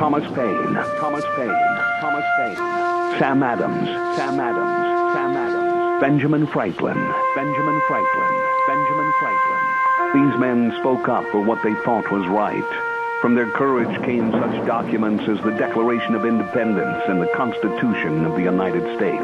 Thomas Paine, Thomas Paine, Thomas Paine, Sam Adams, Sam Adams, Sam Adams, Benjamin Franklin, Benjamin Franklin, Benjamin Franklin. These men spoke up for what they thought was right. From their courage came such documents as the Declaration of Independence and the Constitution of the United States.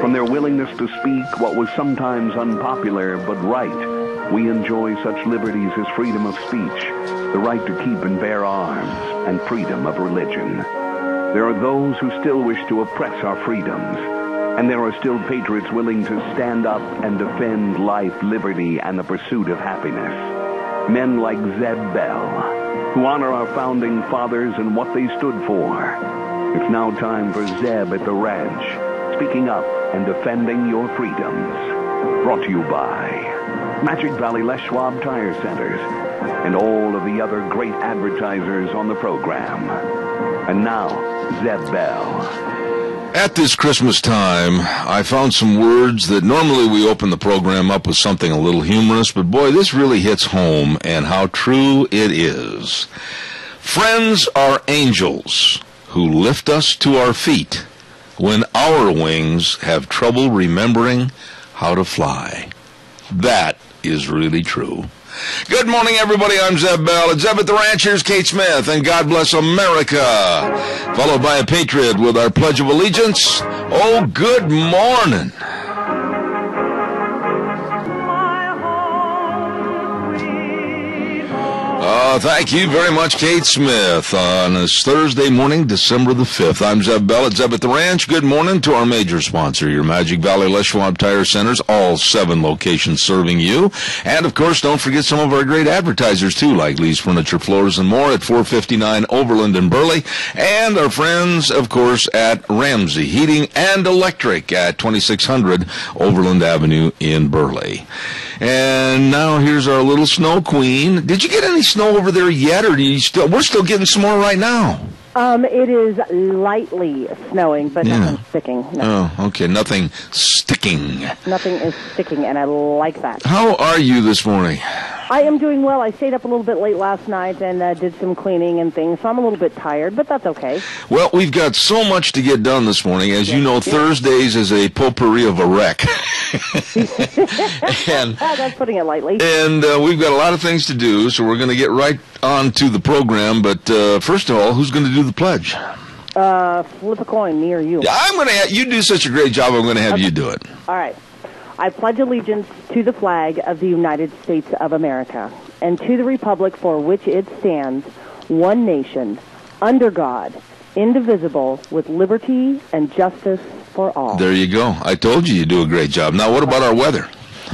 From their willingness to speak what was sometimes unpopular but right, we enjoy such liberties as freedom of speech, the right to keep and bear arms, and freedom of religion. There are those who still wish to oppress our freedoms, and there are still patriots willing to stand up and defend life, liberty, and the pursuit of happiness. Men like Zeb Bell, who honor our founding fathers and what they stood for. It's now time for Zeb at the Ranch, speaking up and defending your freedoms. Brought to you by Magic Valley Les Schwab Tire Centers and all of the other great advertisers on the program. And now, Zeb Bell. At this Christmas time, I found some words that normally we open the program up with something a little humorous, but boy, this really hits home, and how true it is. Friends are angels who lift us to our feet when our wings have trouble remembering how to fly. That is really true. Good morning, everybody. I'm Zeb Bell. It's Zeb at the Ranch. Here's Kate Smith, and God bless America. Followed by a patriot with our Pledge of Allegiance. Oh, good morning. Thank you very much, Kate Smith, on this Thursday morning, December the 5th. I'm Zeb Bell at Zeb at the Ranch. Good morning to our major sponsor, your Magic Valley Les Schwab Tire Centers, all 7 locations serving you. And, of course, don't forget some of our great advertisers, too, like Lee's Furniture, Floors, and More at 459 Overland in Burley. And our friends, of course, at Ramsey Heating and Electric at 2600 Overland Avenue in Burley. And now here's our little snow queen. Did you get any snow over there yet, or do you still? We're still getting some more right now. It is lightly snowing, but nothing sticking. No. Oh, okay. Nothing sticking. Nothing is sticking, and I like that. How are you this morning? I am doing well. I stayed up a little bit late last night and did some cleaning and things, so I'm a little bit tired, but that's okay. Well, we've got so much to get done this morning. As you know, Thursdays is a potpourri of a wreck. And that's putting it lightly. And we've got a lot of things to do, so we're going to get right on to the program. But first of all, who's going to do the pledge? Flip a coin, me or you. Yeah, I'm going to. You do such a great job. I'm going to have you do it. All right. I pledge allegiance to the flag of the United States of America and to the republic for which it stands, one nation, under God, indivisible, with liberty and justice for all. There you go. I told you do a great job. Now, what about our weather?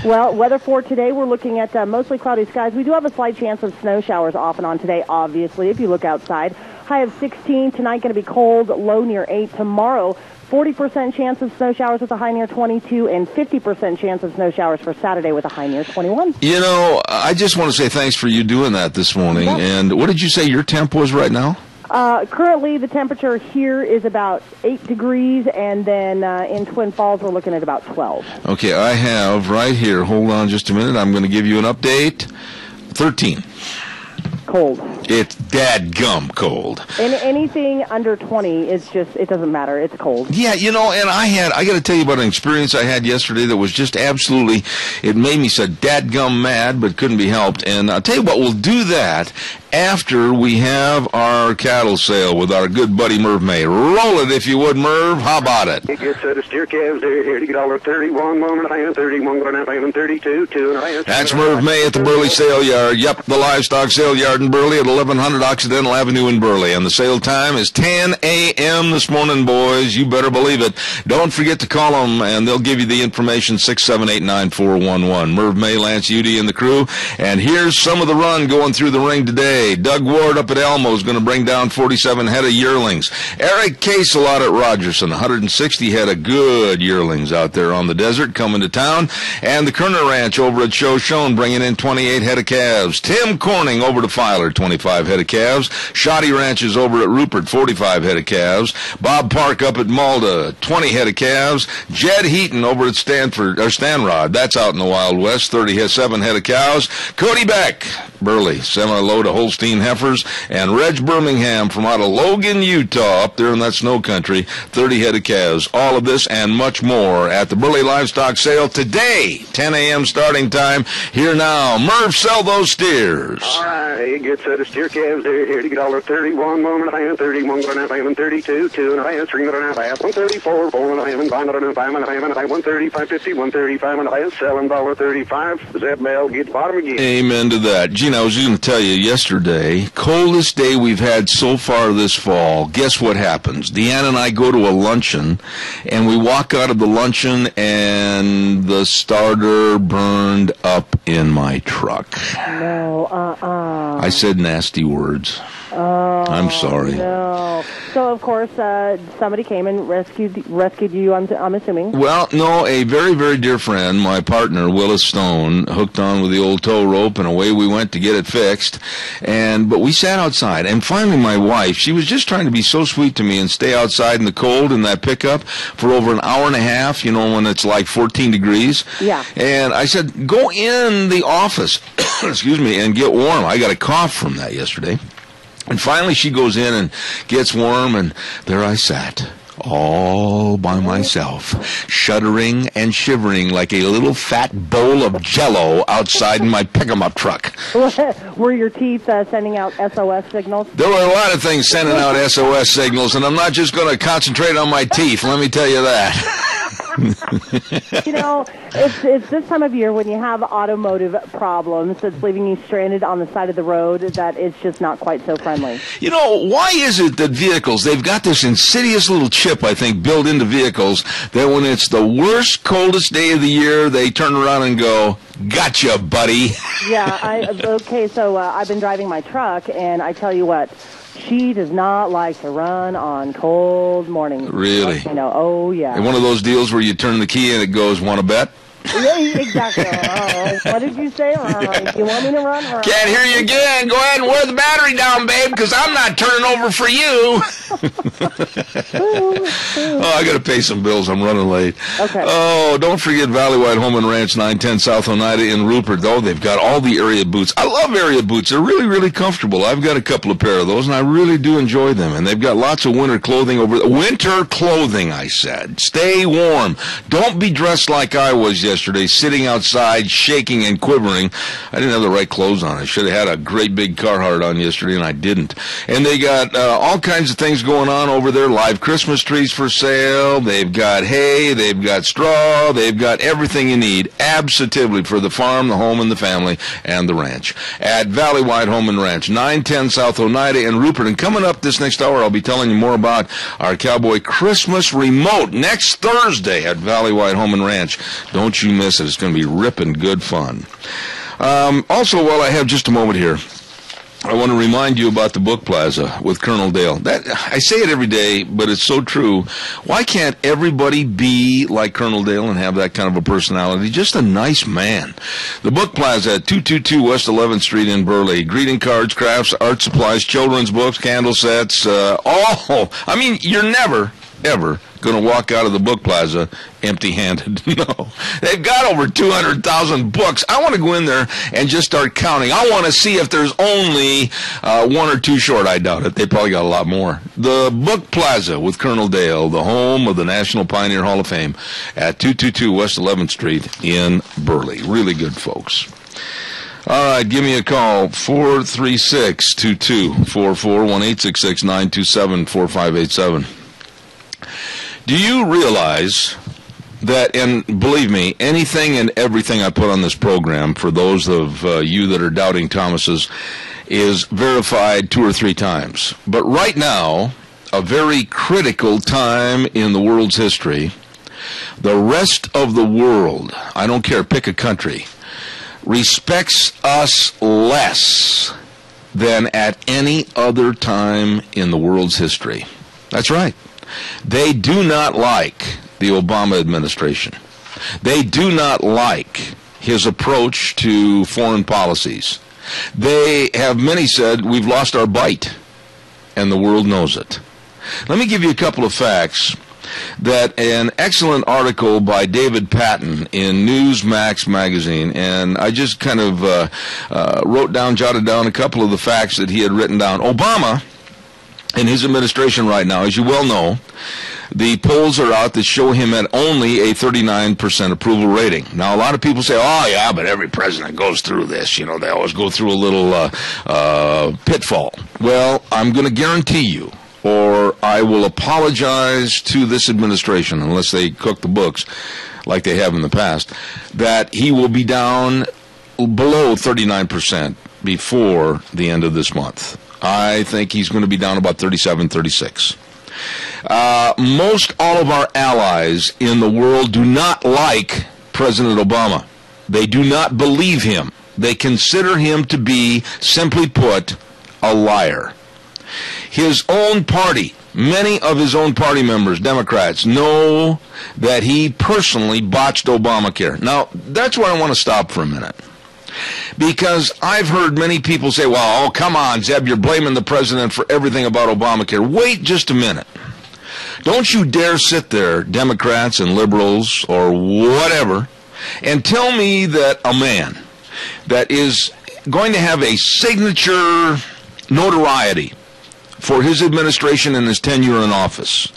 Well, weather for today, we're looking at mostly cloudy skies. We do have a slight chance of snow showers off and on today, obviously, if you look outside. High of 16. Tonight going to be cold, low near 8. Tomorrow, 40% chance of snow showers with a high near 22, and 50% chance of snow showers for Saturday with a high near 21. You know, I just want to say thanks for you doing that this morning. Yeah. And what did you say your temp was right now? Currently, the temperature here is about 8 degrees, and then in Twin Falls, we're looking at about 12. Okay, I have right here, hold on just a minute, I'm going to give you an update. 13. Cold. It's dadgum cold. And anything under 20 is just, it doesn't matter. It's cold. Yeah, you know, and I got to tell you about an experience I had yesterday that was just absolutely, it made me so dadgum mad, but couldn't be helped. And I'll tell you what, we'll do that after we have our cattle sale with our good buddy Merv May. Roll it if you would, Merv. How about it? It gets the steer calves there here to get all 31, 1.5, 31, 1.5, 32, 2.5. That's Merv May at the Burley Sale Yard. Yep, the livestock sale yard in Burley at 1100 Occidental Avenue in Burley. And the sale time is 10 a.m. this morning, boys. You better believe it. Don't forget to call them, and they'll give you the information, 678-9411. Merv May, Lance Udy, and the crew. And here's some of the run going through the ring today. Doug Ward up at Elmo is going to bring down 47 head of yearlings. Eric Casel out at Rogerson, 160 head of good yearlings out there on the desert coming to town. And the Kerner Ranch over at Shoshone bringing in 28 head of calves. Tim Corning over to Filer, 25 head of calves. Shoddy Ranch is over at Rupert, 45 head of calves. Bob Park up at Malda, 20 head of calves. Jed Heaton over at Stanrod, that's out in the Wild West, 37 head of cows. Cody Beck, Burley, semi-load of whole Holstein heifers, and Reg Birmingham from out of Logan, Utah, up there in that snow country, 30 head of calves. All of this and much more at the Burley Livestock Sale today, 10 a.m. starting time. Here now, Merv, sell those steers. All right, good set of steer calves there. Here to get all 31, 1.5, 31, 1.5, and 32, 2.5, 3.5, 134, 4.5, and 5.5, 5.5, 135, 50, 135, and I sell them $1.35. Zeb Bell gets bottom again. Amen to that. Gene, I was going to tell you yesterday, coldest day we've had so far this fall. Guess what happens? Deanna and I go to a luncheon, and we walk out of the luncheon, and the starter burned up in my truck. No, I said nasty words. Oh, I'm sorry. No. So, of course, somebody came and rescued you, I'm assuming. Well, no, a very, very dear friend, my partner, Willis Stone, hooked on with the old tow rope, and away we went to get it fixed. But we sat outside, and finally my wife, she was just trying to be so sweet to me and stay outside in the cold in that pickup for over an hour and a half, you know, when it's like 14 degrees. Yeah. And I said, go in the office, excuse me, and get warm. I got a cough from that yesterday. And finally she goes in and gets warm, and there I sat, all by myself, shuddering and shivering like a little fat bowl of Jell-O outside in my pick-em-up truck. Were your teeth sending out SOS signals? There were a lot of things sending out SOS signals, and I'm not just going to concentrate on my teeth, let me tell you that. You know, it's this time of year when you have automotive problems that's leaving you stranded on the side of the road that it's just not quite so friendly. You know, why is it that vehicles, they've got this insidious little chip, I think, built into vehicles that when it's the worst, coldest day of the year, they turn around and go, gotcha, buddy. Yeah, so I've been driving my truck, and I tell you what, she does not like to run on cold mornings. Really? You know, oh, yeah. And one of those deals where you turn the key and it goes, want to bet? Yeah, exactly. What did you say? You want me to run? Can't hear you again. Go ahead and wear the battery down, babe, because I'm not turning over for you. Oh, I got to pay some bills. I'm running late. Okay. Oh, don't forget Valley White Home and Ranch, 910 South Oneida in Rupert. Oh, they've got all the area boots. I love area boots. They're really, really comfortable. I've got a couple of pair of those, and I really do enjoy them. And they've got lots of winter clothing winter clothing, I said. Stay warm. Don't be dressed like I was yesterday, sitting outside, shaking and quivering. I didn't have the right clothes on. I should have had a great big Carhartt on yesterday, and I didn't. And they got all kinds of things going on over there. Live Christmas trees for sale. They've got hay. They've got straw. They've got everything you need, absolutely, for the farm, the home, and the family, and the ranch. At Valley White Home and Ranch, 910 South Oneida in Rupert. And coming up this next hour, I'll be telling you more about our Cowboy Christmas Remote next Thursday at Valley White Home and Ranch. Don't you miss it. It's going to be ripping good fun. Also, while I have just a moment here, I want to remind you about the Book Plaza with Colonel Dale. I say it every day, but it's so true. Why can't everybody be like Colonel Dale and have that kind of a personality? Just a nice man. The Book Plaza at 222 West 11th Street in Burley. Greeting cards, crafts, art supplies, children's books, candle sets, I mean, you're never, ever going to walk out of the Book Plaza empty-handed. No. They've got over 200,000 books. I want to go in there and just start counting. I want to see if there's only one or two short. I doubt it. They probably got a lot more. The Book Plaza with Colonel Dale, the home of the National Pioneer Hall of Fame at 222 West 11th Street in Burley. Really good folks. All right, give me a call, 436-2244, 1-866-927-4587. Do you realize that, and believe me, anything and everything I put on this program, for those of you that are doubting Thomases, is verified 2 or 3 times. But right now, a very critical time in the world's history, the rest of the world, I don't care, pick a country, respects us less than at any other time in the world's history. That's right. They do not like the Obama administration. They do not like his approach to foreign policies. They have many said, we've lost our bite, and the world knows it. Let me give you a couple of facts that an excellent article by David Patton in Newsmax magazine, and I just kind of jotted down a couple of the facts that he had written down. Obama and his administration right now, as you well know, the polls are out that show him at only a 39% approval rating. Now, a lot of people say, oh, yeah, but every president goes through this. You know, they always go through a little pitfall. Well, I'm going to guarantee you, or I will apologize to this administration, unless they cook the books like they have in the past, that he will be down below 39% before the end of this month. I think he's going to be down about 37, 36. Most all of our allies in the world do not like President Obama. They do not believe him. They consider him to be, simply put, a liar. His own party, many of his own party members, Democrats, know that he personally botched Obamacare. Now, that's where I want to stop for a minute. Because I've heard many people say, well, oh, come on, Zeb, you're blaming the president for everything about Obamacare. Wait just a minute. Don't you dare sit there, Democrats and liberals or whatever, and tell me that a man that is going to have a signature notoriety for his administration and his tenure in office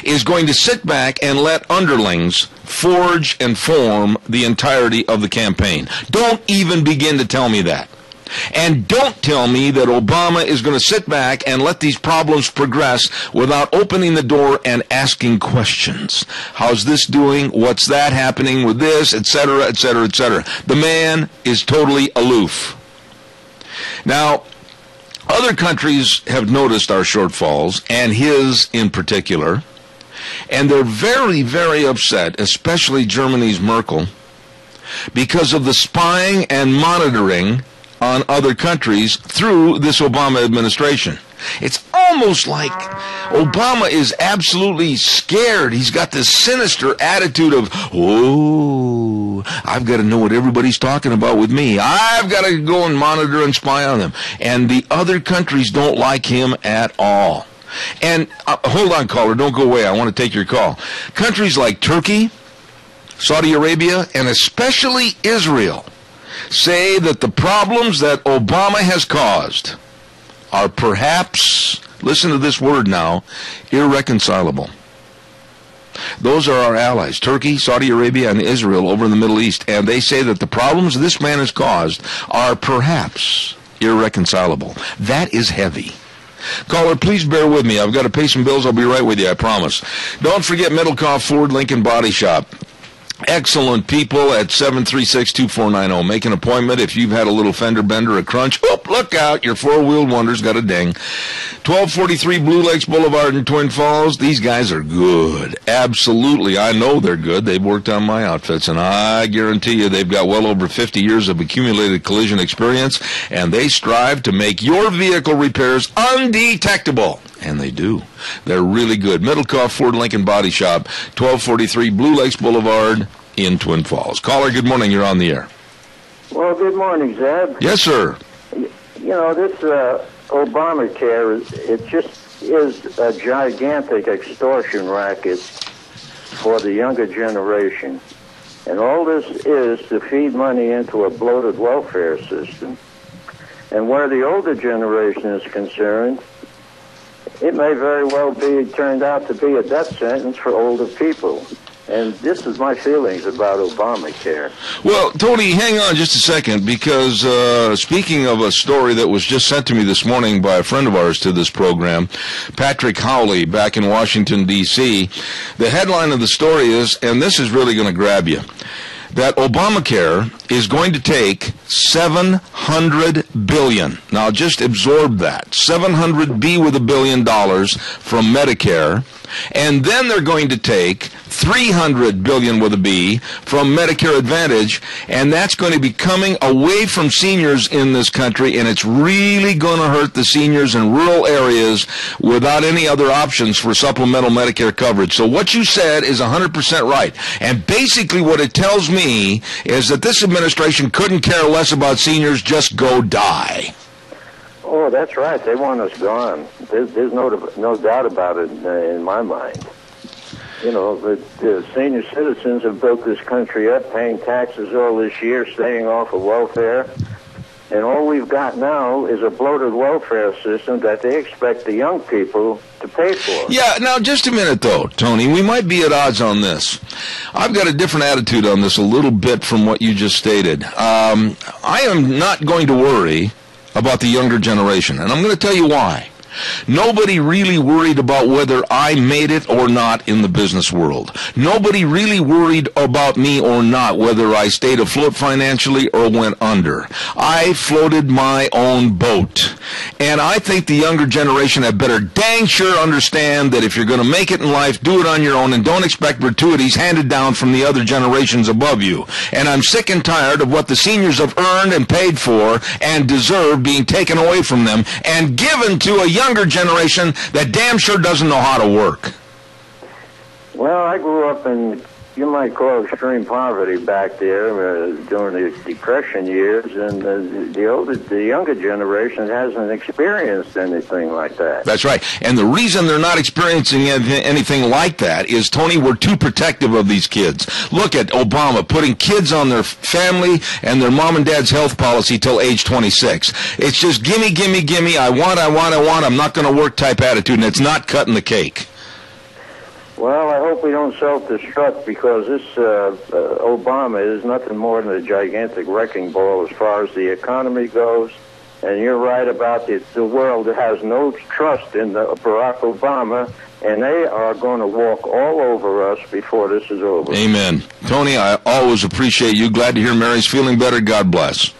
is going to sit back and let underlings forge and form the entirety of the campaign. Don't even begin to tell me that. And don't tell me that Obama is going to sit back and let these problems progress without opening the door and asking questions. How's this doing? What's that happening with this? Etc., etc., etc. The man is totally aloof. Now, other countries have noticed our shortfalls, and his in particular, and they're very, very upset, especially Germany's Merkel, because of the spying and monitoring on other countries through this Obama administration. It's almost like Obama is absolutely scared. He's got this sinister attitude of, oh, I've got to know what everybody's talking about with me. I've got to go and monitor and spy on them. And the other countries don't like him at all. And hold on, caller, don't go away. I want to take your call. Countries like Turkey, Saudi Arabia, and especially Israel say that the problems that Obama has caused are perhaps, listen to this word now, irreconcilable. Those are our allies, Turkey, Saudi Arabia, and Israel over in the Middle East, and they say that the problems this man has caused are perhaps irreconcilable. That is heavy. Caller, please bear with me. I've got to pay some bills. I'll be right with you, I promise. Don't forget Middlecoff Ford Lincoln Body Shop. Excellent people at 736-2490. Make an appointment if you've had a little fender bender, a crunch. Oh, look out, your four-wheeled wonder's got a ding. 1243 Blue Lakes Boulevard in Twin Falls. These guys are good. Absolutely. I know they're good. They've worked on my outfits, and I guarantee you they've got well over 50 years of accumulated collision experience, and they strive to make your vehicle repairs undetectable. And they do. They're really good. Middlecoff Ford Lincoln Body Shop, 1243 Blue Lakes Boulevard in Twin Falls. Caller, good morning. You're on the air. Well, good morning, Zeb. Yes, sir. You know, this Obamacare, it just is a gigantic extortion racket for the younger generation. And all this is to feed money into a bloated welfare system. And where the older generation is concerned, it may very well be turned out to be a death sentence for older people. And this is my feelings about Obamacare. Well, Tony, hang on just a second, because speaking of a story that was just sent to me this morning by a friend of ours to this program, Patrick Howley, back in Washington, D.C., the headline of the story is, and this is really going to grab you, that Obamacare is going to take $700 billion. Now, just absorb that. $700 with $1 billion from Medicare, and then they're going to take $300 billion with a B from Medicare Advantage, and that's going to be coming away from seniors in this country, and it's really going to hurt the seniors in rural areas without any other options for supplemental Medicare coverage. So what you said is 100% right, and basically what it tells me is that this administration couldn't care less about seniors. Just go die. Oh, that's right. They want us gone. There's no doubt about it in my mind. the senior citizens have built this country up, paying taxes all this year, staying off of welfare. And all we've got now is a bloated welfare system that they expect the young people to pay for. Yeah, now just a minute though, Tony. We might be at odds on this. I've got a different attitude on this a little bit from what you just stated. I am not going to worry about the younger generation, and I'm going to tell you why. Nobody really worried about whether I made it or not in the business world. Nobody really worried about me or not, whether I stayed afloat financially or went under. I floated my own boat. And I think the younger generation had better dang sure understand that if you're going to make it in life, do it on your own and don't expect gratuities handed down from the other generations above you. And I'm sick and tired of what the seniors have earned and paid for and deserve being taken away from them and given to a younger generation that damn sure doesn't know how to work. Well, I grew up in, you might call extreme poverty back there during the Depression years, and the younger generation hasn't experienced anything like that. That's right. And the reason they're not experiencing anything like that is, Tony, we're too protective of these kids. Look at Obama putting kids on their family and their mom and dad's health policy till age 26. It's just gimme, gimme, gimme, I want, I'm not going to work type attitude, and it's not cutting the cake. Well, I hope we don't self-destruct, because this Obama is nothing more than a gigantic wrecking ball as far as the economy goes. And you're right about the world has no trust in Barack Obama, and they are going to walk all over us before this is over. Amen. Tony, I always appreciate you. Glad to hear Mary's feeling better. God bless.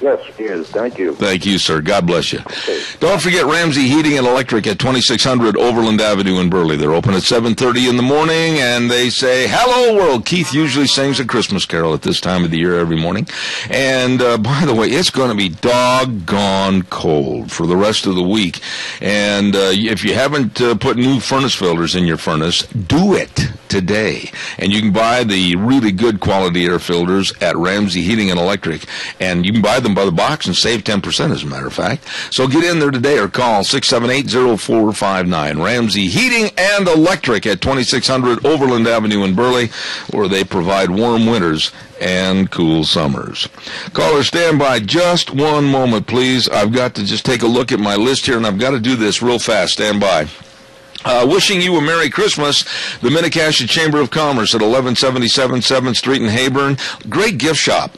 Yes, yes, thank you. Thank you, sir. God bless you. Okay. Don't forget Ramsey Heating and Electric at 2600 Overland Avenue in Burley. They're open at 7:30 in the morning, and they say, "Hello, world." Keith usually sings a Christmas carol at this time of the year every morning. And by the way, it's going to be doggone cold for the rest of the week. And if you haven't put new furnace filters in your furnace, do it today. And you can buy the really good quality air filters at Ramsey Heating and Electric. And you can buy them by the box and save 10%, as a matter of fact. So get in there today or call 678-0459. Ramsey Heating and Electric at 2600 Overland Avenue in Burley, where they provide warm winters and cool summers. Caller, stand by just one moment, please. I've got to just take a look at my list here, and I've got to do this real fast. Stand by. Wishing you a Merry Christmas, the Minnecasia Chamber of Commerce at 1177 7th Street in Hayburn. Great gift shop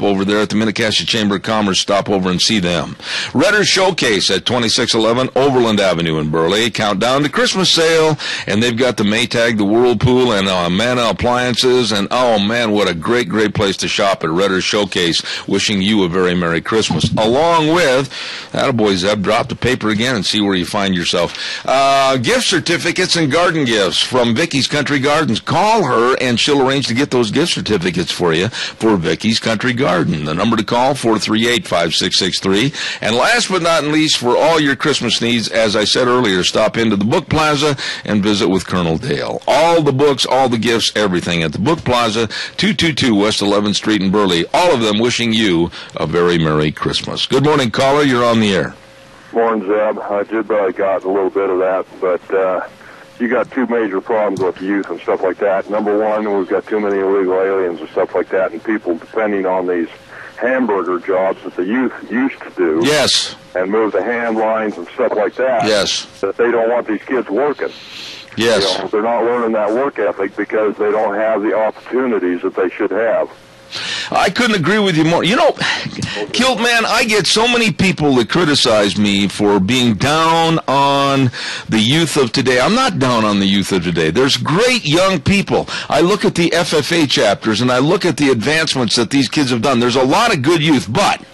over there at the Minnecasia Chamber of Commerce. Stop over and see them. Redder's Showcase at 2611 Overland Avenue in Burley. Countdown to Christmas sale, and they've got the Maytag, the Whirlpool, and Manna Appliances, and oh man, what a great place to shop at Redder's Showcase. Wishing you a very Merry Christmas. Along with, attaboy Zeb, drop the paper again and see where you find yourself. Gift certificates and garden gifts from Vicky's Country Gardens. Call her and she'll arrange to get those gift certificates for you for Vicky's Country Garden. The number to call, 438-5663. And last but not least, for all your Christmas needs, as I said earlier, stop into the Book Plaza and visit with Colonel Dale. All the books, all the gifts, everything at the Book Plaza, 222 West 11th Street in Burley. All of them wishing you a very Merry Christmas. Good morning, caller. You're on the air. Morning, Zeb. I just got a little bit of that, but you got two major problems with youth and stuff like that. Number one, we've got too many illegal aliens and stuff like that, and people depending on these hamburger jobs that the youth used to do. Yes. And move the hand lines and stuff like that. Yes. That they don't want these kids working. Yes. You know, they're not learning that work ethic because they don't have the opportunities that they should have. I couldn't agree with you more. You know, Kilt man, I get so many people that criticize me for being down on the youth of today. I'm not down on the youth of today. There's great young people. I look at the FFA chapters and I look at the advancements that these kids have done. There's a lot of good youth, but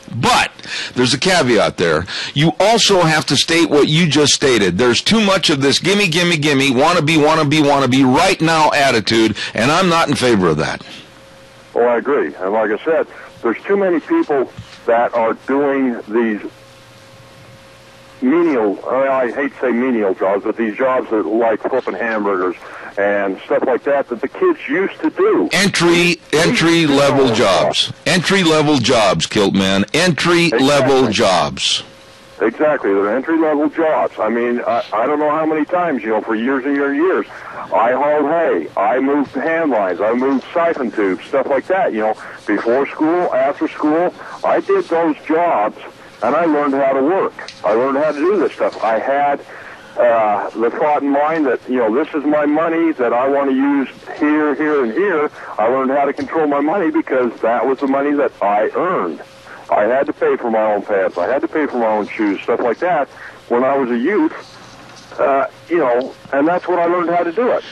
there's a caveat there. You also have to state what you just stated. There's too much of this gimme, wanna be right now attitude, and I'm not in favor of that. Well, I agree. And like I said, there's too many people that are doing these menial, I hate to say menial jobs, but these jobs that like flipping hamburgers and stuff like that the kids used to do. Entry level jobs. Entry level jobs, Kilt man. Entry level jobs. Exactly. They're entry-level jobs. I mean, I don't know how many times, for years and years and years, I hauled hay. I moved hand lines. I moved siphon tubes, stuff like that. Before school, after school, I did those jobs, and I learned how to work. I learned how to do this stuff. I had the thought in mind that, this is my money that I want to use here, here, and here. I learned how to control my money because that was the money that I earned. I had to pay for my own pants. I had to pay for my own shoes, stuff like that. When I was a youth, and that's when I learned how to do it.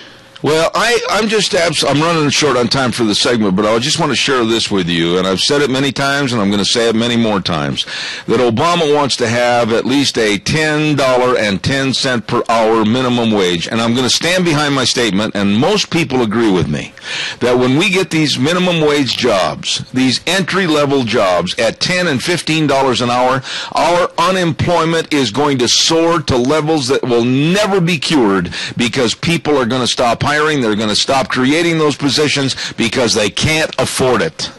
Well, I'm running short on time for the segment, but I just want to share this with you, and I've said it many times, and I'm going to say it many more times, that Obama wants to have at least a $10.10 per hour minimum wage, and I'm going to stand behind my statement, and most people agree with me, that when we get these minimum wage jobs, these entry-level jobs at $10 and $15 an hour, our unemployment is going to soar to levels that will never be cured because people are going to stop hiring. They're going to stop creating those positions because they can't afford it.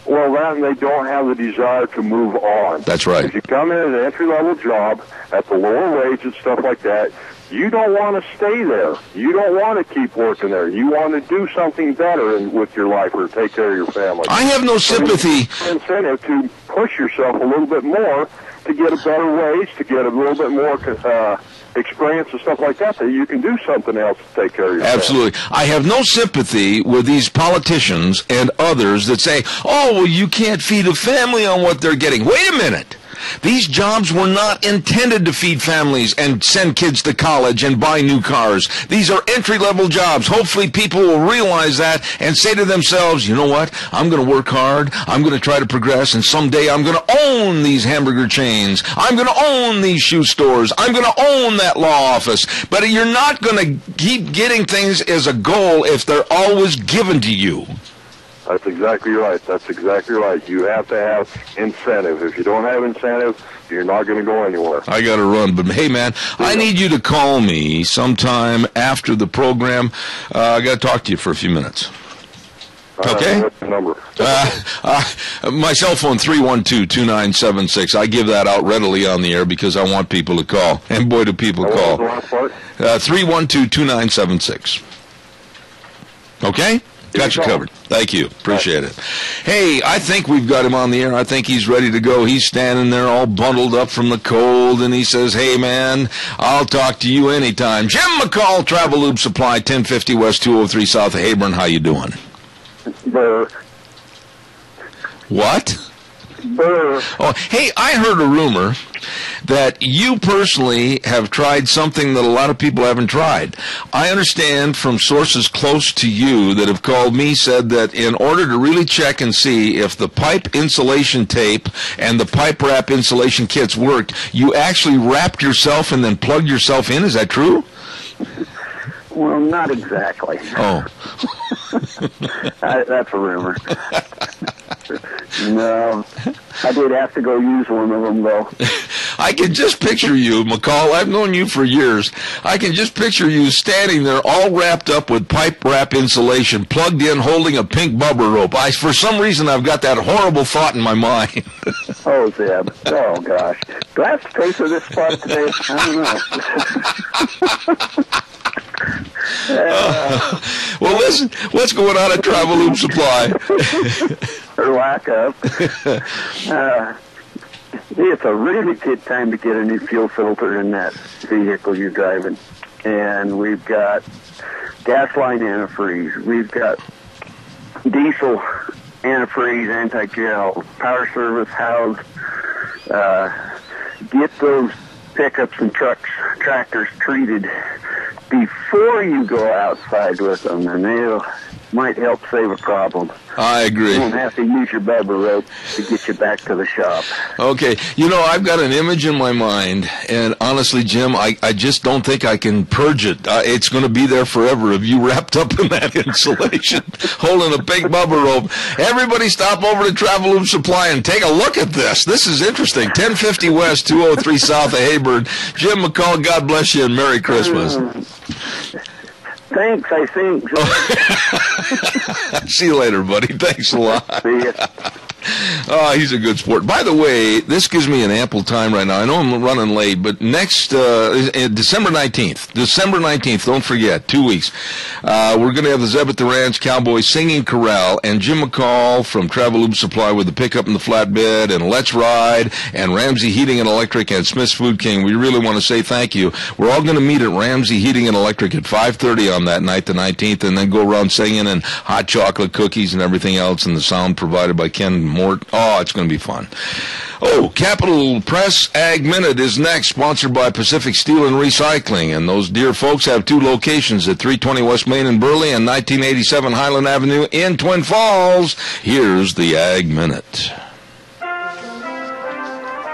Well, then they don't have the desire to move on. That's right. If you come in at an entry-level job at the lower wage and stuff like that, you don't want to stay there. You don't want to keep working there. You want to do something better with your life or take care of your family. I have no sympathy. Incentive to push yourself a little bit more to get a better wage, to get a little bit more experience and stuff like that you can do something else to take care of yourself. Absolutely. I have no sympathy with these politicians and others that say, oh, well, you can't feed a family on what they're getting. Wait a minute. These jobs were not intended to feed families and send kids to college and buy new cars. These are entry-level jobs. Hopefully people will realize that and say to themselves, you know what, I'm going to work hard, I'm going to try to progress, and someday I'm going to own these hamburger chains. I'm going to own these shoe stores. I'm going to own that law office. But you're not going to keep getting things as a goal if they're always given to you. That's exactly right. That's exactly right. You have to have incentive. If you don't have incentive, you're not going to go anywhere. I got to run, but hey, man, I need you to call me sometime after the program. I got to talk to you for a few minutes. Okay? What's the number? My cell phone, 312-2976. I give that out readily on the air because I want people to call. And boy, do people call. What was the last part? 312-2976. Okay? Got you covered. Thank you. Appreciate it. Hey, I think we've got him on the air. I think he's ready to go. He's standing there all bundled up from the cold, and he says, hey, man, I'll talk to you anytime. Jim McCall, Travel Lube Supply, 1050 West 203 South of Hebron. How you doing? Burr. What? Burr. Oh, hey, I heard a rumor that you personally have tried something that a lot of people haven't tried. I understand from sources close to you that have called me, said that in order to really check and see if the pipe insulation tape and the pipe wrap insulation kits worked, you actually wrapped yourself and then plugged yourself in. Is that true? Well, not exactly. Oh. That's a rumor. No, I did have to go use one of them, though. I can just picture you, McCall. I've known you for years. I can just picture you standing there all wrapped up with pipe wrap insulation, plugged in, holding a pink bubble rope. For some reason, I've got that horrible thought in my mind. Oh, Zeb. Oh, gosh. Do I have to pay for this spot today? I don't know. Well, listen, what's going on at Travel Lube Supply? Or lack of. It's a really good time to get a new fuel filter in that vehicle you're driving. And we've got gas line antifreeze. We've got diesel antifreeze, anti-gel, power service housed. Get those pickups and tractors treated before you go outside with them, and they might help save a problem. I agree. You won't have to use your bubble rope to get you back to the shop. Okay. You know, I've got an image in my mind, and honestly, Jim, I just don't think I can purge it. It's going to be there forever of you wrapped up in that insulation, holding a big bubble rope. Everybody stop over to Travel Lube Supply and take a look at this. This is interesting. 1050 West, 203 South of Hebron. Jim McCall, God bless you, and Merry Christmas. Thanks, I think. See you later, buddy. Thanks a lot. See ya. Oh, he's a good sport. By the way, this gives me an ample time right now. I know I'm running late, but next December 19th, don't forget, 2 weeks, we're going to have the Zeb at the Ranch Cowboys Singing Corral, and Jim McCall from Travelube Supply with the pickup and the flatbed, and Let's Ride, and Ramsey Heating and Electric, and Smith's Food King. We really want to say thank you. We're all going to meet at Ramsey Heating and Electric at 5:30 on that night, the 19th, and then go around singing and hot chocolate cookies and everything else, and the sound provided by Ken Mort. Oh, it's going to be fun. Oh, Capital Press Ag Minute is next, sponsored by Pacific Steel and Recycling. And those dear folks have two locations at 320 West Main in Burley and 1987 Highland Avenue in Twin Falls. Here's the Ag Minute.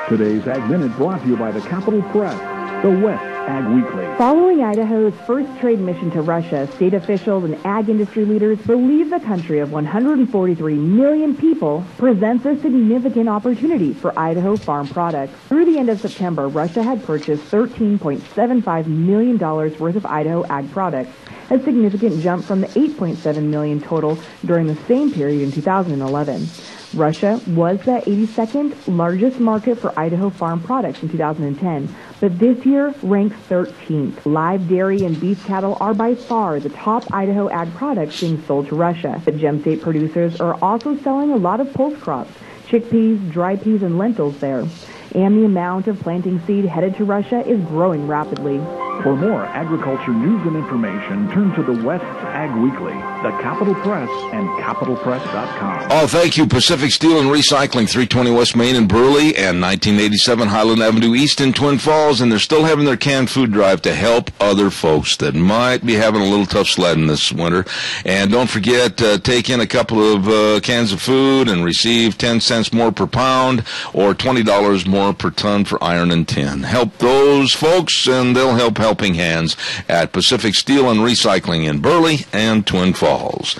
Today's Ag Minute brought to you by the Capital Press, the West Ag Weekly. Following Idaho's first trade mission to Russia, state officials and ag industry leaders believe the country of 143 million people presents a significant opportunity for Idaho farm products. Through the end of September, Russia had purchased $13.75 million worth of Idaho ag products, a significant jump from the $8.7 million total during the same period in 2011. Russia was the 82nd largest market for Idaho farm products in 2010, but this year ranks 13th. Live dairy and beef cattle are by far the top Idaho ag products being sold to Russia. But Gem State producers are also selling a lot of pulse crops, chickpeas, dry peas, and lentils there. And the amount of planting seed headed to Russia is growing rapidly. For more agriculture news and information, turn to the West Ag Weekly, the Capital Press, and capitalpress.com. Oh, thank you, Pacific Steel and Recycling, 320 West Main in Burley and 1987 Highland Avenue East in Twin Falls, and they're still having their canned food drive to help other folks that might be having a little tough sledding this winter. And don't forget, take in a couple of cans of food and receive 10 cents more per pound or $20 more per ton for iron and tin. Help those folks, and they'll help Helping Hands at Pacific Steel and Recycling in Burley and Twin Falls.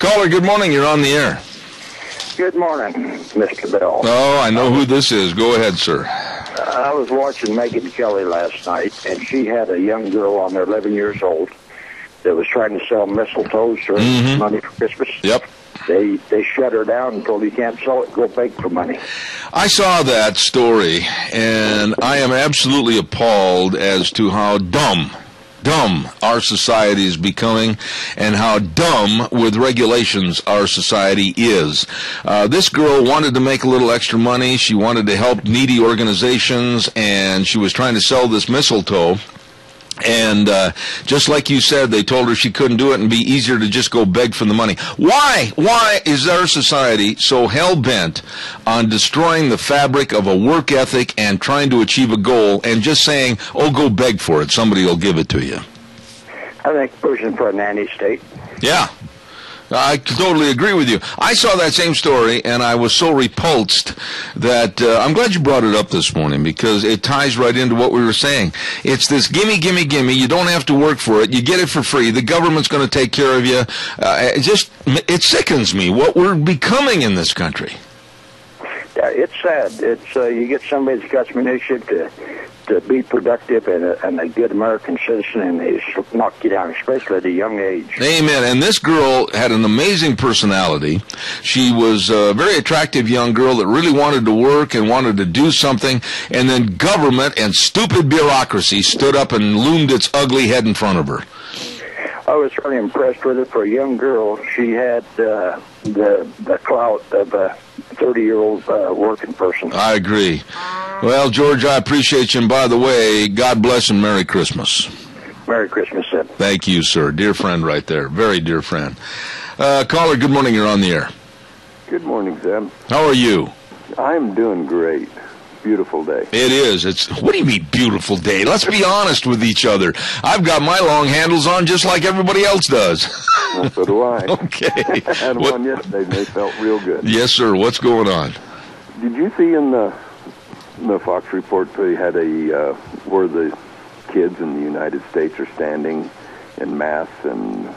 Caller, good morning. You're on the air. Good morning, Mr. Bell. Oh, I know who this is. Go ahead, sir. I was watching Megyn Kelly last night, and she had a young girl on there, 11 years old, that was trying to sell mistletoes for money for Christmas. Yep. They shut her down and told her, you can't sell it, go beg for money. I saw that story, and I am absolutely appalled as to how dumb our society is becoming and how dumb with regulations our society is. This girl wanted to make a little extra money. She wanted to help needy organizations, and she was trying to sell this mistletoe. And just like you said, they told her she couldn't do it and be easier to just go beg for the money. Why is our society so hell-bent on destroying the fabric of a work ethic and trying to achieve a goal and just saying, oh, go beg for it, somebody will give it to you? I think pushing for a nanny state. Yeah. I totally agree with you. I saw that same story, and I was so repulsed that I'm glad you brought it up this morning because it ties right into what we were saying. It's this gimme, gimme, gimme. You don't have to work for it. You get it for free. The government's going to take care of you. It sickens me what we're becoming in this country. Yeah, it's sad. It's you get somebody that's got some initiative to be productive and a good American citizen, and they knock you down, especially at a young age. Amen. And this girl had an amazing personality. She was a very attractive young girl that really wanted to work and wanted to do something, and then government and stupid bureaucracy stood up and loomed its ugly head in front of her. I was really impressed with her. For a young girl, she had the clout of a 30-year-old working person. I agree. Well, George, I appreciate you. And by the way, God bless and Merry Christmas. Merry Christmas, Ed. Thank you, sir. Dear friend right there. Very dear friend. Caller, good morning. You're on the air. Good morning, Zeb. How are you? I'm doing great. Beautiful day. It is. What do you mean, beautiful day? Let's be honest with each other. I've got my long handles on just like everybody else does. Well, so do I. Okay. I had one yesterday, and they felt real good. Yes, sir. What's going on? Did you see in the Fox report they had where the kids in the United States are standing en masse and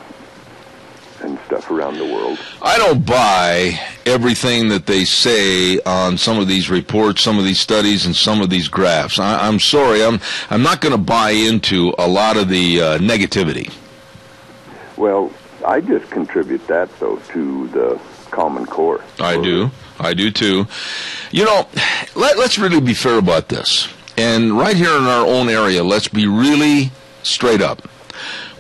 stuff around the world? I don't buy everything that they say on some of these reports, some of these studies, and some of these graphs. I'm sorry, I'm not going to buy into a lot of the negativity. Well, I just contribute that, though, to the Common Core. I do. I do too. You know, let's really be fair about this. And right here in our own area, let's be really straight up.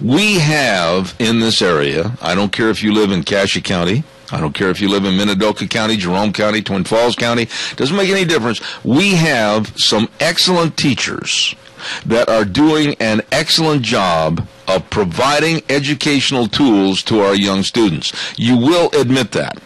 We have in this area, I don't care if you live in Cassia County, I don't care if you live in Minidoka County, Jerome County, Twin Falls County, doesn't make any difference. We have some excellent teachers that are doing an excellent job of providing educational tools to our young students. You will admit that.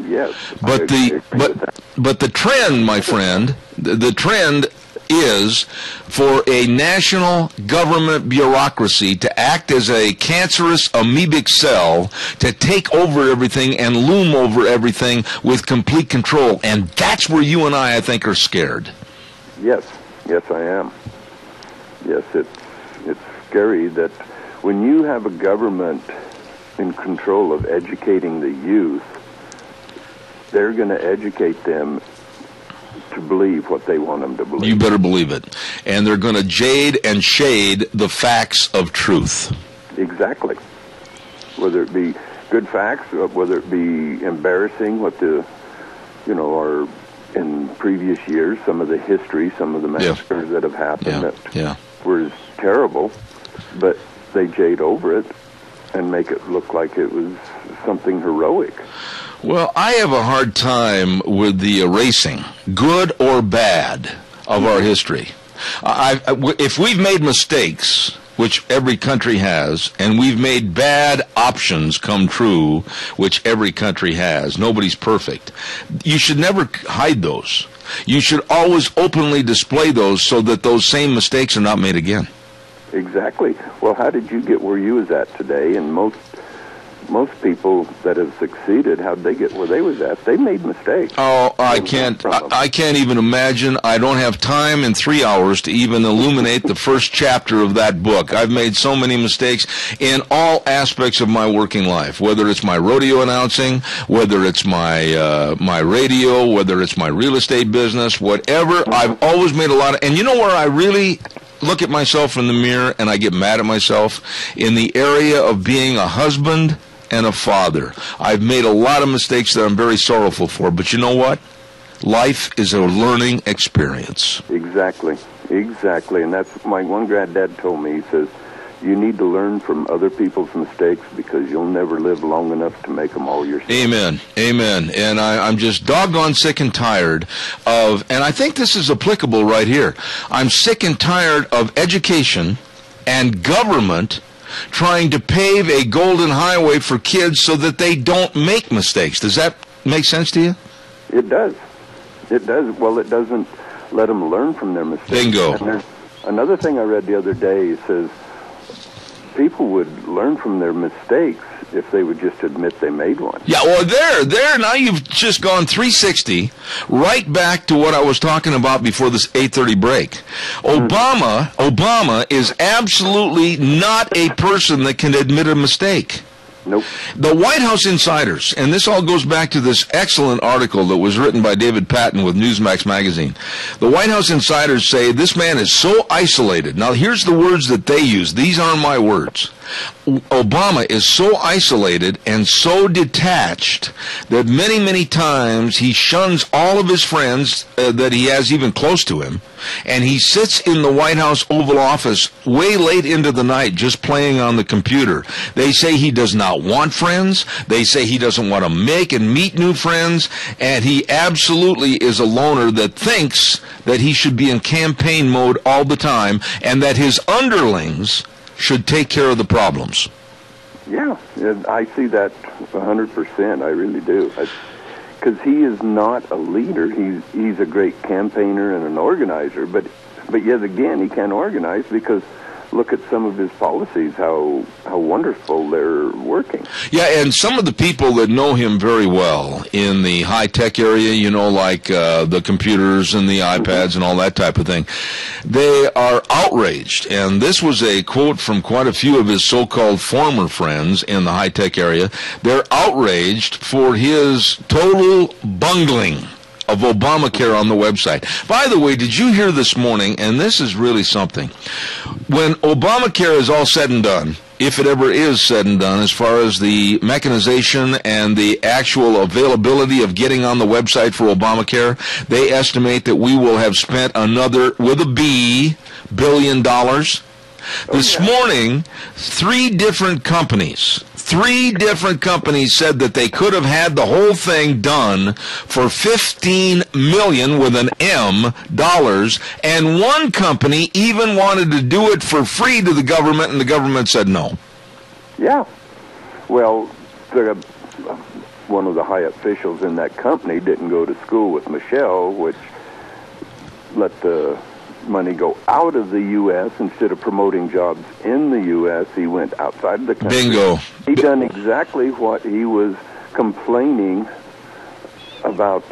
Yes. But the trend, my friend, the trend is for a national government bureaucracy to act as a cancerous amoebic cell to take over everything and loom over everything with complete control. And that's where you and I think, are scared. Yes, I am. Yes, it's scary that when you have a government in control of educating the youth, they're going to educate them to believe what they want them to believe. You better believe it. And they're going to jade and shade the facts of truth. Exactly. Whether it be good facts, whether it be embarrassing, what are in previous years, some of the history, some of the massacres that have happened that were terrible, but they jade over it and make it look like it was something heroic. Well, I have a hard time with the erasing, good or bad, of our history. If we've made mistakes, which every country has, and we've made bad options come true, which every country has, nobody's perfect, you should never hide those. You should always openly display those so that those same mistakes are not made again. Exactly. Well, how did you get where you was at today? And most people that have succeeded, how'd they get where they was at? They made mistakes. Oh, I can't even imagine. I don't have time in 3 hours to even illuminate the first chapter of that book. I've made so many mistakes in all aspects of my working life, whether it's my rodeo announcing, whether it's my radio, whether it's my real estate business, whatever. I've always made a lot of, and you know where I really look at myself in the mirror and I get mad at myself? In the area of being a husband and a father. I've made a lot of mistakes that I'm very sorrowful for, but you know what? Life is a learning experience. Exactly. And that's my one granddad told me. He says, you need to learn from other people's mistakes because you'll never live long enough to make them all yourself. Amen. And I'm just doggone sick and tired of, and I think this is applicable right here, I'm sick and tired of education and government trying to pave a golden highway for kids so that they don't make mistakes. Does that make sense to you? It does. Well, it doesn't let them learn from their mistakes. Bingo. And there's another thing I read the other day. It says people would learn from their mistakes if they would just admit they made one. Yeah, well, there. Now you've just gone 360 right back to what I was talking about before this 8:30 break. Obama is absolutely not a person that can admit a mistake. Nope. The White House insiders, and this all goes back to this excellent article that was written by David Patton with Newsmax magazine. The White House insiders say this man is so isolated. Now, here's the words that they use. These aren't my words. Obama is so isolated and so detached that many, many times he shuns all of his friends that he has even close to him, and he sits in the White House Oval Office way late into the night just playing on the computer. They say he does not want friends. They say he doesn't want to make and meet new friends, and he absolutely is a loner that thinks that he should be in campaign mode all the time and that his underlings should take care of the problems. Yeah, I see that 100%. I really do. Because he is not a leader. He's a great campaigner and an organizer, but yet again, he can't organize because look at some of his policies, how wonderful they're working. Yeah, and some of the people that know him very well in the high-tech area, you know, like the computers and the iPads and all that type of thing, they are outraged. And this was a quote from quite a few of his so-called former friends in the high-tech area. They're outraged for his total bungling of Obamacare on the website. By the way, did you hear this morning, and this is really something, when Obamacare is all said and done, if it ever is said and done, as far as the mechanization and the actual availability of getting on the website for Obamacare, they estimate that we will have spent another, with a B, $1 billion. This morning, three different companies said that they could have had the whole thing done for $15 million with an M dollars, and one company even wanted to do it for free to the government, and the government said no. Yeah. Well, one of the high officials in that company didn't go to school with Michelle, which let the money go out of the U.S. instead of promoting jobs in the U.S. He went outside of the country. Bingo. He done exactly what he was complaining about.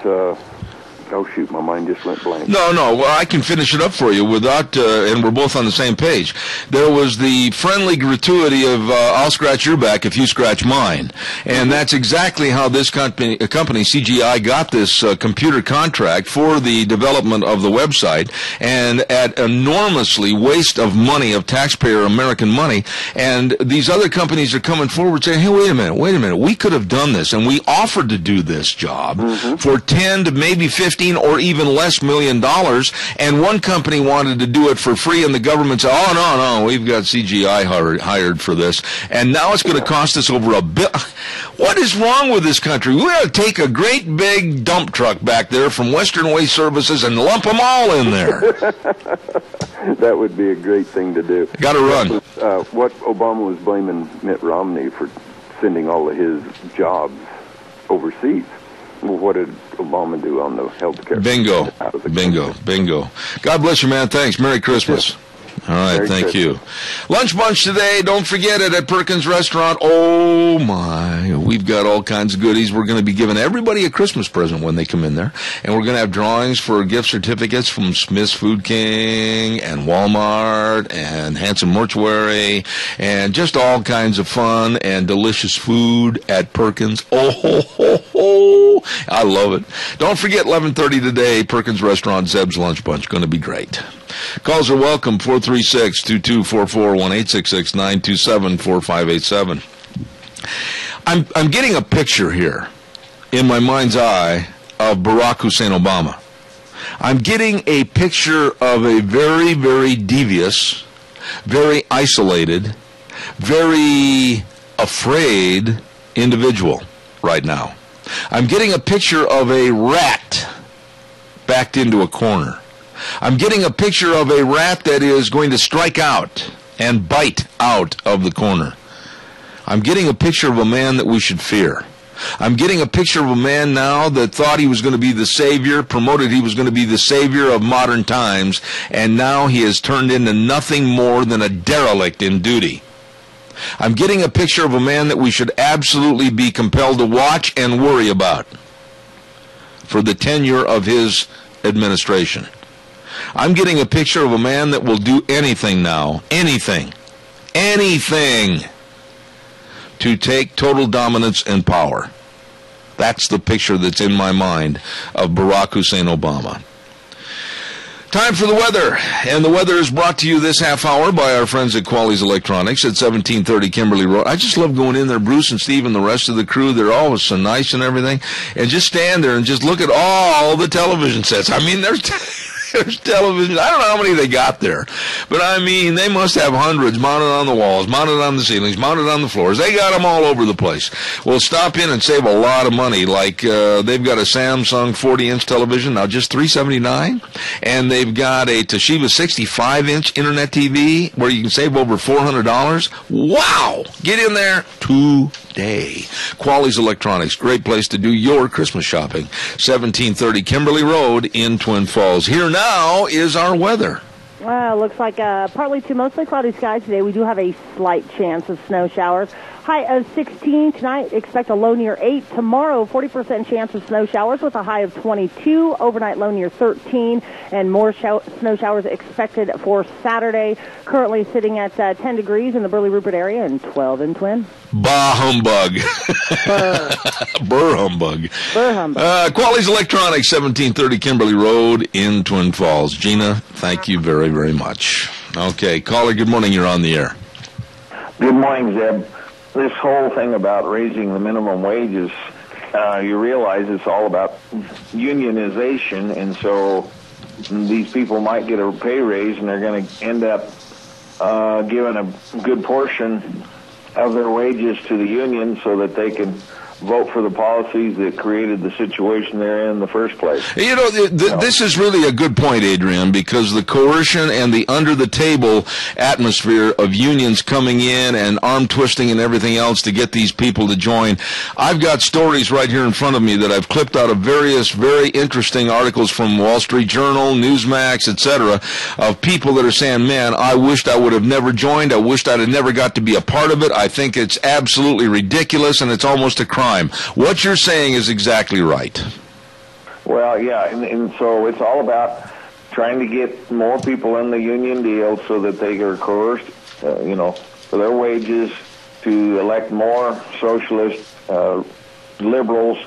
Oh, shoot, my mind just went blank. No, well, I can finish it up for you without, and we're both on the same page. There was the friendly gratuity of, I'll scratch your back if you scratch mine. And that's exactly how this company CGI, got this computer contract for the development of the website, and at enormously waste of money, of taxpayer American money. And these other companies are coming forward saying, hey, wait a minute, we could have done this, and we offered to do this job for 10 to maybe 15 or even less $1 million, and one company wanted to do it for free, and the government said, oh, no, we've got CGI hired for this, and now it's going to cost us over $1 billion. What is wrong with this country? We ought to take a great big dump truck back there from Western Waste Services and lump them all in there. That would be a great thing to do. Got to run. What Obama was blaming Mitt Romney for sending all of his jobs overseas. Well, what did Obama do on the health care? Bingo. God bless you, man. Thanks. Merry Christmas. Yes. All right, Merry thank Christmas. you. Lunch bunch today. Don't forget it at Perkins Restaurant. Oh, my. We've got all kinds of goodies. We're going to be giving everybody a Christmas present when they come in there. And we're going to have drawings for gift certificates from Smith's Food King and Walmart and Hanson Mortuary and just all kinds of fun and delicious food at Perkins. Oh, I love it. Don't forget 11:30 today, Perkins Restaurant, Zeb's Lunch Bunch. Going to be great. Calls are welcome, 436-2244, 1-866-927-4587. I'm getting a picture here in my mind's eye of Barack Hussein Obama. I'm getting a picture of a very, very devious, very isolated, very afraid individual right now. I'm getting a picture of a rat backed into a corner. I'm getting a picture of a rat that is going to strike out and bite out of the corner. I'm getting a picture of a man that we should fear. I'm getting a picture of a man now that thought he was going to be the savior, promoted he was going to be the savior of modern times, and now he has turned into nothing more than a derelict in duty. I'm getting a picture of a man that we should absolutely be compelled to watch and worry about for the tenure of his administration. I'm getting a picture of a man that will do anything now, anything, to take total dominance and power. That's the picture that's in my mind of Barack Hussein Obama. Time for the weather, and the weather is brought to you this half hour by our friends at Quality's Electronics at 1730 Kimberly Road. I just love going in there. Bruce and Steve and the rest of the crew, they're always so nice and everything, and just stand there and just look at all the television sets. I mean, there's television. I don't know how many they got there, but I mean, they must have hundreds mounted on the walls, mounted on the ceilings, mounted on the floors. They got them all over the place. Well, stop in and save a lot of money. Like they've got a Samsung 40-inch television now, just $379, and they've got a Toshiba 65-inch internet TV where you can save over $400. Wow! Get in there today. Quality's Electronics, great place to do your Christmas shopping. 1730 Kimberly Road in Twin Falls. Here now is our weather. Looks like partly to mostly cloudy skies today. We do have a slight chance of snow showers. High of 16 tonight. Expect a low near 8. Tomorrow, 40% chance of snow showers with a high of 22. Overnight low near 13. And more snow showers expected for Saturday. Currently sitting at 10 degrees in the Burley Rupert area and 12 in Twin. Bah humbug. Burr humbug. Burr humbug. Quality's Electronics, 1730 Kimberly Road in Twin Falls. Gina, thank you very, very much. Okay, caller, good morning. You're on the air. Good morning, Zeb. This whole thing about raising the minimum wages, you realize it's all about unionization, and so these people might get a pay raise, and they're going to end up giving a good portion of their wages to the union so that they can vote for the policies that created the situation they're in the first place. You know, this is really a good point, Adrian, because the coercion and the under-the-table atmosphere of unions coming in and arm twisting and everything else to get these people to join. I've got stories right here in front of me that I've clipped out of various very interesting articles from Wall Street Journal, Newsmax, etc., of people that are saying, man, I wished I would have never joined. I wished I'd have never got to be a part of it. I think it's absolutely ridiculous, and it's almost a crime. What you're saying is exactly right. Well, yeah, and so it's all about trying to get more people in the union deal so that they are coerced, for their wages to elect more socialist liberals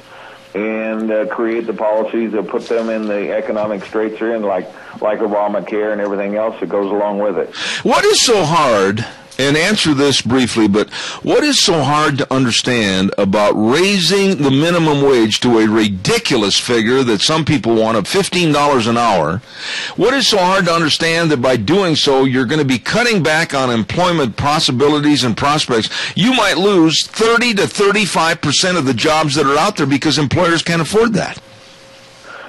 and create the policies that put them in the economic straits they're in, like Obamacare and everything else that goes along with it. What is so hard? And answer this briefly, but what is so hard to understand about raising the minimum wage to a ridiculous figure that some people want of $15 an hour? What is so hard to understand that by doing so, you're going to be cutting back on employment possibilities and prospects? You might lose 30 to 35% of the jobs that are out there because employers can't afford that.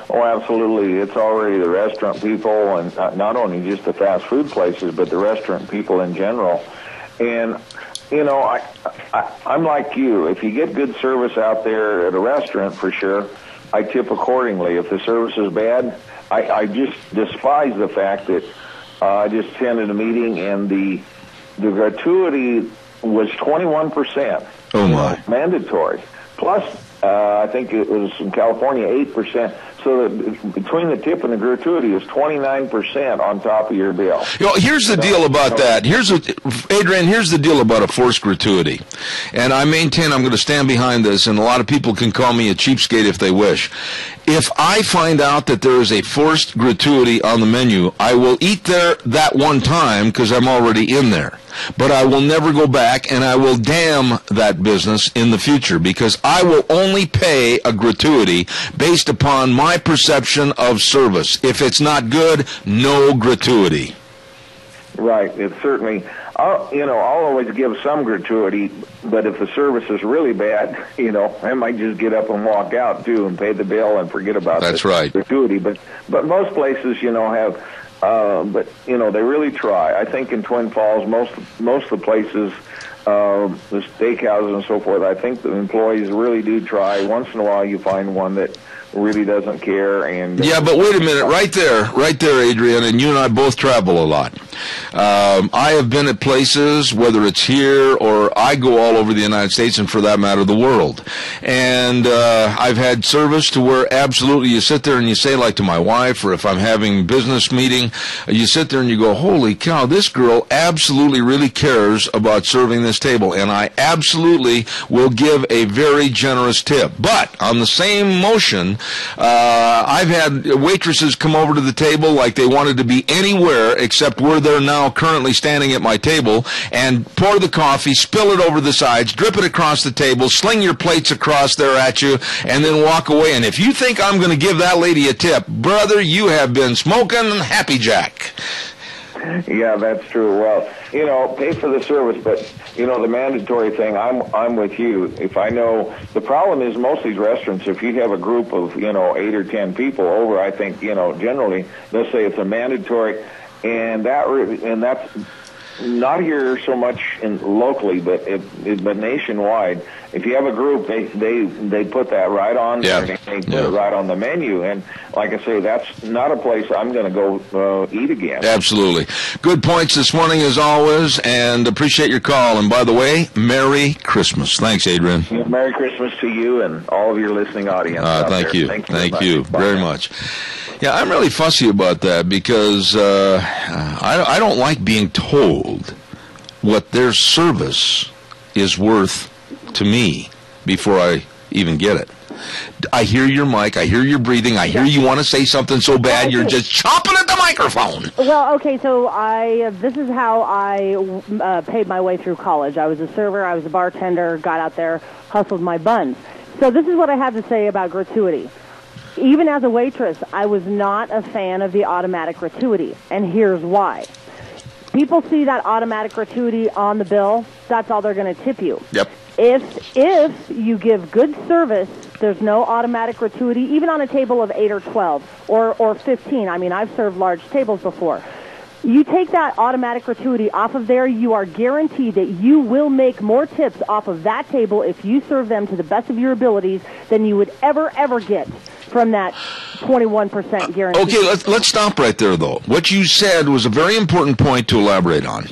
Oh, absolutely. It's already the restaurant people, and not only just the fast food places, but the restaurant people in general. And, I'm like you. If you get good service out there at a restaurant, for sure, I tip accordingly. If the service is bad, I just despise the fact that I just attended a meeting and the gratuity was 21%. Oh, my. Mandatory. Plus, I think it was in California, 8%. So that between the tip and the gratuity is 29% on top of your bill. Here's the deal about that. Adrian, here's the deal about a forced gratuity. And I maintain I'm going to stand behind this, and a lot of people can call me a cheapskate if they wish. If I find out that there is a forced gratuity on the menu, I will eat there that one time because I'm already in there. But I will never go back, and I will damn that business in the future because I will only pay a gratuity based upon my perception of service. If it's not good, no gratuity. Right. It's certainly, I'll always give some gratuity, but if the service is really bad, I might just get up and walk out too and pay the bill and forget about That's the right. gratuity. But most places, have. They really try. I think in Twin Falls, most of the places, the steakhouses and so forth, I think the employees really do try. Once in a while, you find one that really doesn't care. And yeah, but wait a minute, right there, Adrian, and you and I both travel a lot. I have been at places, whether it's here or I go all over the United States and for that matter the world. And I've had service to where absolutely you sit there and you say, like to my wife, or if I'm having business meeting, you sit there and you go, holy cow, this girl absolutely really cares about serving this table, and I absolutely will give a very generous tip. But on the same motion, I've had waitresses come over to the table like they wanted to be anywhere except where they're now currently standing at my table, and pour the coffee, spill it over the sides, drip it across the table, sling your plates across there at you, and then walk away. And if you think I'm going to give that lady a tip, brother, you have been smoking Happy Jack. Yeah, that's true. Well, pay for the service, but the mandatory thing, I'm with you. If I know, the problem is most of these restaurants, if you have a group of 8 or 10 people over, I think generally they'll say it's a mandatory, and that's not here so much locally, but nationwide. If you have a group, they put that right on there. They put it right on the menu. And like I say, that's not a place I'm going to go eat again. Absolutely. Good points this morning as always, and appreciate your call. And by the way, Merry Christmas. Thanks, Adrian. Yeah, Merry Christmas to you and all of your listening audience. Thank you. Thank you very much. Yeah, I'm really fussy about that because I don't like being told what their service is worth to me before I even get it. I hear your mic. I hear your breathing. I hear you want to say something so bad you're just chomping at the microphone. Well, okay, so this is how I paid my way through college. I was a server. I was a bartender. Got out there, hustled my buns. So this is what I have to say about gratuity. Even as a waitress, I was not a fan of the automatic gratuity, and here's why. People see that automatic gratuity on the bill, that's all they're going to tip you. Yep. If you give good service, there's no automatic gratuity, even on a table of 8 or 12 or 15. I mean, I've served large tables before. You take that automatic gratuity off of there, you are guaranteed that you will make more tips off of that table if you serve them to the best of your abilities than you would ever get from that 21% guarantee. Okay, let's stop right there, though. What you said was a very important point to elaborate on.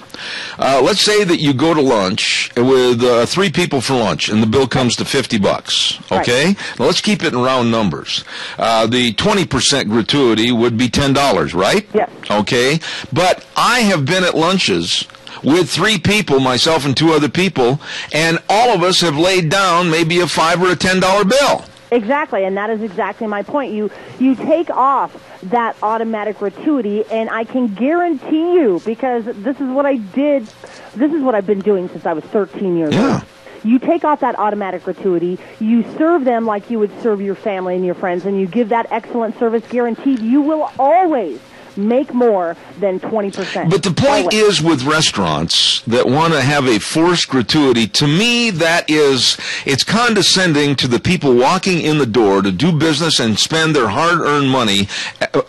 Let's say that you go to lunch with 3 people for lunch, and the bill comes to $50. Okay, right. Now let's keep it in round numbers. The 20% gratuity would be $10, right? Yes. Okay, but I have been at lunches with 3 people, myself and 2 other people, and all of us have laid down maybe a $5 or a $10 bill. Exactly, and that is exactly my point. You take off that automatic gratuity, and I can guarantee you, because this is what I did, this is what I've been doing since I was 13 years old. You take off that automatic gratuity, you serve them like you would serve your family and your friends, and you give that excellent service guaranteed. You will always make more than 20%. But the point is, with restaurants that want to have a forced gratuity, to me it's condescending to the people walking in the door to do business and spend their hard-earned money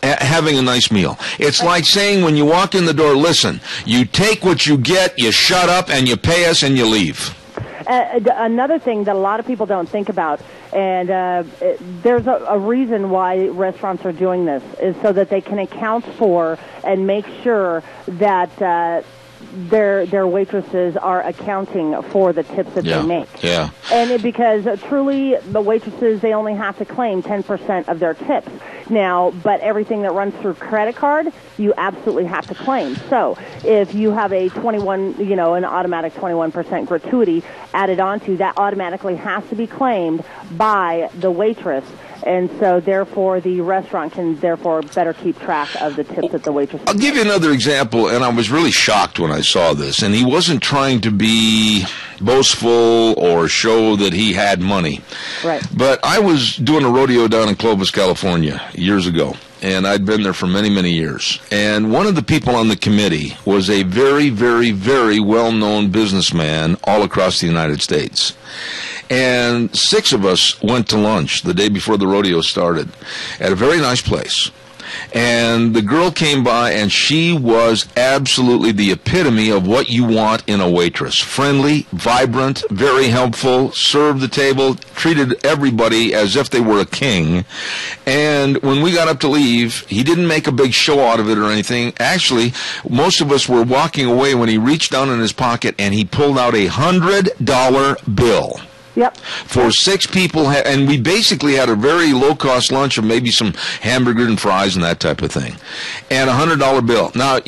having a nice meal. It's like saying when you walk in the door, listen, you take what you get, you shut up, and you pay us, and you leave. Another thing that a lot of people don't think about, and there's a reason why restaurants are doing this, is so that they can account for and make sure that their waitresses are accounting for the tips that they make. Yeah. And because truly the waitresses, they only have to claim 10% of their tips. Now, but everything that runs through credit card, you absolutely have to claim. So if you have a an automatic 21% gratuity added onto, that automatically has to be claimed by the waitress. And so, therefore, the restaurant can, better keep track of the tips that the waitress. I'll give you another example, and I was really shocked when I saw this. And he wasn't trying to be boastful or show that he had money. Right. But I was doing a rodeo down in Clovis, California, years ago. And I'd been there for many, many years. And one of the people on the committee was a very, very, very well-known businessman all across the United States. And 6 of us went to lunch the day before the rodeo started at a very nice place. And the girl came by, and she was absolutely the epitome of what you want in a waitress. Friendly, vibrant, very helpful, served the table, treated everybody as if they were a king. And when we got up to leave, he didn't make a big show out of it or anything. Actually, most of us were walking away when he reached down in his pocket and he pulled out a $100 bill. Yep. For 6 people, and we basically had a very low-cost lunch of maybe some hamburger and fries and that type of thing, and a $100 bill. Now,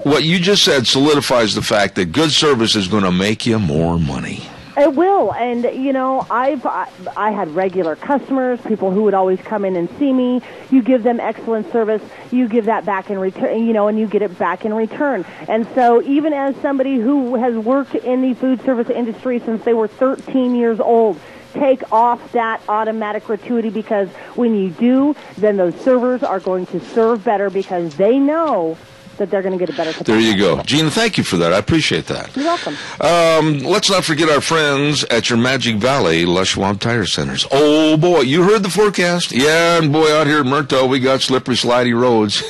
what you just said solidifies the fact that good service is going to make you more money. It will, and I had regular customers, people who would always come in and see me. You give them excellent service, you give that back in return, and you get it back in return. And so, even as somebody who has worked in the food service industry since they were 13 years old, take off that automatic gratuity, because when you do, then those servers are going to serve better because they know that they're going to get a better capacity. There you go. Gina, thank you for that. I appreciate that. You're welcome. Let's not forget our friends at your Magic Valley Lush Schwab Tire Centers. Oh, boy, you heard the forecast? Yeah, and boy, out here in Murto, we got slippery, slidey roads.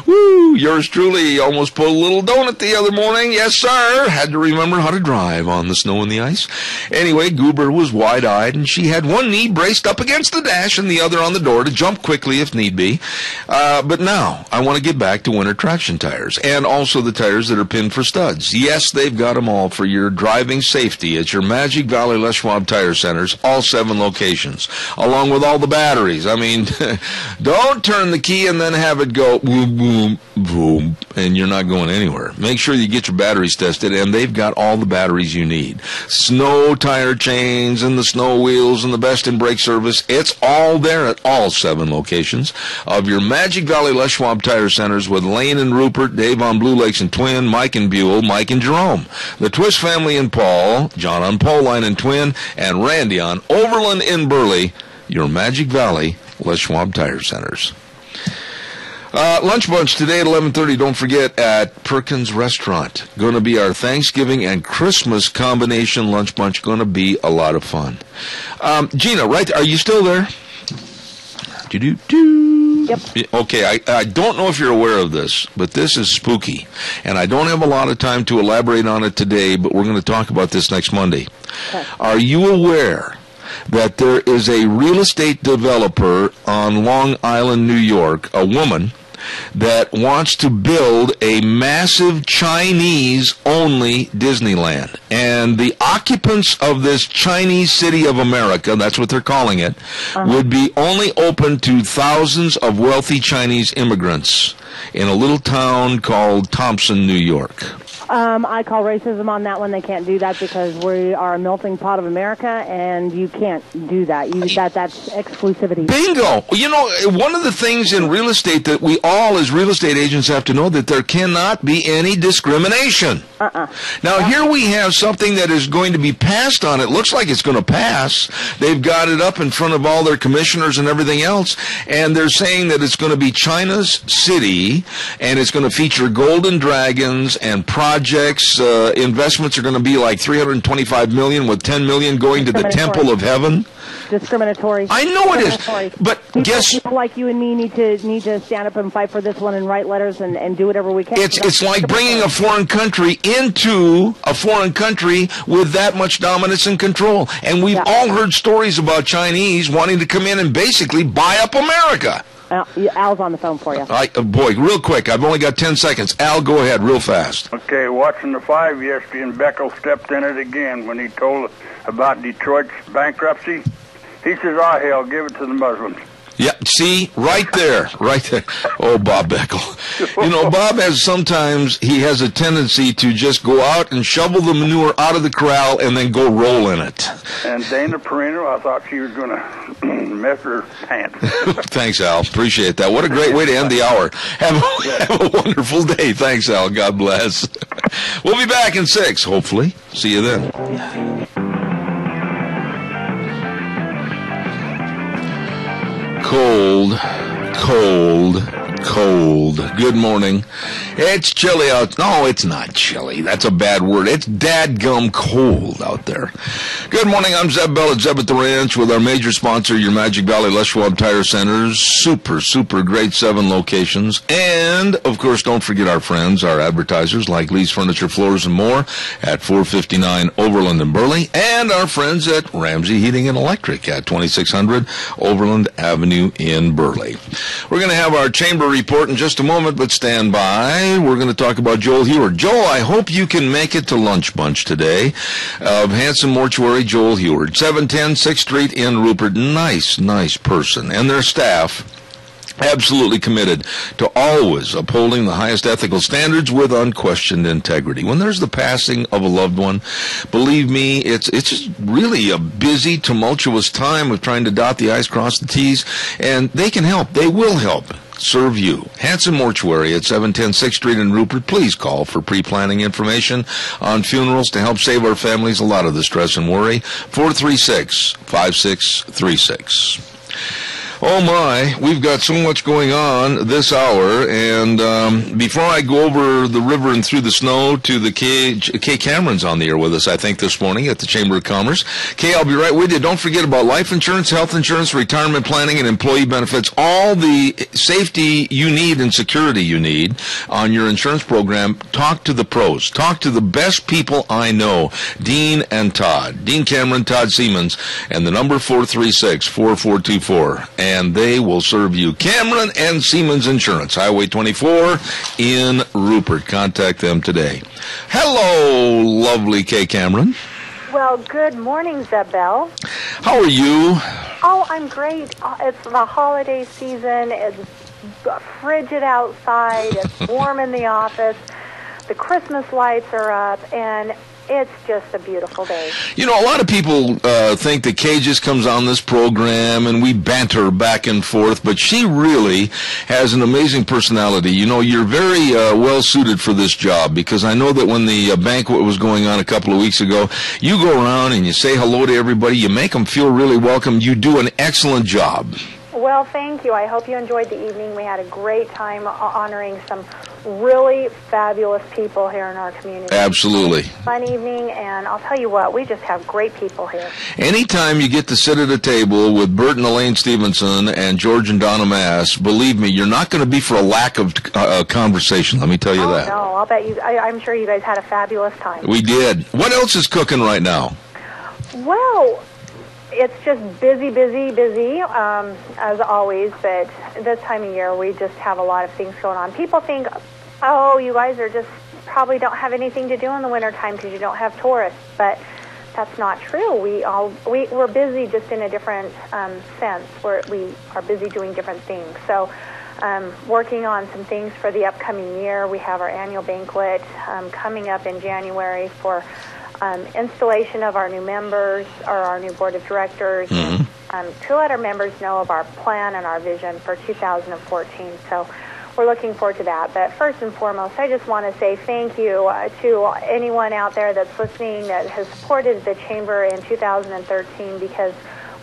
Woo, yours truly almost pulled a little donut the other morning. Yes, sir. Had to remember how to drive on the snow and the ice. Anyway, Goober was wide-eyed, and she had one knee braced up against the dash and the other on the door to jump quickly if need be. But now, I want to get back to winter traction tires, and also the tires that are pinned for studs. Yes, they've got them all for your driving safety at your Magic Valley Les Schwab Tire Centers, all 7 locations, along with all the batteries. I mean, don't turn the key and then have it go boom, boom, boom, and you're not going anywhere. Make sure you get your batteries tested, and they've got all the batteries you need. Snow tire chains and the snow wheels and the best in brake service, it's all there at all 7 locations of your Magic Valley Les Schwab Tire Centers with Lane and Rupert, Dave on Blue Lakes and Twin, Mike and Buell, Mike and Jerome, the Twist family in Paul, John on Pauline and Twin, and Randy on Overland in Burley, your Magic Valley Les Schwab Tire Centers. Lunch bunch today at 11:30. Don't forget at Perkins Restaurant. Going to be our Thanksgiving and Christmas combination lunch bunch. Going to be a lot of fun. Gina, right? Are you still there? Yep. Okay, I don't know if you're aware of this, but this is spooky. And I don't have a lot of time to elaborate on it today, but we're going to talk about this next Monday. Okay. Are you aware that there is a real estate developer on Long Island, New York, a woman, that wants to build a massive Chinese-only Disneyland? And the occupants of this Chinese city of America, that's what they're calling it, would be only open to thousands of wealthy Chinese immigrants in a little town called Thompson, New York. I call racism on that one. They can't do that because we are a melting pot of America, and you can't do that. That's exclusivity. Bingo! You know, one of the things in real estate that we all as real estate agents have to know, that there cannot be any discrimination. Now, here we have something that is going to be passed on. It looks like it's going to pass. They've got it up in front of all their commissioners and everything else, and they're saying that it's going to be China's city, and it's going to feature golden dragons and projects. Investments are going to be like $325 million, with $10 million going to the Temple of Heaven. Discriminatory. I know it is, but people like you and me need to stand up and fight for this one and write letters and do whatever we can. It's like bringing a foreign country into a foreign country with that much dominance and control. And we've all heard stories about Chinese wanting to come in and basically buy up America. Al's on the phone for you. Boy, real quick. I've only got 10 seconds. Al, go ahead, real fast. Okay, watching the 5 yesterday, and Beckel stepped in it again when he told about Detroit's bankruptcy. He says, hell, give it to the Muslims. Yeah, see, right there. Oh, Bob Beckel. You know, Bob he has a tendency to just go out and shovel the manure out of the corral and then go roll in it. And Dana Perino, I thought she was going to mess her pants. Thanks, Al. Appreciate that. What a great way to end the hour. Have a wonderful day. Thanks, Al. God bless. We'll be back in 6, hopefully. See you then. Cold. Good morning. It's chilly out. No, it's not chilly. That's a bad word. It's dadgum cold out there. Good morning. I'm Zeb Bell at Zeb at the Ranch with our major sponsor, your Magic Valley Les Schwab Tire Centers. Super great 7 locations. And, of course, don't forget our friends, our advertisers like Lee's Furniture, Floors, and More at 459 Overland and Burley. And our friends at Ramsey Heating and Electric at 2600 Overland Avenue in Burley. We're going to have our chamber report in just a moment, but stand by. We're going to talk about Joel Heward. Joel, I hope you can make it to Lunch Bunch today of Hanson Mortuary, Joel Heward, 710 6th Street in Rupert. Nice person. And their staff, absolutely committed to always upholding the highest ethical standards with unquestioned integrity. When there's the passing of a loved one, believe me, it's just really a busy, tumultuous time of trying to dot the I's, cross the T's, and they can help. They will help serve you. Hanson Mortuary at 710 6th Street in Rupert. Please call for pre-planning information on funerals to help save our families a lot of the stress and worry. 436-5636. Oh my, we've got so much going on this hour, and before I go over the river and through the snow to the Kay Cameron's on the air with us, I think, this morning at the Chamber of Commerce. Kay, I'll be right with you. Don't forget about life insurance, health insurance, retirement planning, and employee benefits, all the safety you need and security you need on your insurance program. Talk to the pros. Talk to the best people I know, Dean and Todd. Dean Cameron, Todd Siemens, and the number 436-4424. and they will serve you. Cameron and Siemens Insurance, Highway 24 in Rupert. Contact them today. Hello, lovely Kay Cameron. Well, good morning, Zebel. How are you? Oh, I'm great. It's the holiday season. It's frigid outside. It's warm in the office. The Christmas lights are up, and it's just a beautiful day. You know, a lot of people think that Kay just comes on this program and we banter back and forth, but she really has an amazing personality. You know, you're very well suited for this job, because I know that when the banquet was going on a couple of weeks ago, you go around and you say hello to everybody. You make them feel really welcome. You do an excellent job. Well, thank you. I hope you enjoyed the evening. We had a great time honoring some really fabulous people here in our community. Absolutely. Fun evening, and I'll tell you what, we just have great people here. Anytime you get to sit at a table with Bert and Elaine Stevenson and George and Donna Mass, believe me, you're not going to be for a lack of conversation, let me tell you that. No, I'll bet you, I'm sure you guys had a fabulous time. We did. What else is cooking right now? Well, it's just busy, as always, but this time of year we just have a lot of things going on. People think, oh, you guys are just probably don't have anything to do in the wintertime because you don't have tourists, but that's not true. We're busy just in a different sense. We are busy doing different things. So working on some things for the upcoming year. We have our annual banquet coming up in January for installation of our new members or our new board of directors, to let our members know of our plan and our vision for 2014. So we're looking forward to that. But first and foremost, I just want to say thank you to anyone out there that's listening that has supported the Chamber in 2013, because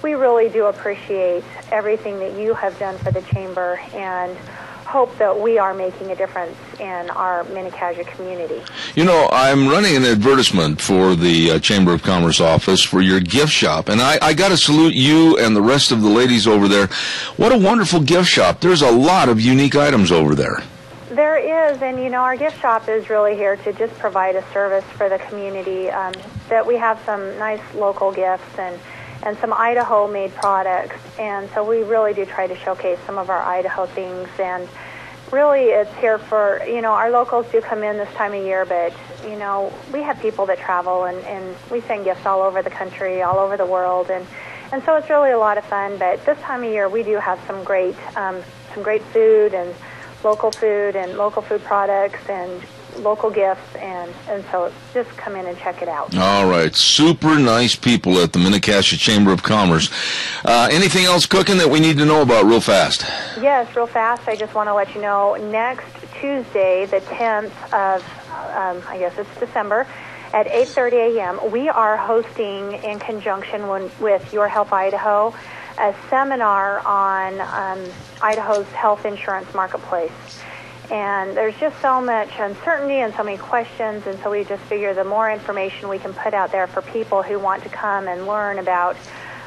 we really do appreciate everything that you have done for the Chamber and hope that we are making a difference in our Mini-Cassia community. You know, I'm running an advertisement for the Chamber of Commerce office for your gift shop, and I got to salute you and the rest of the ladies over there. What a wonderful gift shop. There's a lot of unique items over there. There is, and you know, our gift shop is really here to just provide a service for the community, that we have some nice local gifts and some Idaho-made products, and so we really do try to showcase some of our Idaho things, and really it's here for, you know, our locals do come in this time of year, but, you know, we have people that travel, and we send gifts all over the country, all over the world, and so it's really a lot of fun, but this time of year we do have some great food and local food products and local gifts, and so just come in and check it out. All right. Super nice people at the Mini-Cassia Chamber of Commerce. Anything else cooking that we need to know about real fast? Yes, real fast. I just want to let you know, next Tuesday, the 10th of, I guess it's December, at 8:30 a.m., we are hosting, in conjunction with Your Health Idaho, a seminar on Idaho's health insurance marketplace. And there's just so much uncertainty and so many questions, and so we just figure the more information we can put out there for people who want to come and learn about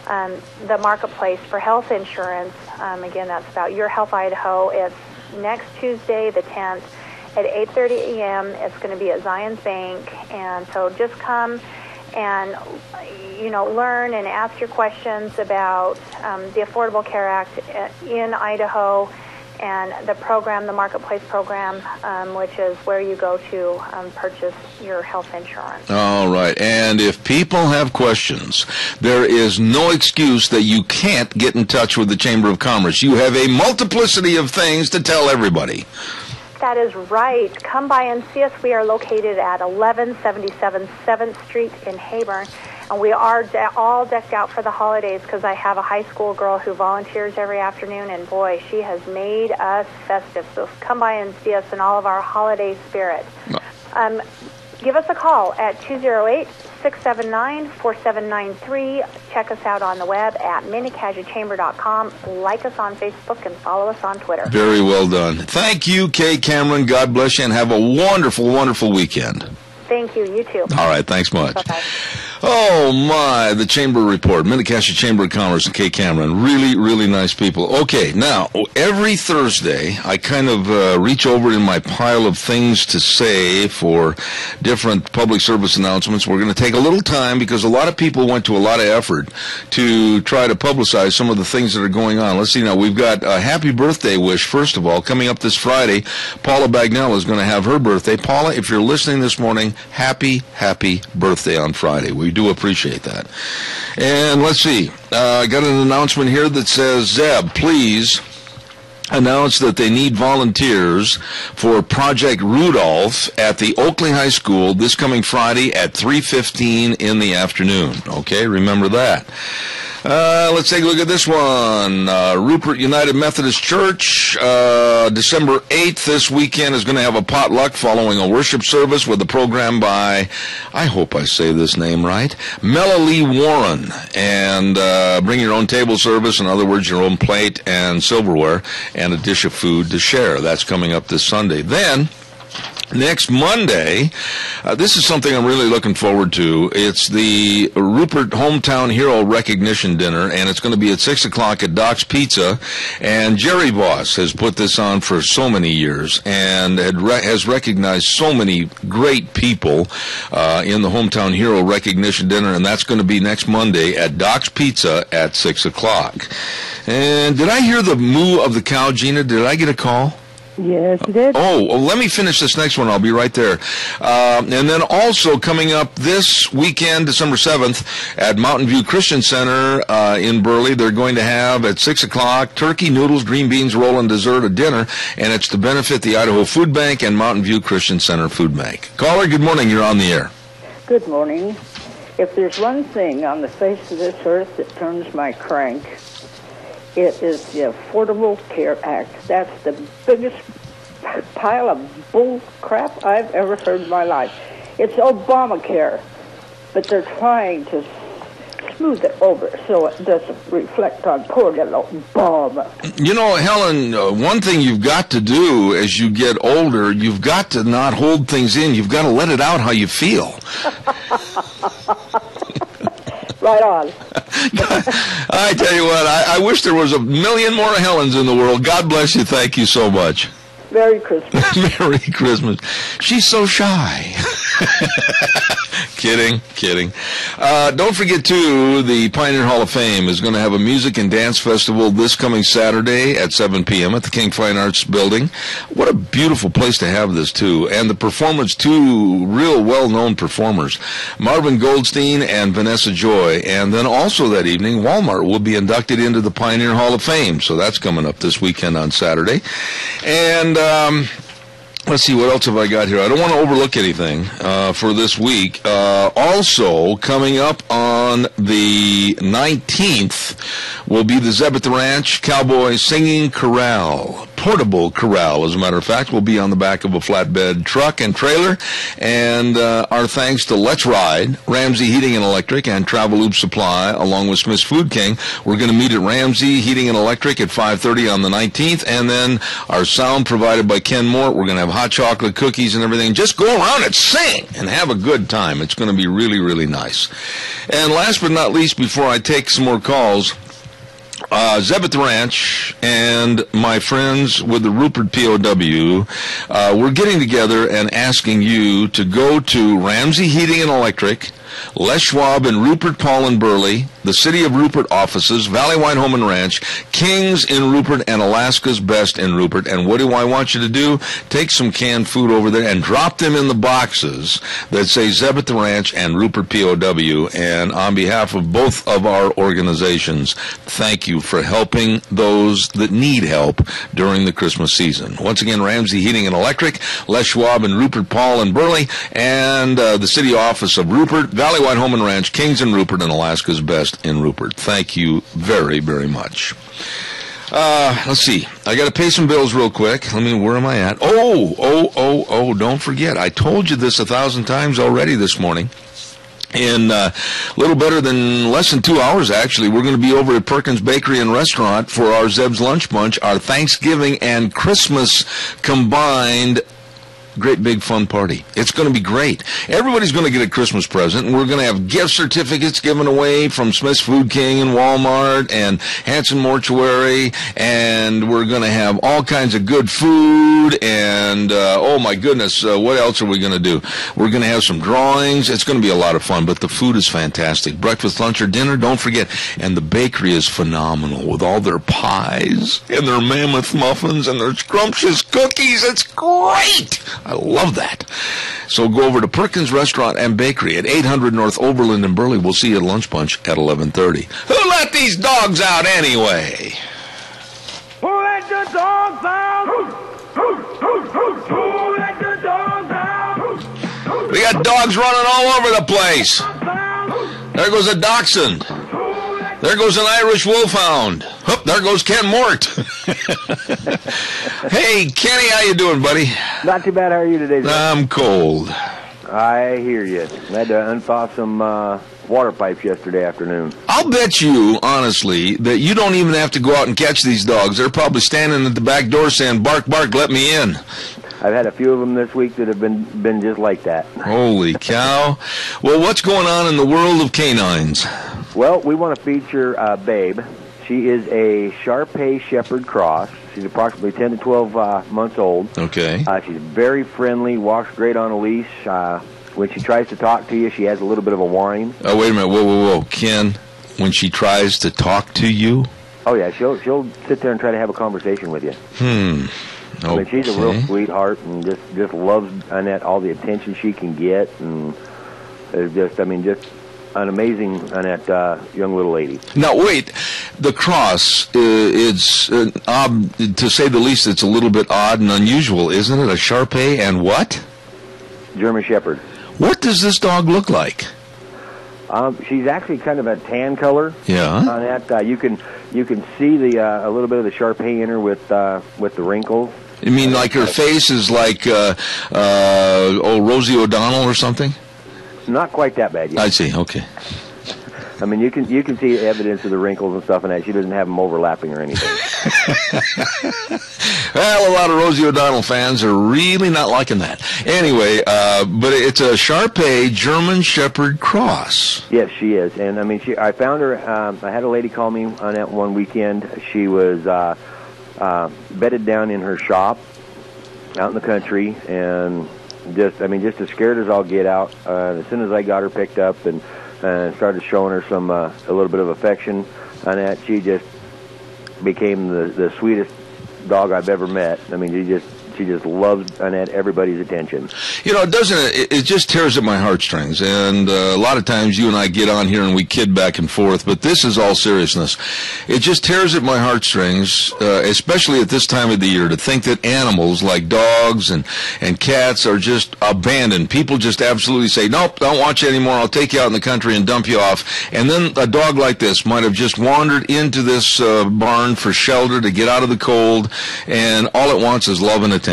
the marketplace for health insurance. Again, that's about Your Health Idaho. It's next Tuesday, the 10th, at 8:30 a.m. It's going to be at Zions Bank, and so just come and, you know, learn and ask your questions about the Affordable Care Act in Idaho, and the program, the Marketplace program, which is where you go to purchase your health insurance. All right. And if people have questions, there is no excuse that you can't get in touch with the Chamber of Commerce. You have a multiplicity of things to tell everybody. That is right. Come by and see us. We are located at 1177 7th Street in Hayburn. And we are all decked out for the holidays, because I have a high school girl who volunteers every afternoon, and boy, she has made us festive. So come by and see us in all of our holiday spirit. Give us a call at 208-679-4793. Check us out on the web at minicashiachamber.com. Like us on Facebook and follow us on Twitter. Very well done. Thank you, Kay Cameron. God bless you, and have a wonderful, wonderful weekend. Thank you. You too. All right. Thanks much. Bye-bye. Oh, my, the Chamber Report, Mini-Cassia Chamber of Commerce in Kay Cameron. Really, really nice people. Okay, now, every Thursday, I kind of reach over in my pile of things to say for different public service announcements. We're going to take a little time because a lot of people went to a lot of effort to try to publicize some of the things that are going on. Let's see now, we've got a happy birthday wish, first of all, coming up this Friday. Paula Bagnell is going to have her birthday. Paula, if you're listening this morning, happy birthday on Friday. We do appreciate that. And let's see, I got an announcement here that says, Zeb, please announce that they need volunteers for Project Rudolph at the Oakley High School this coming Friday at 3:15 in the afternoon. Okay, remember that. Let's take a look at this one. Rupert United Methodist Church, December 8th this weekend is going to have a potluck following a worship service with a program by, I hope I say this name right, Melanie Warren. And bring your own table service, in other words, your own plate and silverware, and a dish of food to share. That's coming up this Sunday. Then, next Monday, this is something I'm really looking forward to. It's the Rupert Hometown Hero Recognition Dinner, and it's going to be at 6 o'clock at Doc's Pizza. And Jerry Voss has put this on for so many years and has recognized so many great people in the Hometown Hero Recognition Dinner, and that's going to be next Monday at Doc's Pizza at 6 o'clock. And did I hear the moo of the cow, Gina? Did I get a call? Yes, you did. Oh, well, let me finish this next one. I'll be right there. And then also coming up this weekend, December 7th, at Mountain View Christian Center in Burley, they're going to have at 6 o'clock turkey, noodles, green beans, roll, and dessert, a dinner, and it's to benefit the Idaho Food Bank and Mountain View Christian Center Food Bank. Caller, good morning. You're on the air. Good morning. If there's one thing on the face of this earth that turns my crank, it is the Affordable Care Act. That's the biggest pile of bull crap I've ever heard in my life. It's Obamacare, but they're trying to smooth it over so it doesn't reflect on poor little Obama. You know, Helen, one thing you've got to do as you get older, you've got to not hold things in. You've got to let it out how you feel. Right on. I tell you what, I wish there was a million more Helens in the world. God bless you. Thank you so much. Merry Christmas. Merry Christmas. She's so shy. Kidding. Don't forget, too, the Pioneer Hall of Fame is going to have a music and dance festival this coming Saturday at 7 p.m. at the King Fine Arts Building. What a beautiful place to have this, too. And the performance, two real well-known performers, Marvin Goldstein and Vanessa Joy. And then also that evening, Walmart will be inducted into the Pioneer Hall of Fame. So that's coming up this weekend on Saturday. And let's see, what else have I got here? I don't want to overlook anything for this week. Also, coming up on the 19th will be the Zeb at the Ranch Cowboy Singing Corral. Portable corral, as a matter of fact, will be on the back of a flatbed truck and trailer. And our thanks to Let's Ride, Ramsey Heating and Electric, and Travel Loop Supply, along with Smith's Food King. We're going to meet at Ramsey Heating and Electric at 5:30 on the 19th. And then our sound provided by Ken Moore. We're going to have hot chocolate cookies and everything. Just go around and sing and have a good time. It's going to be really, really nice. And last but not least, before I take some more calls, Zeb at the Ranch and my friends with the Rupert POW, we're getting together and asking you to go to Ramsey Heating and Electric, Les Schwab and Rupert Paul and Burley, the City of Rupert offices, Valley Wine Home and Ranch, King's in Rupert, and Alaska's Best in Rupert. And what do I want you to do? Take some canned food over there and drop them in the boxes that say Zeb at the Ranch and Rupert POW. And on behalf of both of our organizations, thank you for helping those that need help during the Christmas season. Once again, Ramsey Heating and Electric, Les Schwab and Rupert Paul and Burley, and the City Office of Rupert, Valley Wine Home and Ranch, Kings in Rupert, and Alaska's Best in Rupert. Thank you very, very much. Let's see. I got to pay some bills real quick. Where am I at? Oh, don't forget. I told you this 1,000 times already this morning. In a little better than less than 2 hours, actually, we're going to be over at Perkins Bakery and Restaurant for our Zeb's Lunch Bunch, our Thanksgiving and Christmas combined great big fun party. It's going to be great. Everybody's going to get a Christmas present, and we're going to have gift certificates given away from Smith's Food King and Walmart and Hanson Mortuary, and we're going to have all kinds of good food, and oh my goodness, what else are we going to do? We're going to have some drawings. It's going to be a lot of fun, but the food is fantastic. Breakfast, lunch, or dinner, don't forget. And the bakery is phenomenal with all their pies and their mammoth muffins and their scrumptious cookies. It's great. I love that. So go over to Perkins Restaurant and Bakery at 800 North Overland in Burley. We'll see you at Lunch Bunch at 11:30. Who let these dogs out anyway? Who let the dogs out? Who let the dogs out? We got dogs running all over the place. There goes a dachshund. There goes an Irish wolfhound. Oop, there goes Ken Mort. Hey, Kenny, how you doing, buddy? Not too bad. How are you today, sir? I'm cold. I hear you. I had to unthaw some water pipes yesterday afternoon. I'll bet you, honestly, that you don't even have to go out and catch these dogs. They're probably standing at the back door saying, bark, bark, let me in. I've had a few of them this week that have been just like that. Holy cow. Well, what's going on in the world of canines? Well, we want to feature Babe. She is a Shar-Pei Shepherd cross. She's approximately 10 to 12 months old. Okay. She's very friendly, walks great on a leash. When she tries to talk to you, she has a little bit of a whine. Oh, wait a minute. Whoa. Ken, when she tries to talk to you? Oh, yeah. She'll sit there and try to have a conversation with you. Okay. I mean, she's a real sweetheart and just loves Annette all the attention she can get, and just an amazing Annette young little lady. Now, wait, the cross, it's odd, to say the least. It's a little bit odd and unusual, isn't it? A Shar-Pei and what? German Shepherd. What does this dog look like? She's actually kind of a tan color. Yeah. Annette, you can see a little bit of the Shar-Pei in her with the wrinkles. You mean like her face is like Rosie O'Donnell or something? Not quite that bad yet. I see. Okay. I mean, you can see evidence of the wrinkles and stuff in that. She doesn't have them overlapping or anything. Well, a lot of Rosie O'Donnell fans are really not liking that. Anyway, but it's a Shar-Pei German Shepherd cross. Yes, she is. And, I mean, I found her, I had a lady call me on that one weekend. She was bedded down in her shop out in the country, and just as scared as I'll get out. As soon as I got her picked up and started showing her some a little bit of affection on that, she just became the sweetest dog I've ever met. I mean, she just loves Annette everybody's attention. You know, it just tears at my heartstrings. And a lot of times you and I get on here and we kid back and forth, but this is all seriousness. It just tears at my heartstrings, especially at this time of the year, to think that animals like dogs and cats are just abandoned. People just absolutely say, nope, don't watch it anymore. I'll take you out in the country and dump you off. And then a dog like this might have just wandered into this barn for shelter to get out of the cold, and all it wants is love and attention.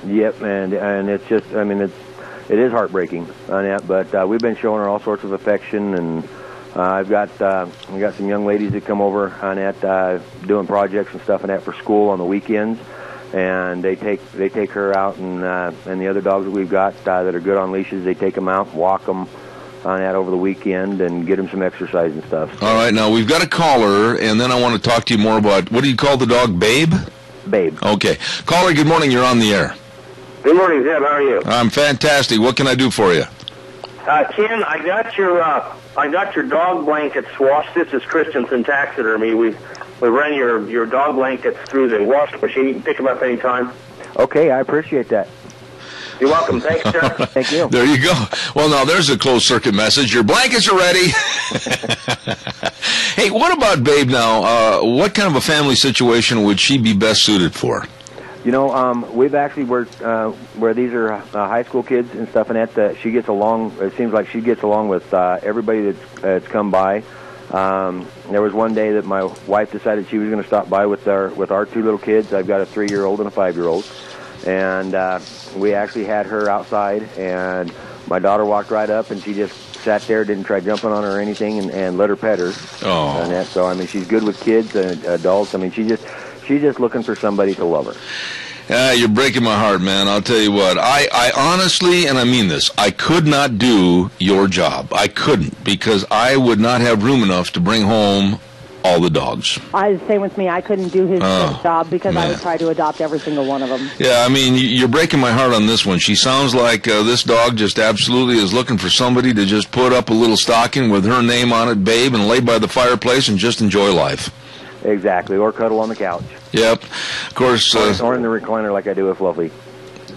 Yep, and it's just, I mean, it is heartbreaking on that, but we've been showing her all sorts of affection, and we got some young ladies that come over on that doing projects and stuff on that for school on the weekends, and they take her out, and the other dogs that we've got that are good on leashes, they take them out, walk them on that over the weekend, and get them some exercise and stuff. All right, now we've got a caller, and then I want to talk to you more about, what do you call the dog, Babe? Babe. Okay. Caller, good morning. You're on the air. Good morning, Zeb. How are you? I'm fantastic. What can I do for you? Ken, I got your dog blankets washed. This is Christensen Taxidermy. We ran your dog blankets through the washing machine. You can pick them up anytime. Okay, I appreciate that. You're welcome. Thanks, sir. Thank you. There you go. Well, now there's a closed circuit message. Your blankets are ready. Hey, what about Babe now? What kind of a family situation would she be best suited for? You know, we've actually worked where these are high school kids and stuff, and that she gets along. It seems like she gets along with everybody that's come by. There was one day that my wife decided she was going to stop by with our two little kids. I've got a 3-year-old and a 5-year-old, and we actually had her outside, and my daughter walked right up, and she just sat there, didn't try jumping on her or anything, and let her pet her. Oh. And that, so I mean, she's good with kids and adults. I mean, she's just looking for somebody to love her. You're breaking my heart, man. I'll tell you what. I honestly, and I mean this, I could not do your job. I couldn't, because I would not have room enough to bring home all the dogs. Same with me. I couldn't do his job because I would try to adopt every single one of them. Yeah, I mean, you're breaking my heart on this one. She sounds like this dog just absolutely is looking for somebody to just put up a little stocking with her name on it, babe, and lay by the fireplace and just enjoy life. Exactly, or cuddle on the couch. Yep. Of course. Or in the recliner like I do with Fluffy.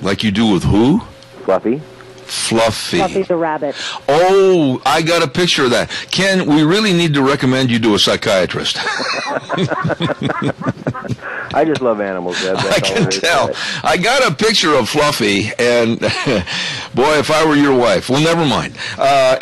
Like you do with who? Fluffy. Fluffy the rabbit. Oh, I got a picture of that. Ken, we really need to recommend you to a psychiatrist. I just love animals, Deb. I can tell. I got a picture of Fluffy, and boy, if I were your wife. Well, never mind.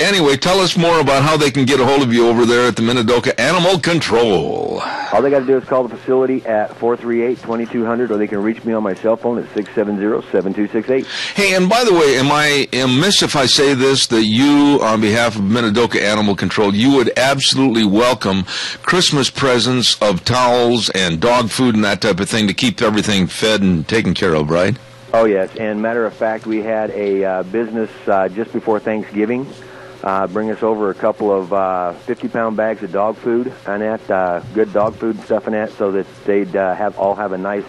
Anyway, tell us more about how they can get a hold of you over there at the Minidoka Animal Control. All they got to do is call the facility at 438-2200, or they can reach me on my cell phone at 670-7268. Hey, and by the way, am I amiss if I say this, that you, on behalf of Minidoka Animal Control, you would absolutely welcome Christmas presents of towels and dog food and that type of thing to keep everything fed and taken care of, right? Oh, yes. And matter of fact, we had a business just before Thanksgiving bring us over a couple of 50-pound bags of dog food, Annette, good dog food and stuff in that, so that they'd all have a nice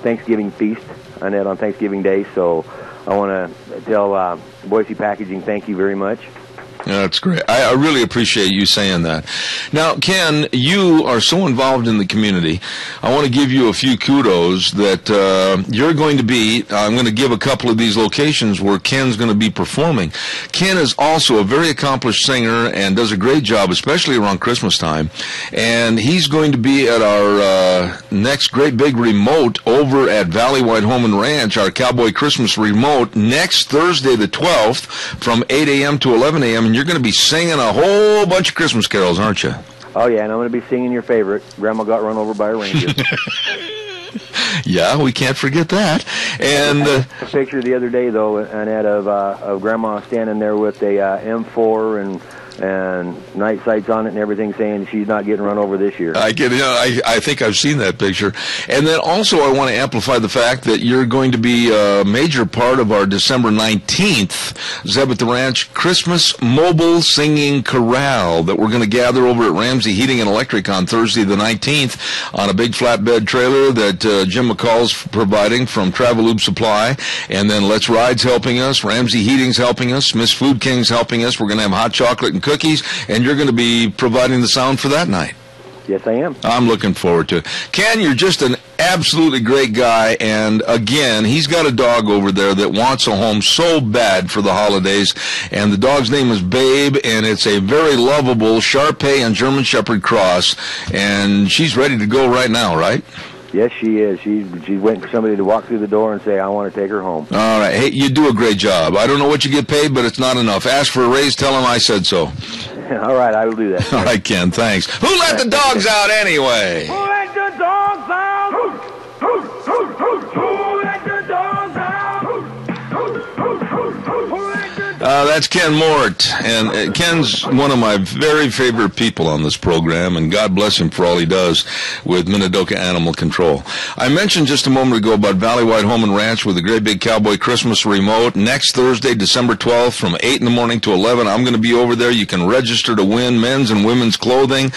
Thanksgiving feast, Annette, on Thanksgiving Day. So I want to tell Boise Packaging thank you very much. Yeah, that's great. I really appreciate you saying that. Now, Ken, you are so involved in the community. I want to give you a few kudos that you're going to be. I'm going to give a couple of these locations where Ken's going to be performing. Ken is also a very accomplished singer and does a great job, especially around Christmas time. And he's going to be at our next great big remote over at Valleywide Home and Ranch, our Cowboy Christmas remote, next Thursday the 12th from 8 a.m. to 11 a.m., and you're going to be singing a whole bunch of Christmas carols, aren't you? Oh, yeah, and I'm going to be singing your favorite, Grandma Got Run Over by a Reindeer. Yeah, we can't forget that. And a picture the other day, though, Annette, of Grandma standing there with a M4 and night sights on it and everything, saying she's not getting run over this year. I think I've seen that picture. And then also I want to amplify the fact that you're going to be a major part of our December 19th Zeb at the Ranch Christmas Mobile Singing Chorale that we're going to gather over at Ramsey Heating and Electric on Thursday the 19th on a big flatbed trailer that Jim McCall's providing from Travelube Supply. And then Let's Ride's helping us, Ramsey Heating's helping us, Miss Food King's helping us. We're going to have hot chocolate and cookies, and you're going to be providing the sound for that night. Yes, I am. I'm looking forward to it. Ken, you're just an absolutely great guy, and again, he's got a dog over there that wants a home so bad for the holidays, and the dog's name is Babe, and it's a very lovable Shar-Pei and German Shepherd cross, and she's ready to go right now, right? Yes, she is. She's waiting for somebody to walk through the door and say, I want to take her home. All right. Hey, you do a great job. I don't know what you get paid, but it's not enough. Ask for a raise. Tell them I said so. All right, I will do that. All right, Ken, thanks. Who let the dogs out anyway? Who let the dogs out? Who let the dogs out? That's Ken Mort, and Ken's one of my very favorite people on this program, and God bless him for all he does with Minidoka Animal Control. I mentioned just a moment ago about Valleywide Home and Ranch with the Great Big Cowboy Christmas remote. Next Thursday, December 12th, from 8 in the morning to 11, I'm going to be over there. You can register to win men's and women's clothing.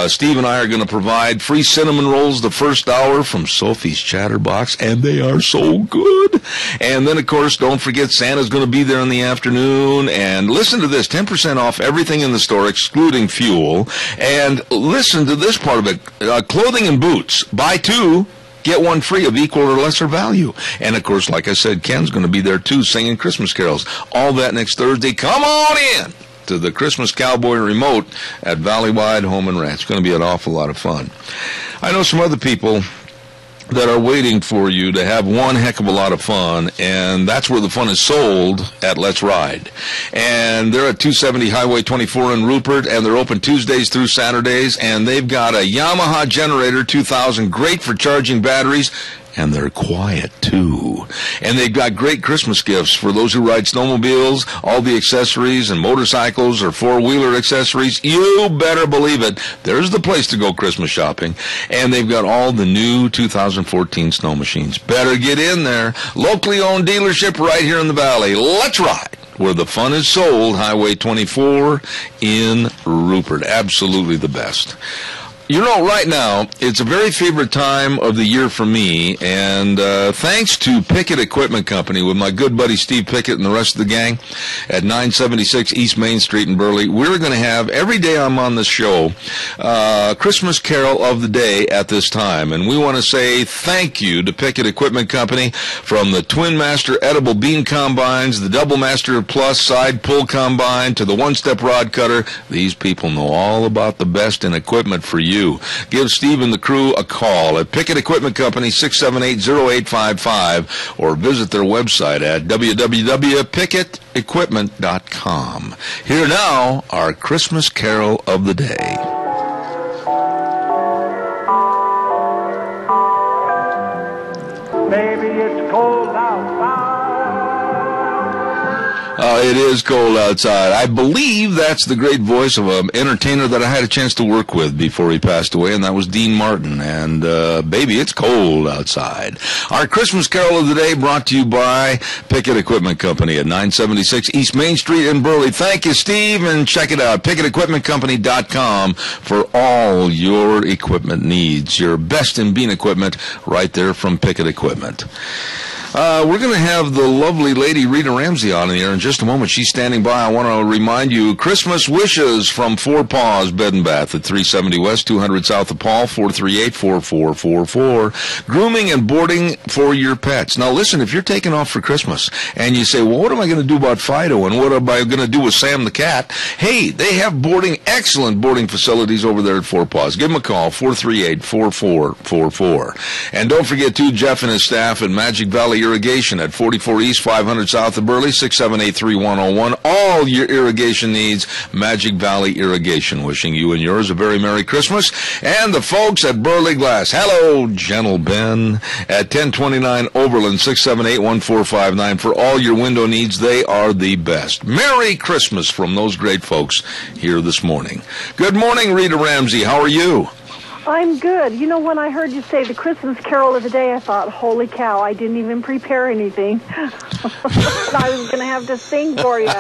Steve and I are going to provide free cinnamon rolls the first hour from Sophie's Chatterbox, and they are so good. And then, of course, don't forget Santa's going to be there in the afternoon. And listen to this, 10% off everything in the store, excluding fuel. And listen to this part of it, clothing and boots. Buy two, get one free of equal or lesser value. And, of course, like I said, Ken's going to be there, too, singing Christmas carols. All that next Thursday. Come on in to the Christmas Cowboy remote at Valleywide Home and Ranch. It's going to be an awful lot of fun. I know some other people that are waiting for you to have one heck of a lot of fun, and that's where the fun is sold at Let's Ride. And they're at 270 Highway 24 in Rupert, and they're open Tuesdays through Saturdays, and they've got a Yamaha Generator 2000, great for charging batteries, And they're quiet, too. And they've got great Christmas gifts for those who ride snowmobiles, all the accessories and motorcycles or four-wheeler accessories. You better believe it. There's the place to go Christmas shopping. And they've got all the new 2014 snow machines. Better get in there. Locally owned dealership right here in the Valley. Let's ride where the fun is sold. Highway 24 in Rupert. Absolutely the best. You know, right now, it's a very favorite time of the year for me, and thanks to Pickett Equipment Company with my good buddy Steve Pickett and the rest of the gang at 976 East Main Street in Burley, we're going to have, every day I'm on this show, Christmas Carol of the Day at this time. And we want to say thank you to Pickett Equipment Company, from the Twin Master Edible Bean Combines, the Double Master Plus Side Pull Combine, to the One-Step Rod Cutter. These people know all about the best in equipment for you. Give Steve and the crew a call at Pickett Equipment Company, 678-0855, or visit their website at www.pickettequipment.com. Here now, our Christmas Carol of the Day. Baby, it's cold outside. It is cold outside. I believe that's the great voice of an entertainer that I had a chance to work with before he passed away, and that was Dean Martin. And, baby, it's cold outside. Our Christmas Carol of the Day brought to you by Pickett Equipment Company at 976 East Main Street in Burley. Thank you, Steve, and check it out, PickettEquipmentCompany.com, for all your equipment needs. Your best in bean equipment right there from Pickett Equipment. We're going to have the lovely lady Rita Ramsey on the air in just a moment. She's standing by. I want to remind you, Christmas wishes from Four Paws Bed and Bath at 370 West, 200 South of Paul, 438-4444. Grooming and boarding for your pets. Now, listen, if you're taking off for Christmas and you say, well, what am I going to do about Fido and what am I going to do with Sam the cat? Hey, they have excellent boarding facilities over there at Four Paws. Give them a call, 438-4444. And don't forget, too, Jeff and his staff at Magic Valley Irrigation at 44 East, 500 South of Burley, 678-3101. All your irrigation needs, Magic Valley Irrigation. Wishing you and yours a very Merry Christmas. And the folks at Burley Glass. Hello, Gentle Ben, at 1029 Overland, 678-1459. For all your window needs, they are the best. Merry Christmas from those great folks here this morning. Good morning, Rita Ramsey. How are you? I'm good. You know, when I heard you say the Christmas Carol of the Day, I thought, holy cow, I didn't even prepare anything. I was going to have to sing for you.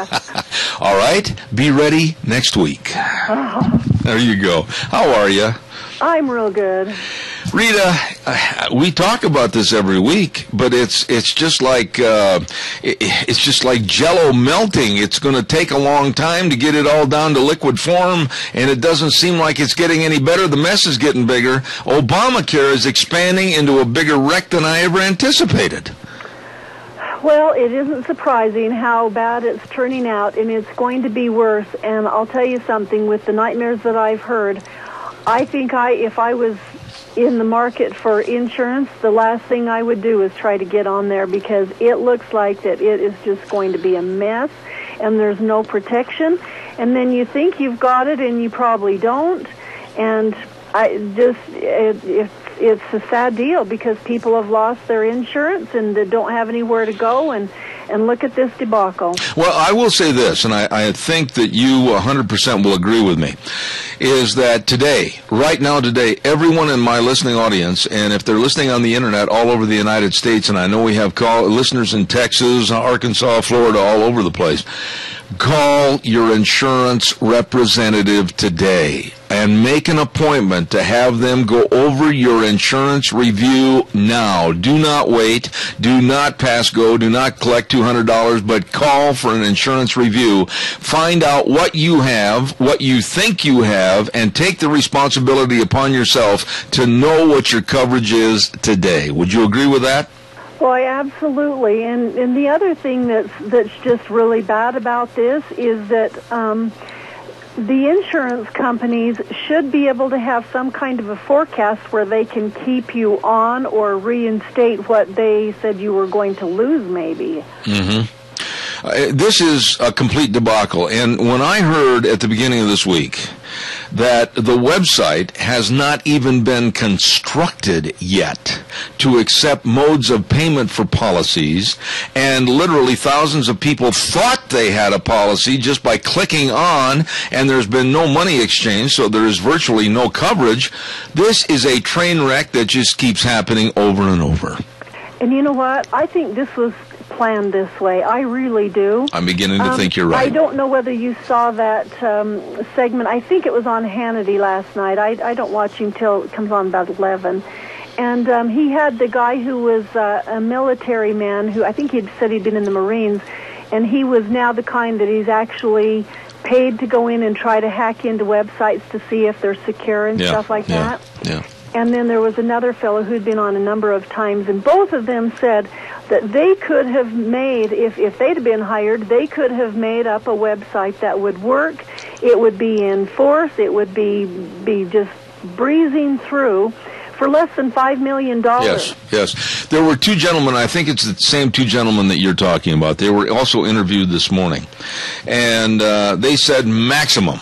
All right. Be ready next week. Oh. There you go. How are you? I'm real good. Rita, we talk about this every week, but it's just like Jell-O melting. It's going to take a long time to get it all down to liquid form, and it doesn't seem like it's getting any better. The mess is getting bigger. Obamacare is expanding into a bigger wreck than I ever anticipated. Well, it isn't surprising how bad it's turning out, and it's going to be worse. And I'll tell you something, with the nightmares that I've heard, I think if I was in the market for insurance, the last thing I would do is try to get on there, because it looks like that it is just going to be a mess, and there's no protection. And then you think you've got it, and you probably don't. And it's a sad deal, because people have lost their insurance and they don't have anywhere to go, and look at this debacle. Well, I will say this, and I think that you 100% will agree with me, is that today, everyone in my listening audience, and if they're listening on the internet all over the United States, and I know we have listeners in Texas, Arkansas, Florida, all over the place, call your insurance representative today and make an appointment to have them go over your insurance review now. Do not wait. Do not pass go. Do not collect $200, but call for an insurance review. Find out what you have, what you think you have, and take the responsibility upon yourself to know what your coverage is today. Would you agree with that? Well, absolutely. And the other thing that's just really bad about this is that the insurance companies should be able to have some kind of a forecast where they can keep you on or reinstate what they said you were going to lose, maybe. Mm-hmm. This is a complete debacle. And when I heard at the beginning of this week that the website has not even been constructed yet to accept modes of payment for policies, and literally thousands of people thought they had a policy just by clicking on, and there's been no money exchange, so there is virtually no coverage, this is a train wreck that just keeps happening over and over. And you know what? I think this was planned this way. I really do. I'm beginning to think you're right. I don't know whether you saw that segment. I think it was on Hannity last night. I don't watch him till it comes on about 11. And he had the guy who was a military man who I think he'd said he'd been in the Marines, and he was now the kind that he's actually paid to go in and try to hack into websites to see if they're secure and stuff like that. Yeah. And then there was another fellow who'd been on a number of times, and both of them said that they could have made, if they'd have been hired, they could have made up a website that would work. It would be in force. It would be just breezing through for less than $5 million. Yes. There were two gentlemen, I think it's the same two gentlemen that you're talking about. They were also interviewed this morning. And they said maximum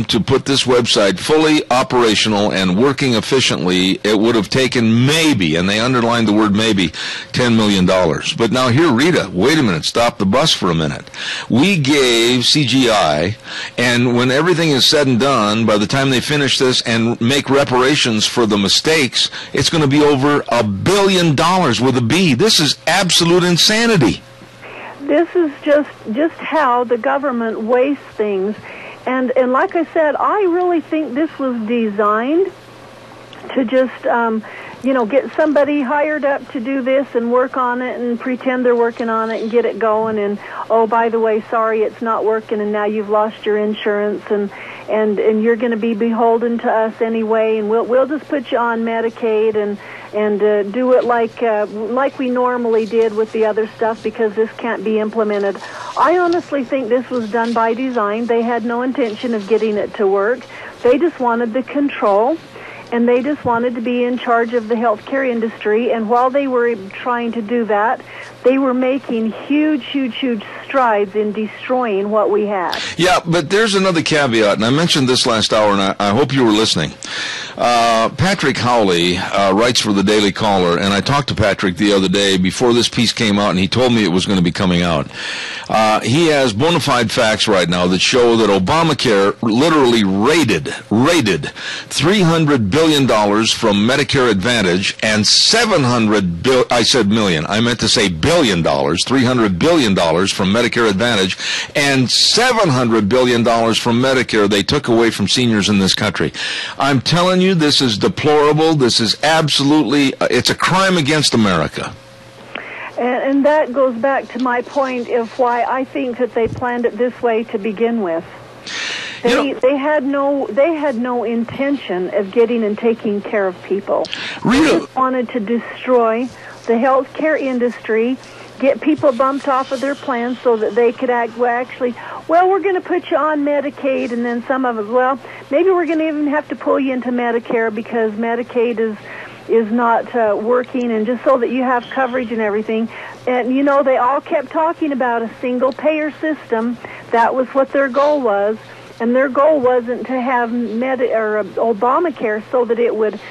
to put this website fully operational and working efficiently, it would have taken maybe, and they underlined the word maybe, $10 million. But now here, Rita, wait a minute, stop the bus for a minute. We gave CGI, and when everything is said and done, by the time they finish this and make reparations for the mistakes, it's going to be over $1 billion with a B. This is absolute insanity. This is just how the government wastes things. And like I said, I really think this was designed to just, get somebody hired up to do this and work on it and pretend they're working on it and get it going. And, oh, by the way, sorry, it's not working, and now you've lost your insurance, and you're going to be beholden to us anyway, and we'll just put you on Medicaid and do it like we normally did with the other stuff, because this can't be implemented. I honestly think this was done by design. They had no intention of getting it to work. They just wanted the control, and they just wanted to be in charge of the healthcare industry. And while they were trying to do that, they were making huge strides in destroying what we had. Yeah, but there's another caveat, and I mentioned this last hour, and I hope you were listening. Patrick Howley writes for the Daily Caller, and I talked to Patrick the other day before this piece came out, and he told me it was going to be coming out. He has bona fide facts right now that show that Obamacare literally raided $300 billion from Medicare Advantage and $300 billion from Medicare Advantage, and $700 billion from Medicare they took away from seniors in this country. I'm telling you, this is deplorable. This is absolutely, it's a crime against America. And that goes back to my point of why I think that they planned it this way to begin with. They had no intention of getting and taking care of people. They just wanted to destroy the healthcare industry, get people bumped off of their plans so that they could we're going to put you on Medicaid, and then some of them, maybe we're going to even have to pull you into Medicare because Medicaid is not working, and just so that you have coverage and everything. And, they all kept talking about a single-payer system. That was what their goal was, and their goal wasn't to have Obamacare so that it would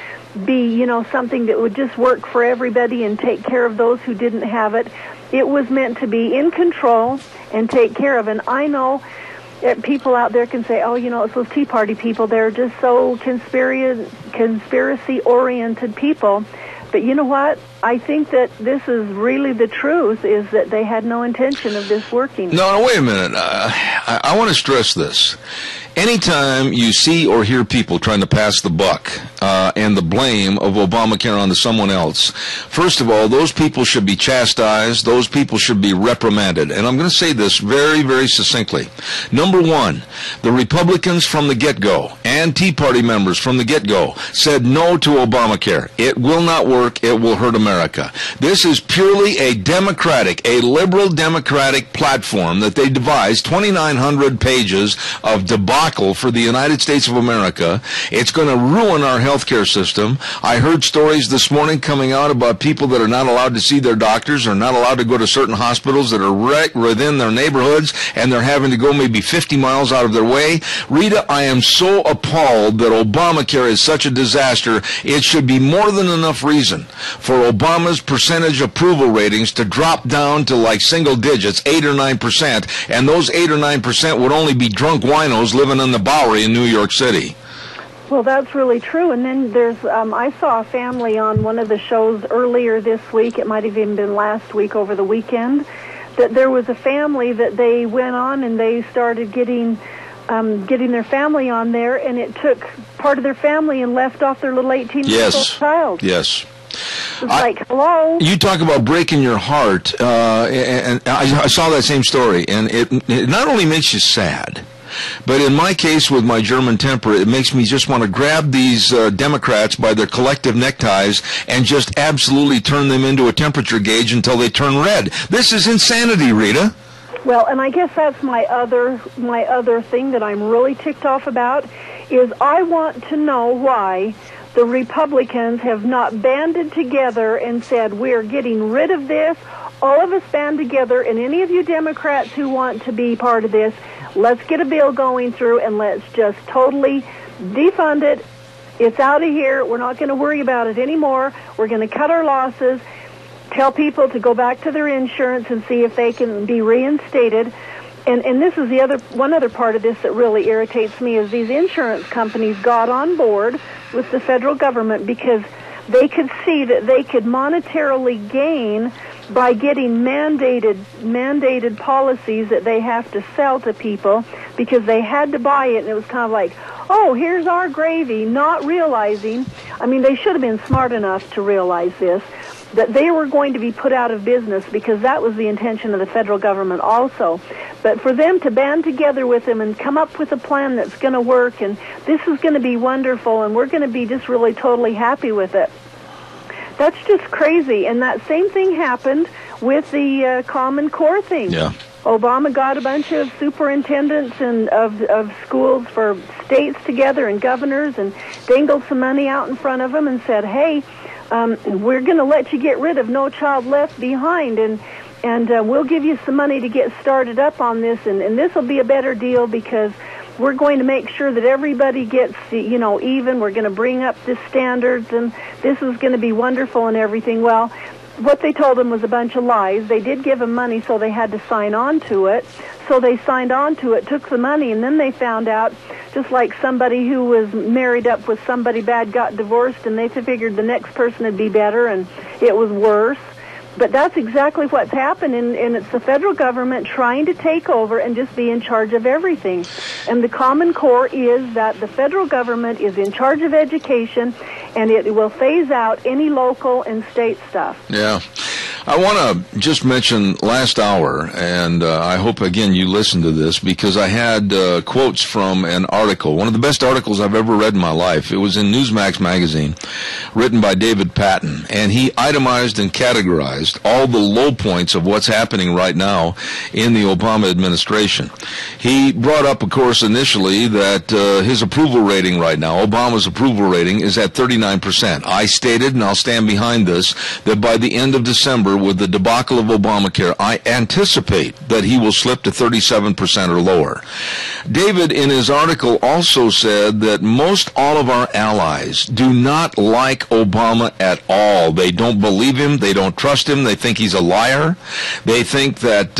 be, something that would just work for everybody and take care of those who didn't have it. It was meant to be in control and take care of. And I know people out there can say, it's those Tea Party people. They're just so conspiracy-oriented people. But you know what? I think that this is really the truth, is that they had no intention of this working. No, wait a minute. I want to stress this. Anytime you see or hear people trying to pass the buck and the blame of Obamacare onto someone else, first of all, those people should be chastised. Those people should be reprimanded. And I'm going to say this very, very succinctly. Number one, the Republicans from the get-go and Tea Party members from the get-go said no to Obamacare. It will not work. It will hurt America. This is purely a Democratic, a liberal Democratic platform that they devised, 2,900 pages of debacle for the United States of America. It's going to ruin our healthcare system. I heard stories this morning coming out about people that are not allowed to see their doctors, are not allowed to go to certain hospitals that are right within their neighborhoods, and they're having to go maybe 50 miles out of their way. Rita, I am so appalled that Obamacare is such a disaster. It should be more than enough reason for Obama's percentage approval ratings to drop down to like single digits, 8 or 9%, and those 8 or 9% would only be drunk winos living in the Bowery in New York City. Well, that's really true. And then there's, I saw a family on one of the shows earlier this week. It might have even been last week over the weekend. That there was a family that they went on and they started getting their family on there, and it took part of their family and left off their little 18-month-old child. Yes. It's like, hello. You talk about breaking your heart, and I saw that same story, and it not only makes you sad, but in my case with my German temper, it makes me just want to grab these Democrats by their collective neckties and just absolutely turn them into a temperature gauge until they turn red. This is insanity, Rita. Well, and I guess that's my other thing that I'm really ticked off about is I want to know why the Republicans have not banded together and said, we're getting rid of this. All of us band together, and any of you Democrats who want to be part of this, let's get a bill going through and let's just totally defund it. It's out of here. We're not going to worry about it anymore. We're going to cut our losses, tell people to go back to their insurance and see if they can be reinstated. And this is one other part of this that really irritates me is these insurance companies got on board with the federal government because they could see that they could monetarily gain by getting mandated policies that they have to sell to people because they had to buy it, and it was kind of like, oh, here's our gravy, not realizing, I mean, they should have been smart enough to realize this, that they were going to be put out of business because that was the intention of the federal government also. But for them to band together with them and come up with a plan that's going to work, and this is going to be wonderful, and we're going to be just really totally happy with it. That's just crazy. And that same thing happened with the Common Core thing. Yeah. Obama got a bunch of superintendents and of schools for states together and governors and dangled some money out in front of them and said, hey, we're going to let you get rid of No Child Left Behind, and we'll give you some money to get started up on this, and this will be a better deal because we're going to make sure that everybody gets, even. We're going to bring up the standards, and this is going to be wonderful and everything. Well, what they told them was a bunch of lies. They did give them money, so they had to sign on to it. So they signed on to it, took the money, and then they found out, just like somebody who was married up with somebody bad got divorced, and they figured the next person would be better, and it was worse. But that's exactly what's happened, and it's the federal government trying to take over and just be in charge of everything. And the Common Core is that the federal government is in charge of education, and it will phase out any local and state stuff. Yeah. I want to just mention last hour, and I hope, again, you listen to this, because I had quotes from an article, one of the best articles I've ever read in my life. It was in Newsmax magazine, written by David Patton, and he itemized and categorized all the low points of what's happening right now in the Obama administration. He brought up, of course, initially that his approval rating right now, Obama's approval rating, is at 39%. I stated, and I'll stand behind this, that by the end of December, with the debacle of Obamacare, I anticipate that he will slip to 37% or lower. David, in his article, also said that most all of our allies do not like Obama at all. They don't believe him. They don't trust him. They think he's a liar. They think that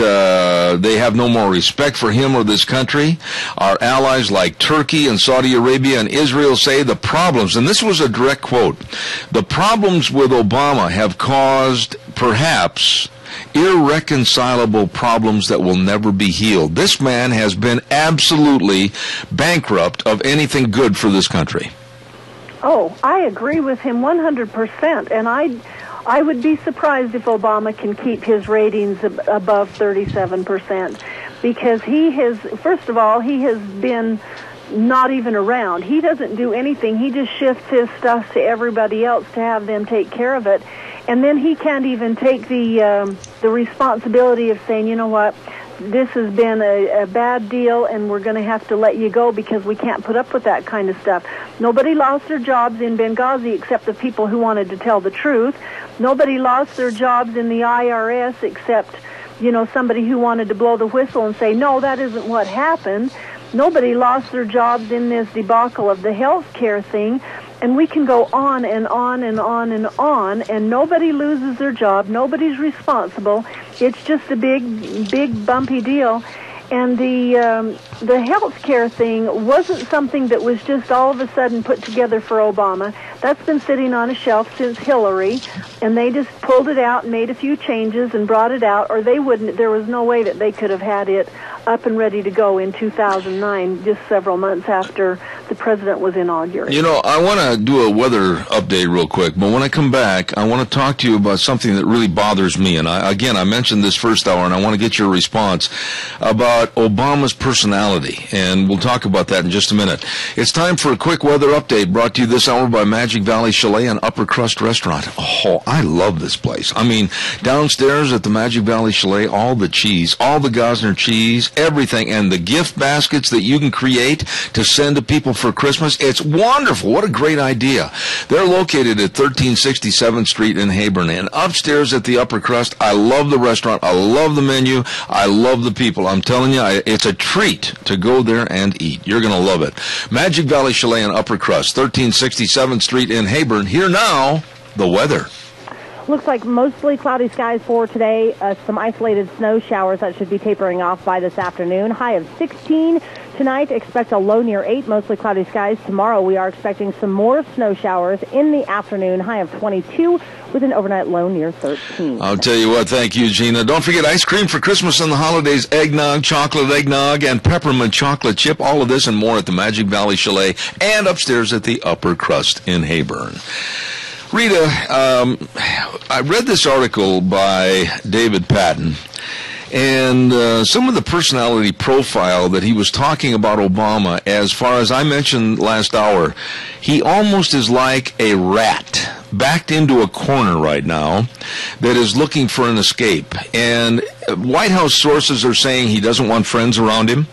they have no more respect for him or this country. Our allies like Turkey and Saudi Arabia and Israel say the problems, and this was a direct quote, the problems with Obama have caused perhaps irreconcilable problems that will never be healed. This man has been absolutely bankrupt of anything good for this country. Oh, I agree with him 100%, and I would be surprised if Obama can keep his ratings above 37%, because he has, first of all, he has been not even around. He doesn't do anything. He just shifts his stuff to everybody else to have them take care of it. And then he can't even take the responsibility of saying, you know what, this has been a bad deal and we're going to have to let you go because we can't put up with that kind of stuff. Nobody lost their jobs in Benghazi except the people who wanted to tell the truth. Nobody lost their jobs in the IRS except, you know, somebody who wanted to blow the whistle and say, no, that isn't what happened. Nobody lost their jobs in this debacle of the health care thing. And we can go on and on and on and on, and nobody loses their job. Nobody's responsible. It's just a big bumpy deal. And the health care thing wasn't something that was just all of a sudden put together for Obama. That's been sitting on a shelf since Hillary, and they just pulled it out and made a few changes and brought it out, or they wouldn't. There was no way that they could have had it up and ready to go in 2009, just several months after the president was inaugurated. You know, I want to do a weather update real quick, but when I come back, I want to talk to you about something that really bothers me. And I mentioned this first hour, and I want to get your response about Obama's personality, and we'll talk about that in just a minute. It's time for a quick weather update brought to you this hour by Magic Valley Chalet and Upper Crust Restaurant. Oh, I love this place. I mean, downstairs at the Magic Valley Chalet, all the cheese, all the Gosner cheese, everything, and the gift baskets that you can create to send to people for Christmas. It's wonderful. What a great idea. They're located at 1367th Street in Heyburn, and upstairs at the Upper Crust. I love the restaurant. I love the menu. I love the people. I'm telling you, it's a treat to go there and eat. You're going to love it. Magic Valley Chalet and Upper Crust, 1367th Street in Heyburn. Here now, the weather. Looks like mostly cloudy skies for today. Some isolated snow showers that should be tapering off by this afternoon. High of 16. Tonight, expect a low near 8, mostly cloudy skies. Tomorrow, we are expecting some more snow showers in the afternoon. High of 22 with an overnight low near 13. I'll tell you what, thank you, Gina. Don't forget ice cream for Christmas and the holidays, eggnog, chocolate eggnog, and peppermint chocolate chip. All of this and more at the Magic Valley Chalet and upstairs at the Upper Crust in Heyburn. Rita, I read this article by David Patton, and some of the personality profile that he was talking about Obama, as far as I mentioned last hour, he almost is like a rat backed into a corner right now that is looking for an escape. And White House sources are saying he doesn't want friends around him.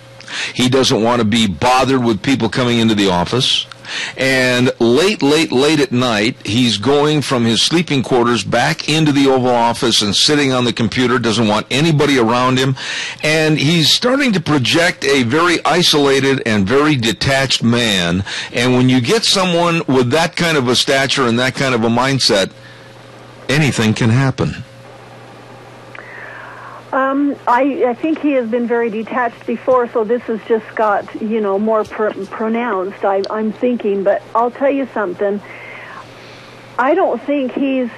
He doesn't want to be bothered with people coming into the office. And late at night, he's going from his sleeping quarters back into the Oval Office and sitting on the computer, doesn't want anybody around him. And he's starting to project a very isolated and very detached man. And when you get someone with that kind of a stature and that kind of a mindset, anything can happen. I think he has been very detached before, so this has just got, you know, more pronounced, I'm thinking. But I'll tell you something. I don't think he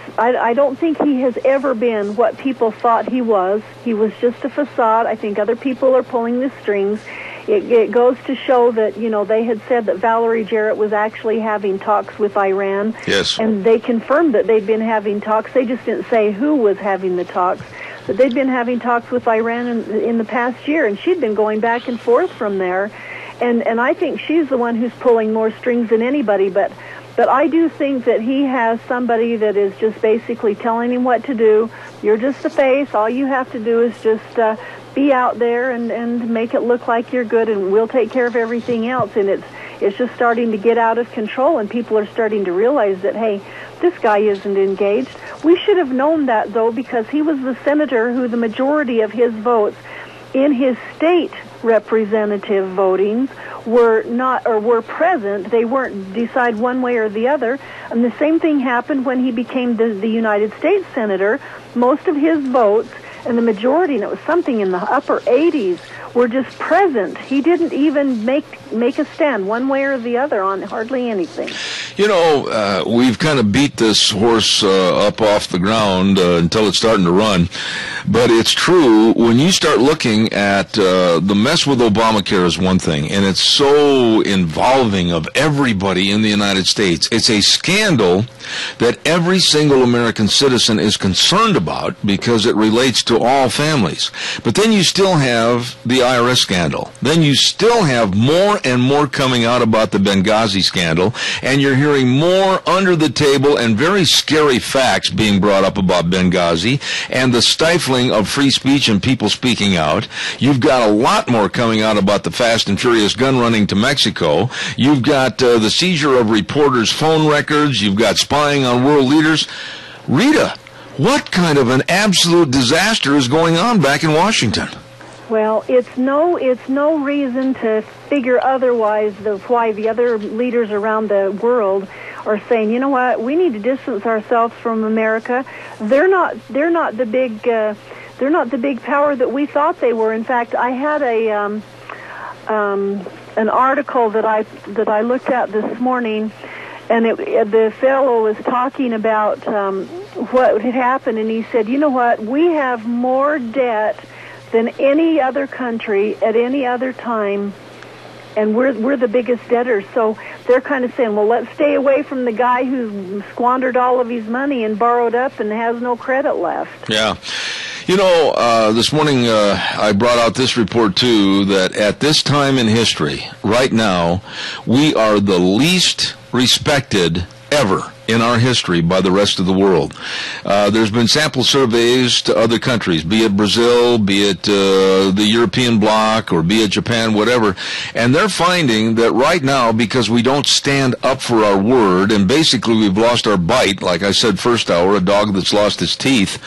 has ever been what people thought he was. He was just a facade. I think other people are pulling the strings. It goes to show that, you know, they had said that Valerie Jarrett was actually having talks with Iran. Yes. And they confirmed that they'd been having talks. They just didn't say who was having the talks. But they'd been having talks with Iran in the past year, and she'd been going back and forth from there. And I think she's the one who's pulling more strings than anybody. But I do think that he has somebody that is just basically telling him what to do. You're just the face. All you have to do is just be out there and make it look like you're good, and we'll take care of everything else. And it's just starting to get out of control, and people are starting to realize that, hey, this guy isn't engaged. We should have known that, though, because he was the senator who the majority of his votes in his state representative votings were present. They weren't decide one way or the other. And the same thing happened when he became the United States senator. Most of his votes, and the majority, and it was something in the upper 80s, were just present. He didn't even make a stand one way or the other on hardly anything. You know, we've kind of beat this horse up off the ground until it's starting to run. But it's true, when you start looking at the mess with Obamacare is one thing, and it's so involving of everybody in the United States. It's a scandal that every single American citizen is concerned about because it relates to all families. But then you still have the IRS scandal. Then you still have more and more coming out about the Benghazi scandal, and you're hearing more under the table and very scary facts being brought up about Benghazi and the stifling of free speech and people speaking out. You've got a lot more coming out about the fast and furious gun running to Mexico. You've got the seizure of reporters' phone records. You've got spying on world leaders. Rita, what kind of an absolute disaster is going on back in Washington? Well, it's no reason to figure otherwise why the other leaders around the world are saying, you know what, we need to distance ourselves from America. They're not the big power that we thought they were. In fact, I had an article that I looked at this morning, and the fellow was talking about what had happened, and he said, you know what, we have more debt than any other country at any other time, and we're the biggest debtors. So they're kind of saying, well, let's stay away from the guy who squandered all of his money and borrowed up and has no credit left. Yeah. You know, this morning I brought out this report, too, that at this time in history, right now, we are the least respected ever in our history by the rest of the world. There's been sample surveys to other countries, be it Brazil, be it the European bloc, or be it Japan, whatever, and they're finding that right now, because we don't stand up for our word, and basically we've lost our bite, like I said first hour, a dog that's lost its teeth,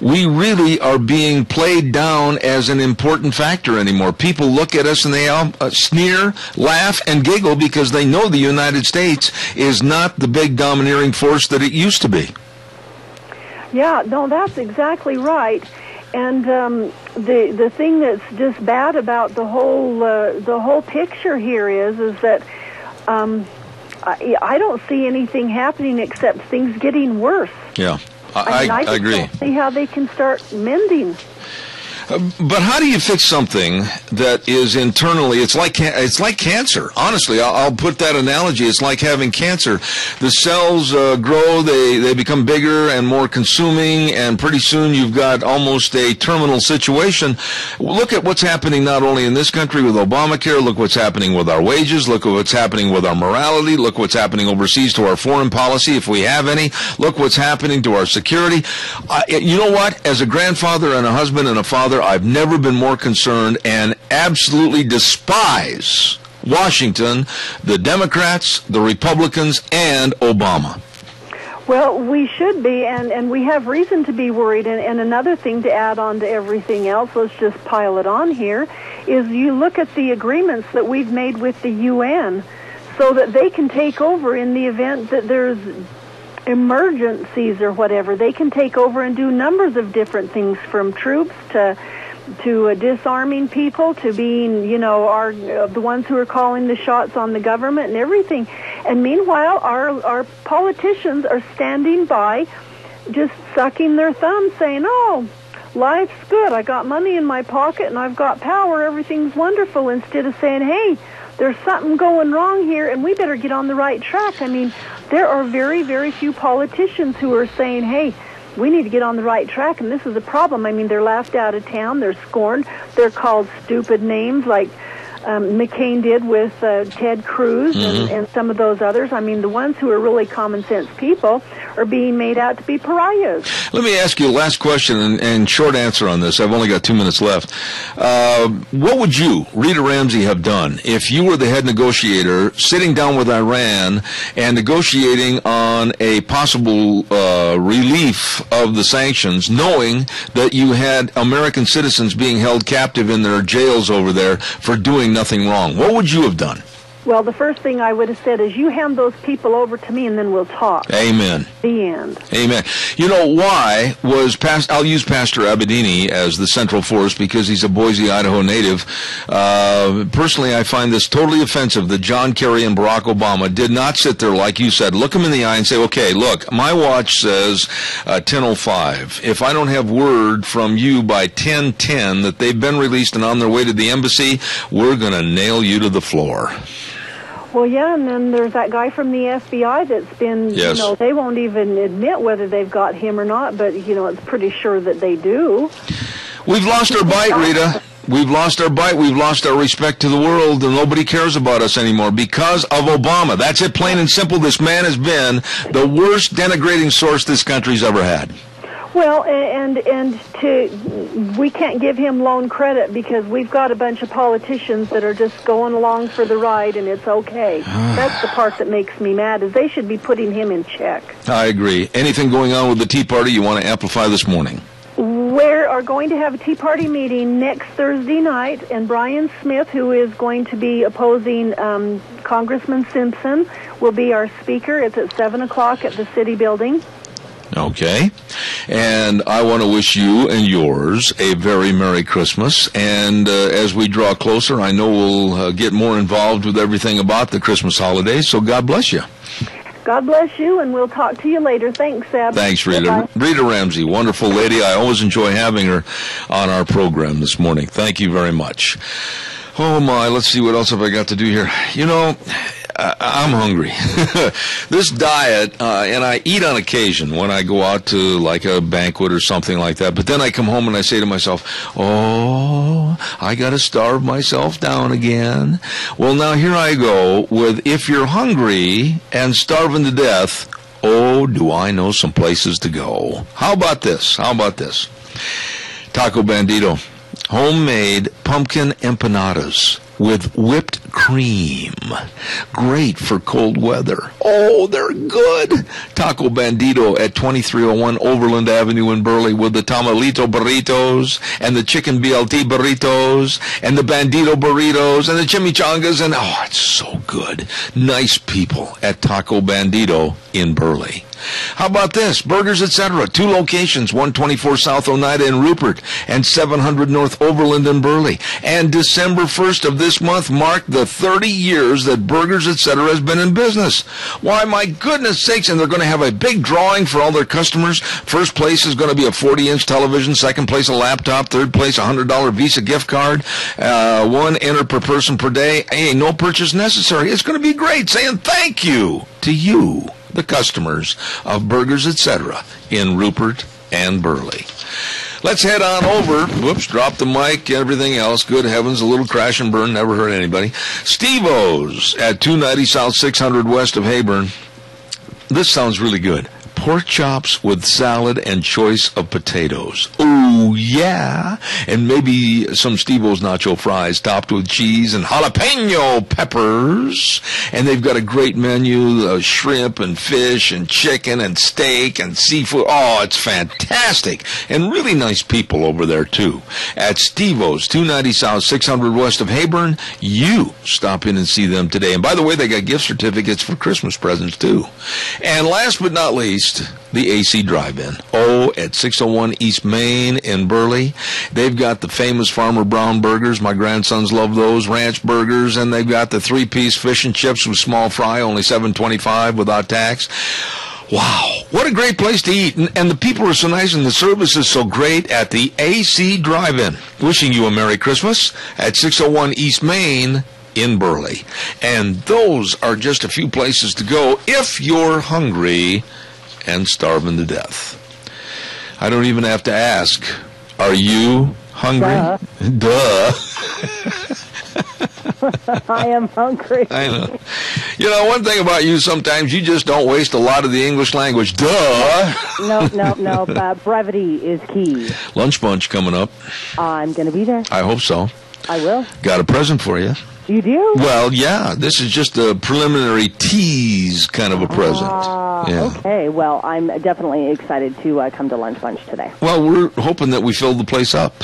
we really are being played down as an important factor anymore. People look at us and they sneer, laugh, and giggle because they know the United States is not the big domineering force that it used to be. Yeah, no, that's exactly right. And the thing that's just bad about the whole picture here is that I don't see anything happening except things getting worse. Yeah. I agree. Don't see how they can start mending. But how do you fix something that is internally? It's like cancer. Honestly, I'll put that analogy. It's like having cancer. The cells grow, they become bigger and more consuming, and pretty soon you've got almost a terminal situation. Look at what's happening not only in this country with Obamacare. Look what's happening with our wages. Look at what's happening with our morality. Look what's happening overseas to our foreign policy, if we have any. Look what's happening to our security. You know what? As a grandfather and a husband and a father, I've never been more concerned and absolutely despise Washington, the Democrats, the Republicans, and Obama. Well, we should be, and we have reason to be worried. And another thing to add on to everything else, let's just pile it on here, is you look at the agreements that we've made with the UN so that they can take over in the event that there's emergencies or whatever. They can take over and do numbers of different things, from troops to disarming people, to being, the ones who are calling the shots on the government and everything. And meanwhile, our politicians are standing by, just sucking their thumbs, saying, oh, life's good. I got money in my pocket and I've got power. Everything's wonderful, instead of saying, hey, there's something going wrong here and we better get on the right track. I mean, there are very, very few politicians who are saying, hey, we need to get on the right track, and this is a problem. I mean, they're laughed out of town, they're scorned, they're called stupid names like McCain did with Ted Cruz and some of those others. I mean, the ones who are really common sense people are being made out to be pariahs. Let me ask you a last question and short answer on this. I've only got 2 minutes left. What would you, Rita Ramsey, have done if you were the head negotiator sitting down with Iran and negotiating on a possible relief of the sanctions, knowing that you had American citizens being held captive in their jails over there for doing nothing wrong? What would you have done? Well, the first thing I would have said is you hand those people over to me and then we'll talk. Amen. The end. Amen. You know why was I'll use Pastor Abedini as the central force because he's a Boise, Idaho native. Personally, I find this totally offensive that John Kerry and Barack Obama did not sit there, like you said, look him in the eye and say, okay, look, my watch says 10:05. If I don't have word from you by 10:10 that they've been released and on their way to the embassy, we're going to nail you to the floor. Well, yeah, and then there's that guy from the FBI that's been, yes. They won't even admit whether they've got him or not, but, it's pretty sure that they do. We've lost our bite, Rita. We've lost our bite. We've lost our respect to the world, and nobody cares about us anymore because of Obama. That's it, plain and simple. This man has been the worst denigrating source this country's ever had. Well, we can't give him lone credit because we've got a bunch of politicians that are just going along for the ride, and it's okay. That's the part that makes me mad, is they should be putting him in check. I agree. Anything going on with the Tea Party you want to amplify this morning? We are going to have a Tea Party meeting next Thursday night, and Brian Smith, who is going to be opposing Congressman Simpson, will be our speaker. It's at 7 o'clock at the City Building. Okay. And I want to wish you and yours a very Merry Christmas. And as we draw closer, I know we'll get more involved with everything about the Christmas holidays. So God bless you. God bless you, and we'll talk to you later. Thanks, Seb. Thanks, Rita. Bye-bye. Rita Ramsey, wonderful lady. I always enjoy having her on our program this morning. Thank you very much. Oh, my. Let's see, what else have I got to do here? I'm hungry. This diet, and I eat on occasion when I go out to like a banquet or something like that, but then I come home and I say to myself, oh, I got to starve myself down again. Well, now here I go with if you're hungry and starving to death, oh, do I know some places to go. How about this? Taco Bandito. Homemade pumpkin empanadas with whipped cream. Great for cold weather. Oh, they're good. Taco Bandito at 2301 Overland Avenue in Burley with the Tamalito burritos and the chicken BLT burritos and the Bandito burritos and the chimichangas. And oh, it's so good. Nice people at Taco Bandito in Burley. How about this? Burgers, etc. 2 locations, 124 South Oneida in Rupert and 700 North Overland in Burley. And December 1st of this month marked the 30 years that Burgers, etc. has been in business. Why, my goodness sakes, and they're going to have a big drawing for all their customers. First place is going to be a 40-inch television. Second place, a laptop. Third place, a $100 Visa gift card. One enter per person per day. Hey, no purchase necessary. It's going to be great. Saying thank you to you, the customers of Burgers, etc. in Rupert and Burley. Let's head on over. Whoops, drop the mic, everything else. Good heavens, a little crash and burn, never hurt anybody. Steve-O's at 290 South 600 west of Hayburn. This sounds really good. Pork chops with salad and choice of potatoes. Ooh, yeah. And maybe some Steve-O's nacho fries topped with cheese and jalapeno peppers. And they've got a great menu, shrimp and fish and chicken and steak and seafood. Oh, it's fantastic. And really nice people over there, too. At Steve-O's, 290 South, 600 west of Hayburn. You stop in and see them today. And by the way, they got gift certificates for Christmas presents, too. And last but not least, the AC Drive-In. Oh, at 601 East Main in Burley. They've got the famous Farmer Brown burgers. My grandsons love those. Ranch burgers. And they've got the 3-piece fish and chips with small fry, only $7.25 without tax. Wow, what a great place to eat. And the people are so nice and the service is so great at the AC Drive-In. Wishing you a Merry Christmas at 601 East Main in Burley. And those are just a few places to go if you're hungry and starving to death. I don't even have to ask, are you hungry? Duh. I am hungry. I know. You know, one thing about you, sometimes you just don't waste a lot of the English language. Duh. No. Brevity is key. Lunch Bunch coming up. I'm going to be there. I hope so. I will. Got a present for you. You do? Well, yeah. This is just a preliminary tease kind of a present. Yeah. Okay. Well, I'm definitely excited to come to Lunch Bunch today. Well, we're hoping that we fill the place up.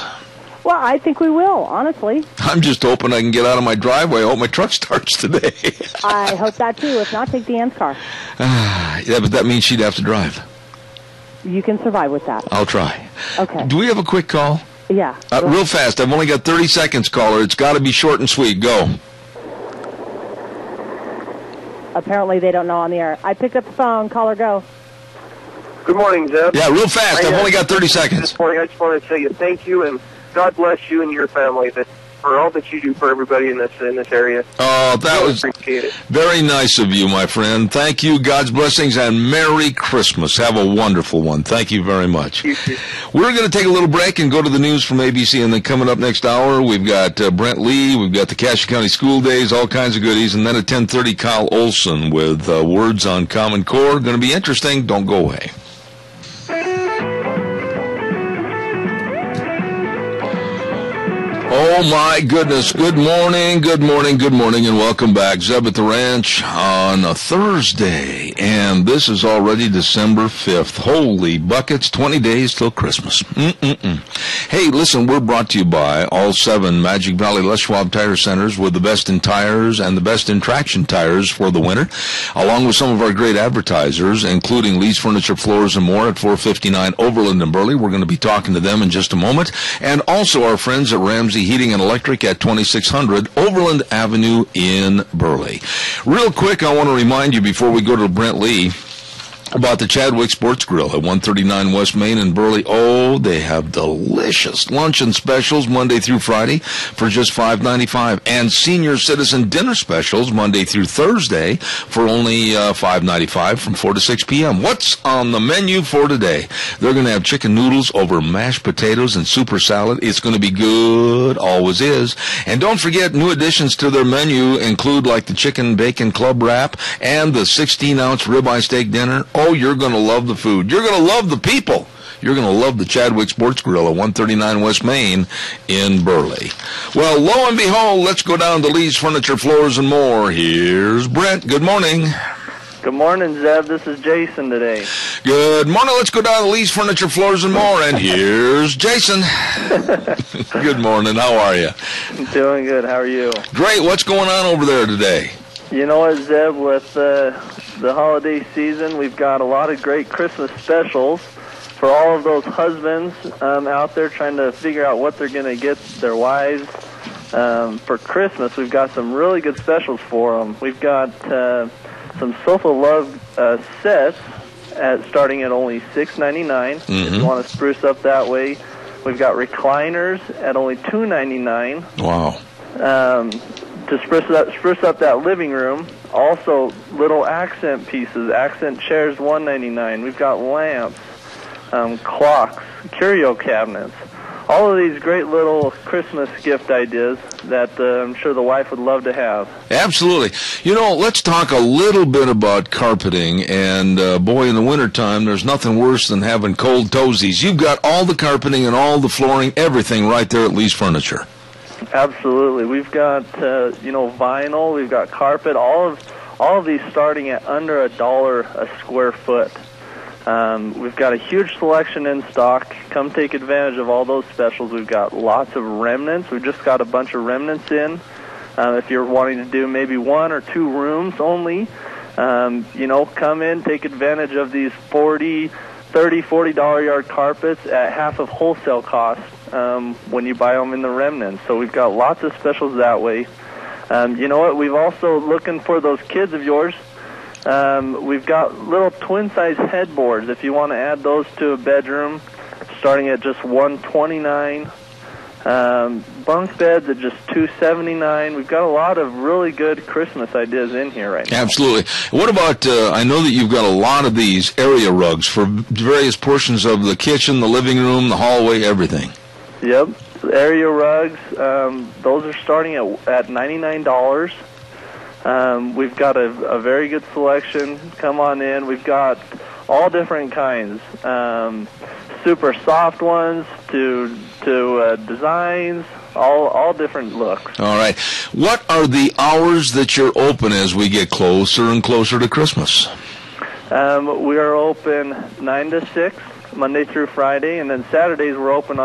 Well, I think we will, honestly. I'm just hoping I can get out of my driveway. I hope my truck starts today. I hope that, too. If not, take Deanne's car. Yeah, but that means she'd have to drive. You can survive with that. I'll try. Okay. Do we have a quick call? Yeah. Real fast. I've only got 30 seconds, caller. It's got to be short and sweet. Go. Apparently they don't know on the air. I picked up the phone. Caller, go. Good morning, Zeb. Yeah, real fast. I've only got 30 seconds. This morning, I just wanted to say thank you, and God bless you and your family for all that you do for everybody in this area. Oh, that was appreciate it. Very nice of you, my friend. Thank you. God's blessings, and Merry Christmas. Have a wonderful one. Thank you very much. You too. We're going to take a little break and go to the news from ABC, and then coming up next hour, we've got Brent Lee, we've got the Cassia County School Days, all kinds of goodies, and then at 10:30, Kyle Olson with Words on Common Core. Going to be interesting. Don't go away. Oh, my goodness. Good morning, good morning, good morning, and welcome back. Zeb at the Ranch on a Thursday, and this is already December 5th. Holy buckets, 20 days till Christmas. Hey, listen, we're brought to you by all 7 Magic Valley Les Schwab Tire Centers with the best in tires and the best in traction tires for the winter, along with some of our great advertisers, including Lee's Furniture, Floors, and more at 459 Overland in Burley. We're going to be talking to them in just a moment, and also our friends at Ramsey Heating and Electric at 2600 Overland Avenue in Burley. Real quick, I want to remind you before we go to Brent Lee about the Chadwick Sports Grill at 139 West Main in Burley. Oh, they have delicious luncheon specials Monday through Friday for just $5.95, and senior citizen dinner specials Monday through Thursday for only $5.95 from 4 to 6 p.m. What's on the menu for today? They're going to have chicken noodles over mashed potatoes and super salad. It's going to be good, always is. And don't forget, new additions to their menu include like the chicken bacon club wrap and the 16-ounce ribeye steak dinner. Oh, you're going to love the food. You're going to love the people. You're going to love the Chadwick Sports Grill at 139 West Main in Burley. Well, lo and behold, let's go down to Lee's Furniture, Floors, and more. Here's Brent. Good morning. Good morning, Zeb. This is Jason today. Good morning. Let's go down to Lee's Furniture, Floors, and more. And here's Jason. Good morning. How are you? Doing good. How are you? Great. What's going on over there today? You know what, Zeb, with the holiday season, we've got a lot of great Christmas specials for all of those husbands out there trying to figure out what they're going to get their wives for Christmas. We've got some really good specials for them. We've got some Sofa Love sets starting at only $6.99 if you want to spruce up that way. We've got recliners at only $2.99. Wow. To spruce up that living room. Also, little accent pieces, accent chairs, $1.99. We've got lamps, clocks, curio cabinets. All of these great little Christmas gift ideas that I'm sure the wife would love to have. Absolutely. You know, let's talk a little bit about carpeting. And, boy, in the wintertime, there's nothing worse than having cold toesies. You've got all the carpeting and all the flooring, everything right there at Lee's Furniture. Absolutely. We've got, vinyl. We've got carpet. All of these starting at under $1 a square foot. We've got a huge selection in stock. Come take advantage of all those specials. We've got lots of remnants. We've just got a bunch of remnants in. If you're wanting to do maybe 1 or 2 rooms only, come in, take advantage of these $40 yard carpets at half of wholesale cost when you buy them in the remnants. So we've got lots of specials that way. You know what? We've also looking for those kids of yours. We've got little twin-size headboards if you want to add those to a bedroom, starting at just $129. Bunk beds at just $279. We've got a lot of really good Christmas ideas in here right now. Absolutely. What about, I know that you've got a lot of these area rugs for various portions of the kitchen, the living room, the hallway, everything. Yep. Area rugs, those are starting at $99. We've got a very good selection. Come on in. We've got all different kinds, super soft ones to designs, all different looks. All right. What are the hours that you're open as we get closer and closer to Christmas? We are open 9 to 6, Monday through Friday, and then Saturdays we're open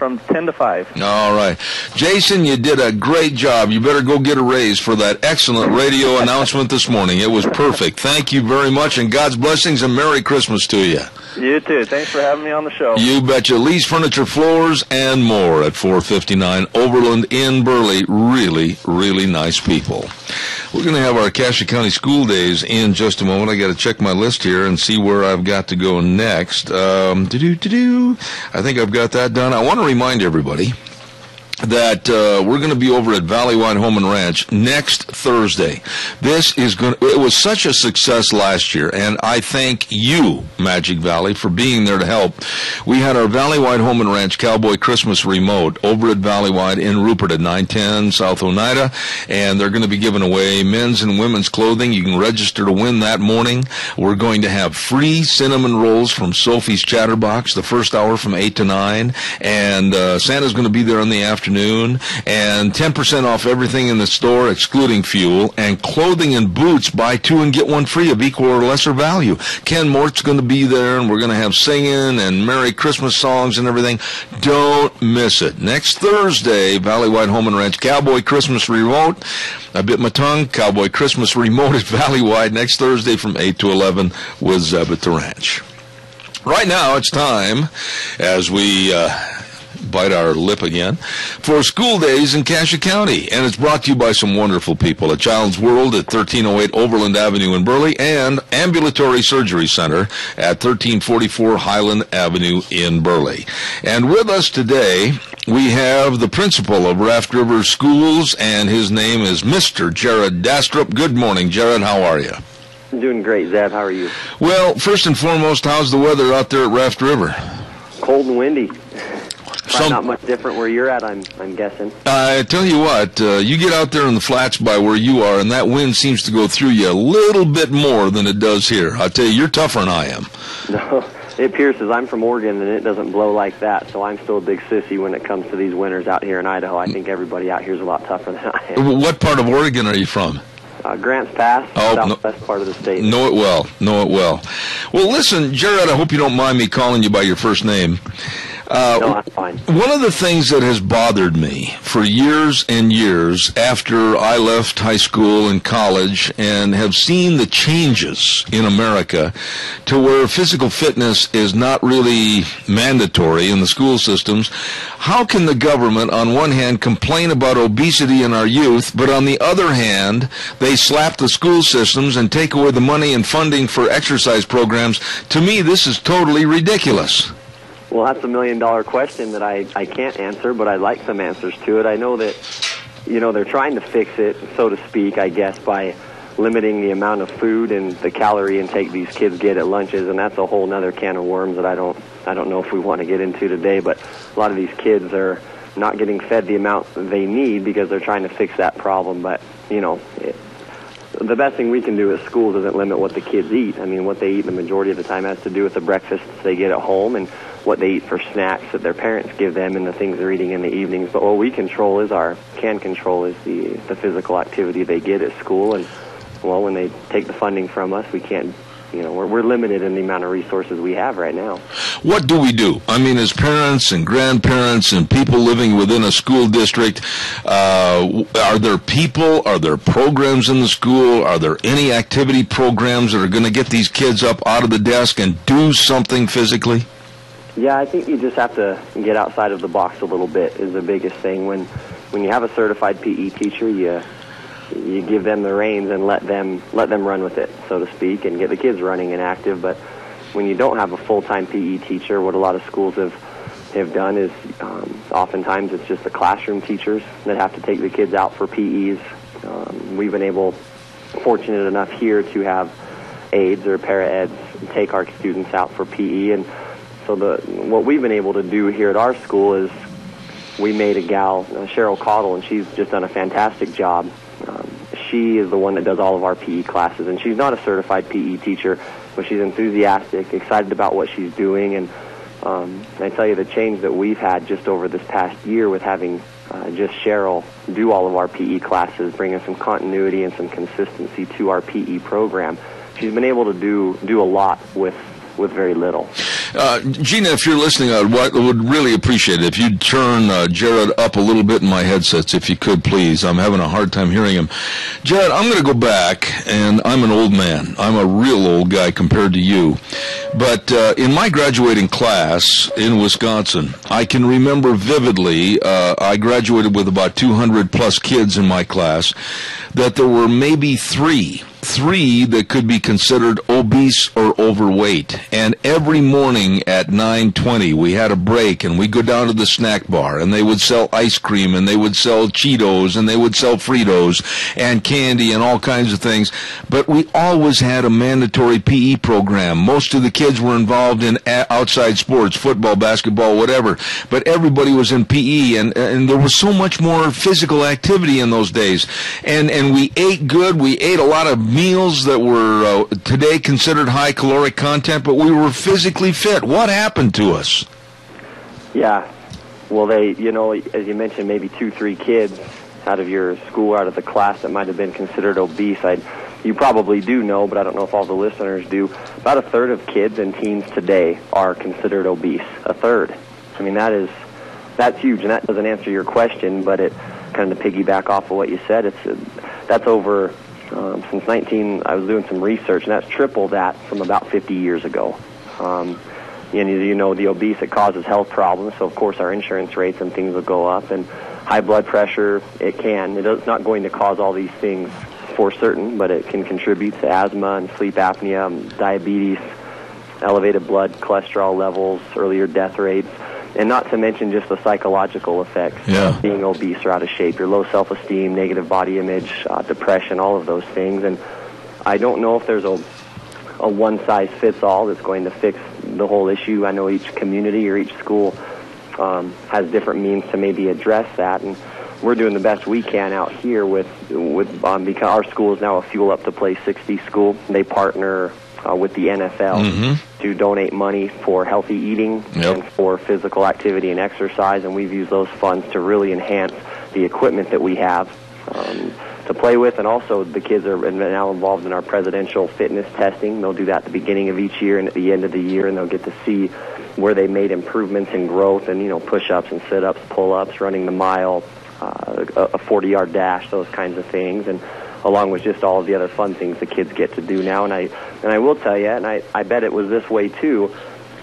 from 10 to 5. All right. Jason, you did a great job. You better go get a raise for that excellent radio announcement this morning. It was perfect. Thank you very much, and God's blessings, and Merry Christmas to you. You too. Thanks for having me on the show. You betcha. Lee's Furniture, Floors, and more at 459 Overland in Burley. Really, really nice people. We're going to have our Cassia County School Days in just a moment. I got to check my list here and see where I've got to go next. I think I've got that done. I want to remind everybody that we're going to be over at Valleywide Home and Ranch next Thursday. It was such a success last year, and I thank you, Magic Valley, for being there to help. We had our Valleywide Home and Ranch Cowboy Christmas Remote over at Valleywide in Rupert at 910 South Oneida, and they're going to be giving away men's and women's clothing. You can register to win that morning. We're going to have free cinnamon rolls from Sophie's Chatterbox the first hour from 8 to 9, and Santa's going to be there in the afternoon, and 10% off everything in the store, excluding fuel, and clothing and boots, buy two and get one free of equal or lesser value. Ken Mort's going to be there, and we're going to have singing and Merry Christmas songs and everything. Don't miss it. Next Thursday, Valleywide Home and Ranch Cowboy Christmas Remote. I bit my tongue. Cowboy Christmas Remote at Valleywide next Thursday from 8 to 11 with Zeb at the Ranch. Right now, it's time, as we bite our lip again, for School Days in Cassia County. And it's brought to you by some wonderful people at Child's World at 1308 Overland Avenue in Burley and Ambulatory Surgery Center at 1344 Highland Avenue in Burley. And with us today, we have the principal of Raft River Schools, and his name is Mr. Jared Dastrup. Good morning, Jared. How are you? I'm doing great, Zeb. How are you? Well, first and foremost, how's the weather out there at Raft River? Cold and windy. Probably not much different where you're at, I'm guessing. I tell you what, you get out there in the flats by where you are, and that wind seems to go through you a little bit more than it does here. I tell you, you're tougher than I am. No, it pierces. I'm from Oregon, and it doesn't blow like that, so I'm still a big sissy when it comes to these winters out here in Idaho. I think everybody out here is a lot tougher than I am. What part of Oregon are you from? Grants Pass, southwest part of the state. Know it well. Well, listen, Jared, I hope you don't mind me calling you by your first name. No, that's fine. One of the things that has bothered me for years and years after I left high school and college and have seen the changes in America to where physical fitness is not really mandatory in the school systems, how can the government on one hand complain about obesity in our youth, but on the other hand they slap the school systems and take away the money and funding for exercise programs? To me, this is totally ridiculous. Well, that's $1 million question that I can't answer, but I'd like some answers to it. I know that, they're trying to fix it, so to speak, I guess, by limiting the amount of food and the calorie intake these kids get at lunches, and that's a whole other can of worms that I don't know if we want to get into today, but a lot of these kids are not getting fed the amount they need because they're trying to fix that problem. But, the best thing we can do at schools isn't limit what the kids eat. I mean, what they eat the majority of the time has to do with the breakfasts they get at home and what they eat for snacks that their parents give them and the things they're eating in the evenings. But what we can control is the physical activity they get at school. And, well, when they take the funding from us, we can't, we're limited in the amount of resources we have right now. What do we do? I mean, as parents and grandparents and people living within a school district, are there programs in the school? Are there any activity programs that are going to get these kids up out of the desk and do something physically? Yeah, I think you just have to get outside of the box a little bit is the biggest thing. When you have a certified PE teacher, you give them the reins and let them run with it, so to speak, and get the kids running and active. But when you don't have a full-time PE teacher, what a lot of schools have done is oftentimes it's just the classroom teachers that have to take the kids out for PEs. We've been fortunate enough here to have aides or para-eds take our students out for PE. And so what we've been able to do here at our school is we made a gal, Cheryl Caudle, and she's just done a fantastic job. She is the one that does all of our PE classes, and she's not a certified PE teacher, but she's enthusiastic, excited about what she's doing, and I tell you the change that we've had just over this past year with having just Cheryl do all of our PE classes, bringing some continuity and some consistency to our PE program. She's been able to do a lot with very little. Gina, if you're listening, I would really appreciate it if you'd turn Jared up a little bit in my headsets, if you could, please. I'm having a hard time hearing him. Jared, I'm going to go back, and I'm an old man. I'm a real old guy compared to you. But in my graduating class in Wisconsin, I can remember vividly, I graduated with about 200-plus kids in my class, that there were maybe three that could be considered obese or overweight. And every morning at 9:20, we had a break, and we'd go down to the snack bar, and they would sell ice cream, and they would sell Cheetos, and they would sell Fritos, and candy, and all kinds of things. But we always had a mandatory PE program. Most of the kids were involved in outside sports, football, basketball, whatever. But everybody was in PE, and there was so much more physical activity in those days. And we ate good. We ate a lot of meals that were today considered high caloric content, but we were physically fit. What happened to us? Yeah. Well, as you mentioned, maybe 2-3 kids out of your school, out of the class that might have been considered obese. You probably do know, but I don't know if all the listeners do. About a third of kids and teens today are considered obese. A third. I mean, that's huge, and that doesn't answer your question, but it kind of to piggyback off of what you said, that's over since I was doing some research, and that's triple that from about 50 years ago. The obese, it causes health problems, so of course our insurance rates and things will go up, and high blood pressure, it's not going to cause all these things for certain, but it can contribute to asthma and sleep apnea, diabetes, elevated blood cholesterol levels, earlier death rates, and not to mention just the psychological effects of being obese or out of shape, your low self-esteem, negative body image, depression, all of those things. And I don't know if there's a one-size-fits-all that's going to fix the whole issue. I know each community or each school has different means to maybe address that, and we're doing the best we can out here because our school is now a Fuel Up to Play 60 school. They partner with the NFL to donate money for healthy eating and for physical activity and exercise, and we've used those funds to really enhance the equipment that we have to play with, and also the kids are now involved in our presidential fitness testing. They'll do that at the beginning of each year and at the end of the year, and they'll get to see where they made improvements in growth and, push-ups and sit-ups, pull-ups, running the mile, a 40-yard dash, those kinds of things, and along with just all of the other fun things the kids get to do now. And I will tell you, and I bet it was this way too,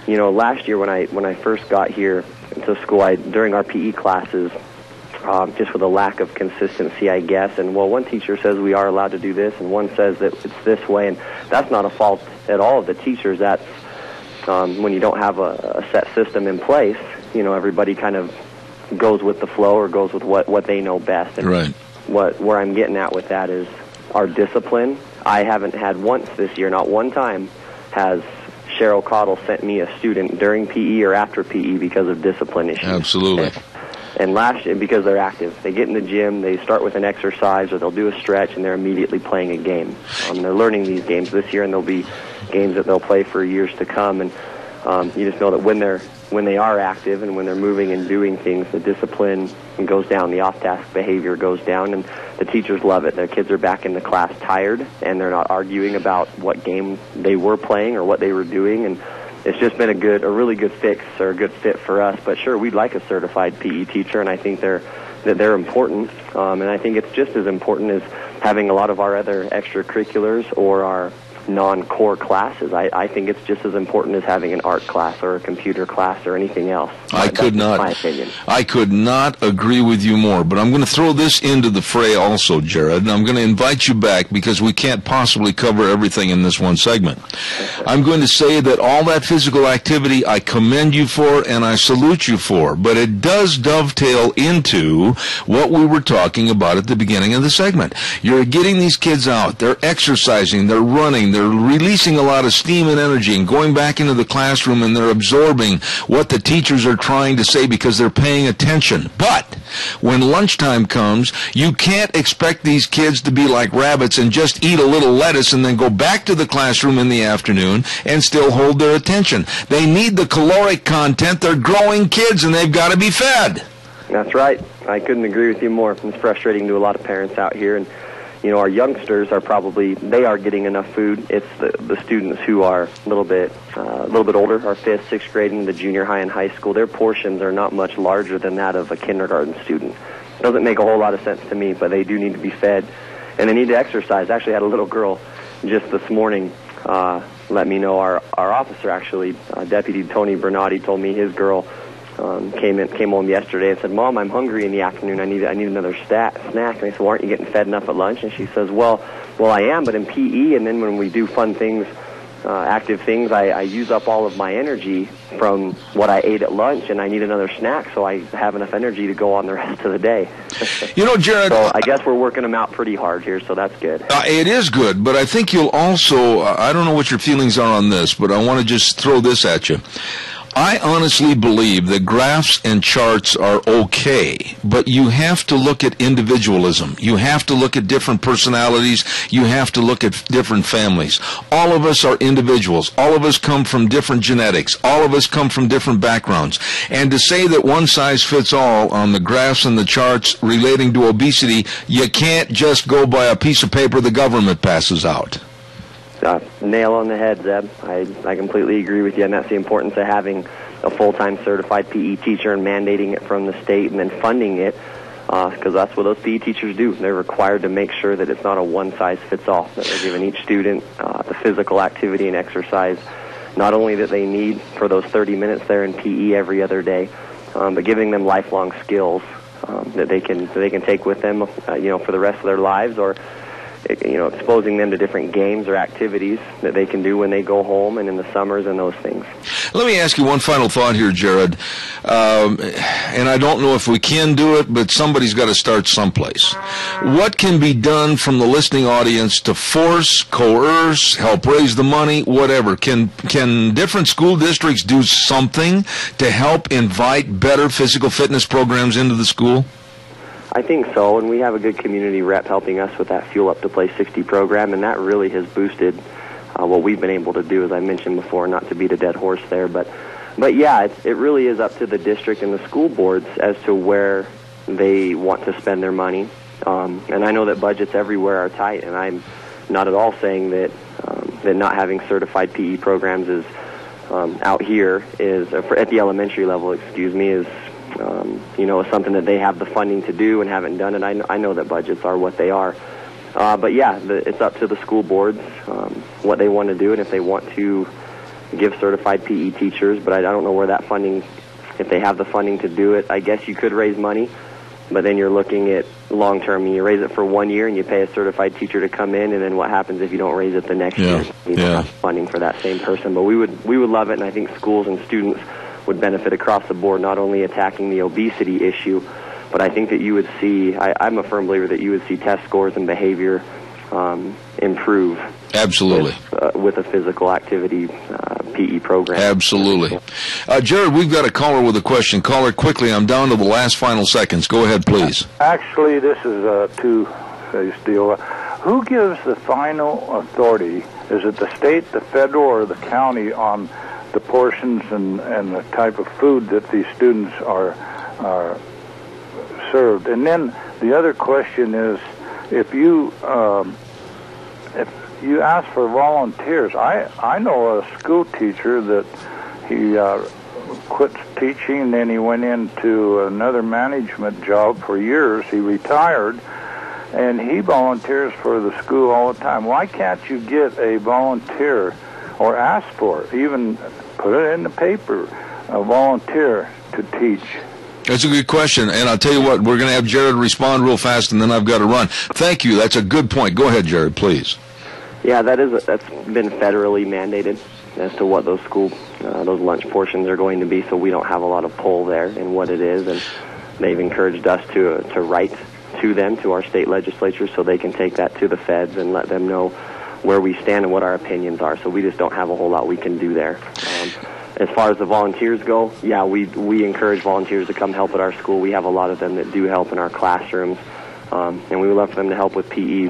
last year when I first got here into school, during our PE classes, just with a lack of consistency, I guess, and one teacher says we are allowed to do this, and one says that it's this way, and that's not a fault at all of the teachers. That's when you don't have a set system in place, everybody kind of goes with the flow or goes with what they know best. And right. Where I'm getting at with that is our discipline. I haven't had once this year, not one time, has Cheryl Cottle sent me a student during PE or after PE because of discipline issues. Absolutely. And last year, because they're active. They get in the gym, they start with an exercise, or they'll do a stretch, and they're immediately playing a game. They're learning these games this year, and there'll be games that they'll play for years to come. And you just know that when they are active and when they're moving and doing things, the discipline goes down, the off-task behavior goes down, and the teachers love it. Their kids are back in the class tired, and they're not arguing about what game they were playing or what they were doing, and it's just been a really good fix or a good fit for us. But sure, we'd like a certified PE teacher, and I think they're important, and I think it's just as important as having a lot of our other extracurriculars or our non-core classes. I think it's just as important as having an art class or a computer class or anything else. I could not agree with you more, but I'm going to throw this into the fray also, Jared, and I'm going to invite you back because we can't possibly cover everything in this one segment. I'm going to say that all that physical activity I commend you for and I salute you for, but it does dovetail into what we were talking about at the beginning of the segment. You're getting these kids out, they're exercising, they're running, they're releasing a lot of steam and energy and going back into the classroom, and they're absorbing what the teachers are trying to say because they're paying attention. But when lunchtime comes, you can't expect these kids to be like rabbits and just eat a little lettuce and then go back to the classroom in the afternoon and still hold their attention. They need the caloric content. They're growing kids, and they've got to be fed. That's right. I couldn't agree with you more. It's frustrating to a lot of parents out here, and our youngsters are they are getting enough food. It's the students who are a little bit older, our 5th, 6th grade in the junior high and high school. Their portions are not much larger than that of a kindergarten student. It doesn't make a whole lot of sense to me, but they do need to be fed, and they need to exercise. I actually had a little girl just this morning let me know. Our officer, actually, Deputy Tony Bernardi, told me his girl came home yesterday and said, "Mom, I'm hungry in the afternoon. I need another snack." And I said, "Well, aren't you getting fed enough at lunch?" And she says, well, I am, but in PE, and then when we do fun things, active things, I use up all of my energy from what I ate at lunch, and I need another snack so I have enough energy to go on the rest of the day. Jared, so I guess we're working them out pretty hard here, so that's good. It is good, but I think you'll also, I don't know what your feelings are on this, but I want to just throw this at you. I honestly believe that graphs and charts are okay, but you have to look at individualism. You have to look at different personalities. You have to look at different families. All of us are individuals. All of us come from different genetics. All of us come from different backgrounds. And to say that one size fits all on the graphs and the charts relating to obesity, you can't just go by a piece of paper the government passes out. Nail on the head, Zeb. I completely agree with you, and that's the importance of having a full-time certified PE teacher and mandating it from the state and then funding it, because that's what those PE teachers do. They're required to make sure that it's not a one-size-fits-all, that they're giving each student the physical activity and exercise, not only that they need for those 30 minutes there in PE every other day, but giving them lifelong skills that they can take with them, for the rest of their lives, or exposing them to different games or activities that they can do when they go home and in the summers and those things. Let me ask you one final thought here, Jared. And I don't know if we can do it, but somebody's got to start someplace. What can be done from the listening audience to force, coerce, help raise the money, whatever? Can different school districts do something to help invite better physical fitness programs into the school? I think so, and we have a good community rep helping us with that Fuel Up to Play 60 program, and that really has boosted what we've been able to do, as I mentioned before, not to beat a dead horse there. But yeah, it really is up to the district and the school boards as to where they want to spend their money. And I know that budgets everywhere are tight, and I'm not at all saying that not having certified PE programs is out here is at the elementary level, is something that they have the funding to do and haven't done it. I know that budgets are what they are. But yeah, it's up to the school boards what they want to do, and if they want to give certified PE teachers, but I don't know where that funding, if they have the funding to do it. I guess you could raise money, but then you're looking at long term. You raise it for 1 year and you pay a certified teacher to come in, and then what happens if you don't raise it the next year? You don't have funding for that same person. But we would love it, and I think schools and students would benefit across the board, not only attacking the obesity issue, but I think that you would see, I'm a firm believer that you would see test scores and behavior improve. Absolutely. With a physical activity PE program. Absolutely. Jared, we've got a caller with a question. Caller, quickly, I'm down to the last final seconds. Go ahead, please. Actually, this is a two-phase deal. Who gives the final authority? Is it the state, the federal, or the county on the portions and the type of food that these students are served? And then the other question is, if you ask for volunteers, I know a school teacher that he quit teaching, then he went into another management job for years. He retired, and he volunteers for the school all the time. Why can't you get a volunteer, or ask for it, even put it in the paper, a volunteer to teach? That's a good question, and I'll tell you what, we're going to have Jared respond real fast, and then I've got to run. Thank you. That's a good point. Go ahead, Jared, please. Yeah, that's been federally mandated as to what those those lunch portions are going to be, so we don't have a lot of pull there in what it is, and they've encouraged us to write to them, to our state legislature, so they can take that to the feds and let them know where we stand and what our opinions are. So we just don't have a whole lot we can do there. As far as the volunteers go, yeah, we encourage volunteers to come help at our school. We have a lot of them that do help in our classrooms, and we would love for them to help with PE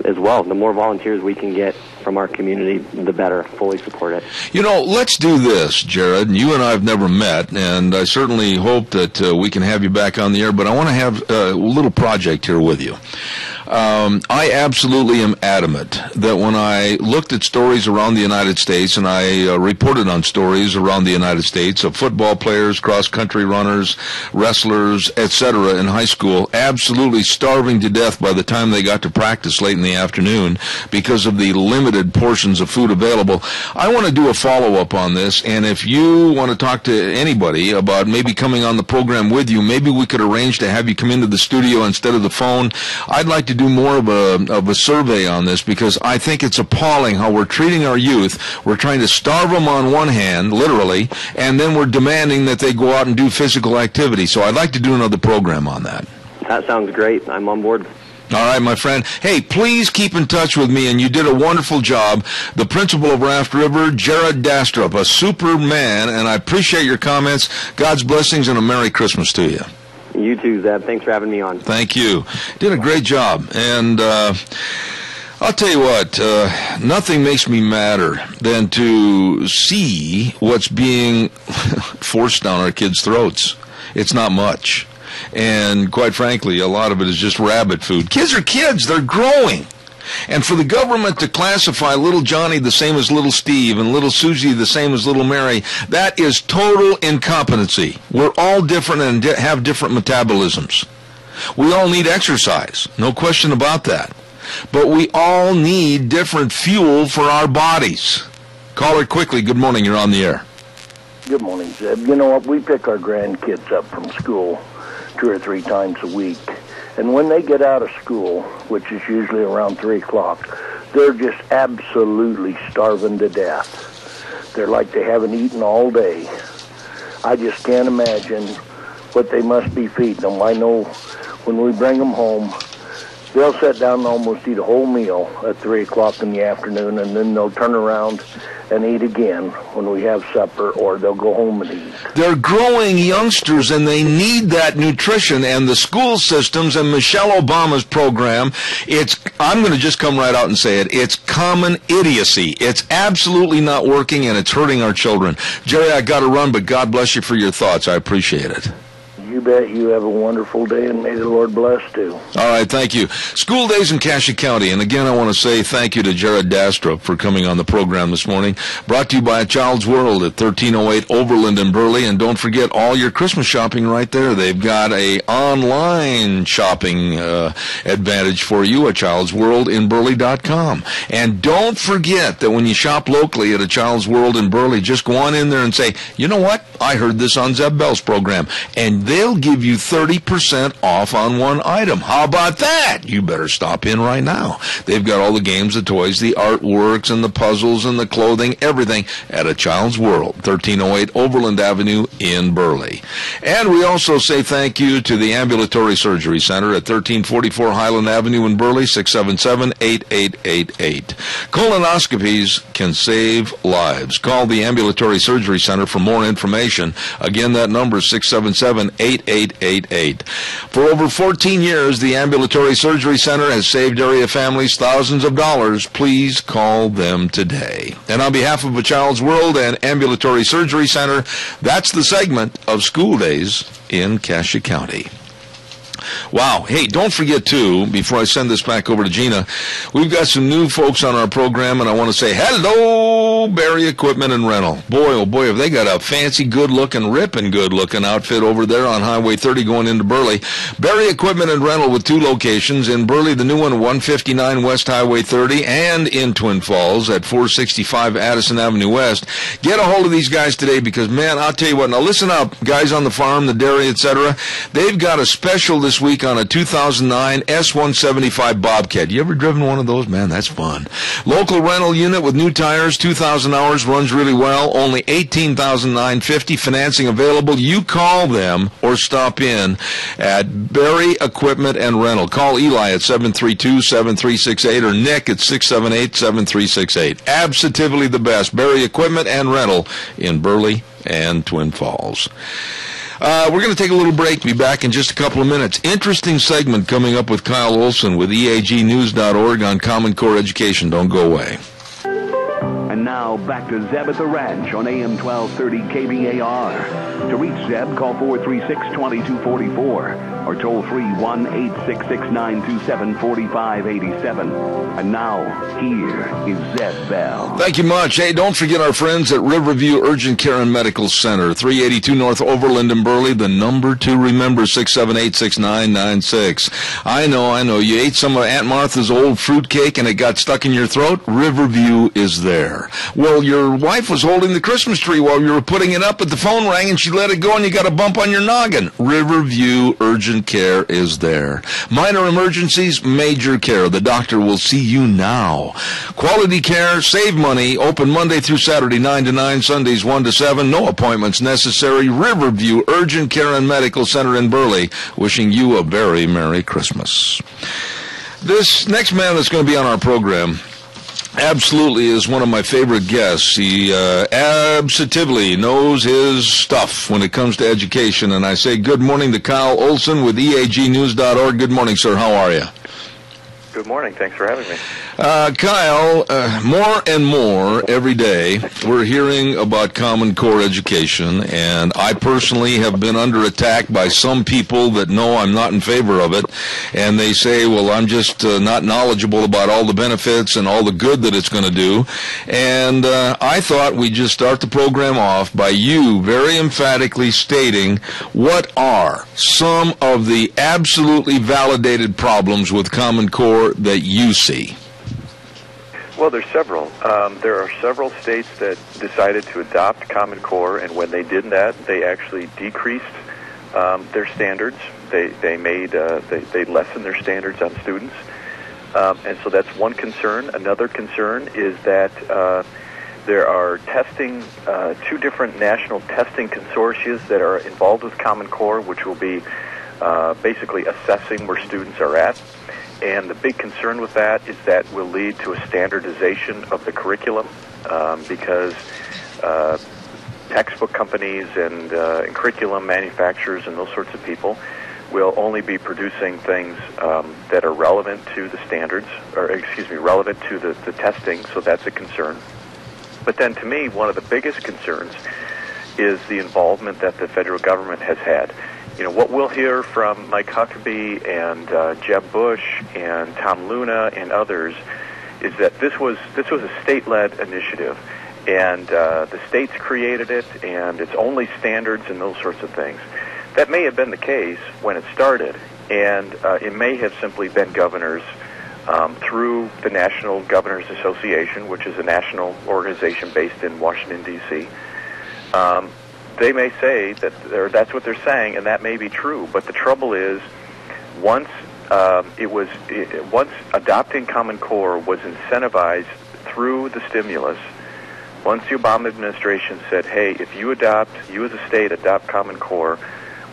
as well. The more volunteers we can get from our community, the better. Fully support it. Let's do this, Jared. You and I have never met, and I certainly hope that we can have you back on the air, but I want to have a little project here with you. I absolutely am adamant that when I looked at stories around the United States, and I reported on stories around the United States of football players, cross-country runners, wrestlers, etc. in high school, absolutely starving to death by the time they got to practice late in the afternoon because of the limited portions of food available. I want to do a follow-up on this, and if you want to talk to anybody about maybe coming on the program with you, maybe we could arrange to have you come into the studio instead of the phone. I'd like to do more of a survey on this because I think it's appalling how we're treating our youth. We're trying to starve them on one hand, literally, and then we're demanding that they go out and do physical activity. So I'd like to do another program on that. That sounds great. I'm on board. All right, my friend. Hey, please keep in touch with me, and you did a wonderful job. The principal of Raft River, Jared Dastrup, a superman, and I appreciate your comments. God's blessings and a Merry Christmas to you. You too, Zeb. Thanks for having me on. Thank you. Did a great job. And I'll tell you what, nothing makes me madder than to see what's being forced down our kids' throats. It's not much. And quite frankly, a lot of it is just rabbit food. Kids are kids. They're growing. And for the government to classify little Johnny the same as little Steve and little Susie the same as little Mary, that is total incompetency. We're all different and have different metabolisms. We all need exercise, no question about that. But we all need different fuel for our bodies. Caller, quickly, good morning, you're on the air. Good morning, Zeb. You know what, we pick our grandkids up from school 2 or 3 times a week. And when they get out of school, which is usually around 3 o'clock, they're just absolutely starving to death. They're like they haven't eaten all day. I just can't imagine what they must be feeding them. I know when we bring them home, they'll sit down and almost eat a whole meal at 3 o'clock in the afternoon, and then they'll turn around and eat again when we have supper, or they'll go home and eat. They're growing youngsters, and they need that nutrition, and the school systems and Michelle Obama's program, I'm going to just come right out and say it, it's common idiocy. It's absolutely not working, and it's hurting our children. Jerry, I got to run, but God bless you for your thoughts. I appreciate it. You bet. You have a wonderful day, and may the Lord bless, too. All right, thank you. School days in Cassia County. And again, I want to say thank you to Jared Dastrup for coming on the program this morning. Brought to you by A Child's World at 1308 Overland in Burley. And don't forget all your Christmas shopping right there. They've got a online shopping advantage for you, achildsworldinburley.com. And don't forget that when you shop locally at A Child's World in Burley, just go on in there and say, you know what? I heard this on Zeb Bell's program. And they'll give you 30% off on one item. How about that? You better stop in right now. They've got all the games, the toys, the artworks, and the puzzles, and the clothing, everything at A Child's World, 1308 Overland Avenue in Burley. And we also say thank you to the Ambulatory Surgery Center at 1344 Highland Avenue in Burley, 677-8888. Colonoscopies can save lives. Call the Ambulatory Surgery Center for more information. Again, that number is 677-8888. For over 14 years, the Ambulatory Surgery Center has saved area families thousands of dollars. Please call them today. And on behalf of A Child's World and Ambulatory Surgery Center, that's the segment of School Days in Cassia County. Wow. Hey, don't forget, too, before I send this back over to Gina, we've got some new folks on our program, and I want to say hello, Barry Equipment and Rental. Boy, oh boy, have they got a fancy, good-looking, ripping good-looking outfit over there on Highway 30 going into Burley. Barry Equipment and Rental with 2 locations. In Burley, the new one, 159 West Highway 30, and in Twin Falls at 465 Addison Avenue West. Get a hold of these guys today because, man, I'll tell you what. Now, listen up, guys on the farm, the dairy, etc. They've got a special this week on a 2009 S175 Bobcat. You ever driven one of those? Man, that's fun. Local rental unit with new tires, 2,000 hours, runs really well. Only $18,950. Financing available. You call them or stop in at Barry Equipment and Rental. Call Eli at 732-7368 or Nick at 678-7368. Absolutely the best. Barry Equipment and Rental in Burley and Twin Falls. We're going to take a little break. Be back in just a couple of minutes. Interesting segment coming up with Kyle Olson with EAGnews.org on Common Core Education. Don't go away. And now back to Zeb at the Ranch on AM 1230 KBAR. To reach Zeb, call 436-2244 or toll free 1-866-927-4587. And now, here is Zeb Bell. Thank you much. Hey, don't forget our friends at Riverview Urgent Care and Medical Center, 382 North Overland in Burley. The number to remember, 678-6996. I know. You ate some of Aunt Martha's old fruitcake and it got stuck in your throat. Riverview is there. Well, your wife was holding the Christmas tree while you were putting it up, but the phone rang and she let it go and you got a bump on your noggin. Riverview Urgent Care is there. Minor emergencies, major care. The doctor will see you now. Quality care, save money, open Monday through Saturday, 9 to 9, Sundays 1 to 7. No appointments necessary. Riverview Urgent Care and Medical Center in Burley. Wishing you a very Merry Christmas. This next man that's going to be on our program absolutely is one of my favorite guests. He absolutely knows his stuff when it comes to education. And I say good morning to Kyle Olson with EAGnews.org. Good morning, sir. How are you? Good morning. Thanks for having me. Kyle, more and more every day we're hearing about Common Core education, and I personally have been under attack by some people that know I'm not in favor of it, and they say, well, I'm just not knowledgeable about all the benefits and all the good that it's going to do, and I thought we'd just start the program off by you very emphatically stating what are some of the absolutely validated problems with Common Core that you see. Well, there's several. There are several states that decided to adopt Common Core, and when they did that, they actually decreased their standards. They lessened their standards on students, and so that's one concern. Another concern is that there are testing, two different national testing consortia that are involved with Common Core, which will be basically assessing where students are at. And the big concern with that is that will lead to a standardization of the curriculum because textbook companies and curriculum manufacturers and those sorts of people will only be producing things that are relevant to the standards, relevant to the testing, so that's a concern. But then to me, one of the biggest concerns is the involvement that the federal government has had. You know, what we'll hear from Mike Huckabee and Jeb Bush and Tom Luna and others is that this was a state-led initiative, and the states created it, and it's only standards and those sorts of things. That may have been the case when it started, and it may have simply been governors through the National Governors Association, which is a national organization based in Washington, D.C., they may say that that's what they're saying, and that may be true. But the trouble is, once adopting Common Core was incentivized through the stimulus, once the Obama administration said, hey, if you as a state adopt Common Core,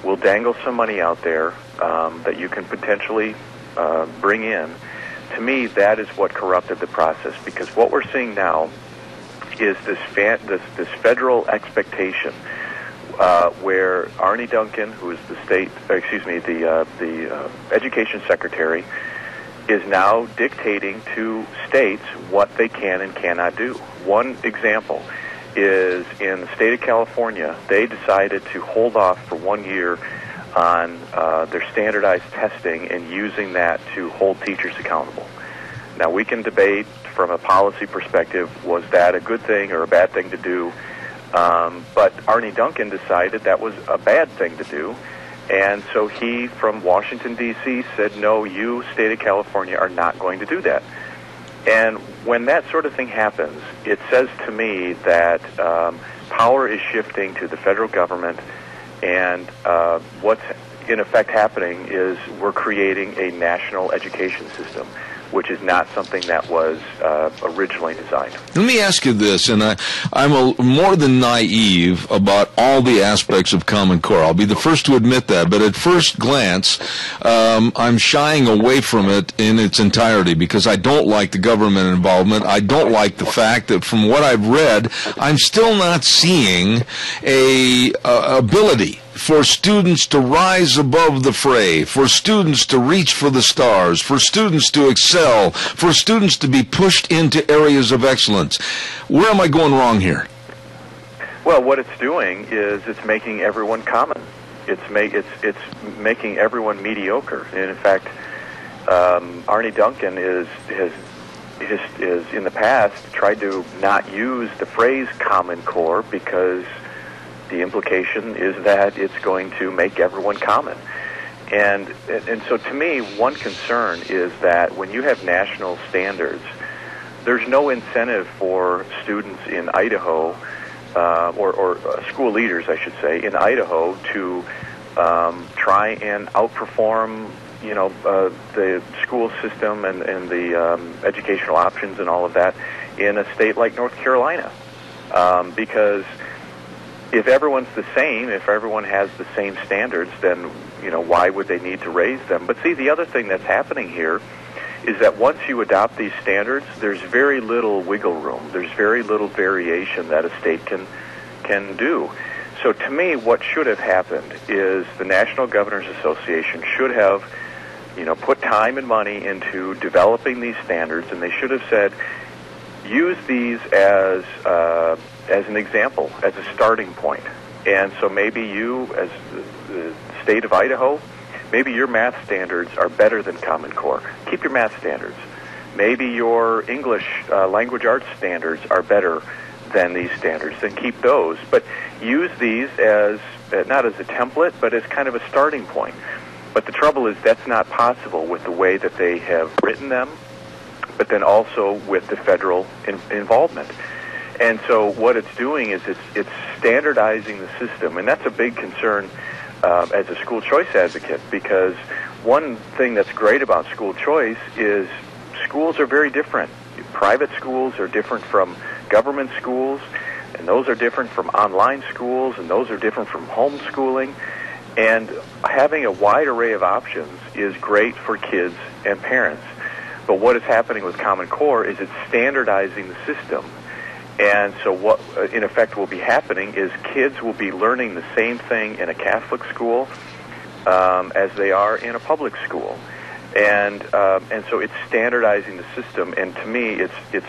we'll dangle some money out there that you can potentially bring in. To me, that is what corrupted the process, because what we're seeing now is this federal expectation where Arne Duncan, who is the education secretary, is now dictating to states what they can and cannot do. One example is in the state of California, they decided to hold off for 1 year on their standardized testing and using that to hold teachers accountable. Now, we can debate from a policy perspective, was that a good thing or a bad thing to do? But Arne Duncan decided that was a bad thing to do, and so he, from Washington, D.C., said, no, you, state of California, are not going to do that. And when that sort of thing happens, it says to me that power is shifting to the federal government, and what's in effect happening is we're creating a national education system, which is not something that was originally designed. Let me ask you this, and I'm more than naive about all the aspects of Common Core. I'll be the first to admit that, but at first glance, I'm shying away from it in its entirety because I don't like the government involvement. I don't like the fact that from what I've read, I'm still not seeing a ability for students to rise above the fray, for students to reach for the stars, for students to excel, for students to be pushed into areas of excellence. Where am I going wrong here? Well, what it's doing is it's making everyone common. It's making everyone mediocre. And in fact, Arnie Duncan is in the past tried to not use the phrase Common Core because the implication is that it's going to make everyone common. And so to me, one concern is that when you have national standards, there's no incentive for students in Idaho, or school leaders, I should say, in Idaho to try and outperform, the school system and the educational options and all of that in a state like North Carolina. Because if everyone's the same, if everyone has the same standards, then, why would they need to raise them? But see, the other thing that's happening here is that once you adopt these standards, there's very little wiggle room. There's very little variation that a state can do. So to me, what should have happened is the National Governors Association should have, put time and money into developing these standards, and they should have said, use these as an example, as a starting point. And so maybe you, as the state of Idaho, maybe your math standards are better than Common Core. Keep your math standards. Maybe your English language arts standards are better than these standards. Then keep those. But use these as, not as a template, but as kind of a starting point. But the trouble is that's not possible with the way that they have written them, but then also with the federal involvement. And so what it's doing is it's standardizing the system, and that's a big concern as a school choice advocate, because one thing that's great about school choice is schools are very different. Private schools are different from government schools, and those are different from online schools, and those are different from homeschooling. And having a wide array of options is great for kids and parents. But what is happening with Common Core is it's standardizing the system. And so what, in effect, will be happening is kids will be learning the same thing in a Catholic school as they are in a public school. And so it's standardizing the system, and to me, it's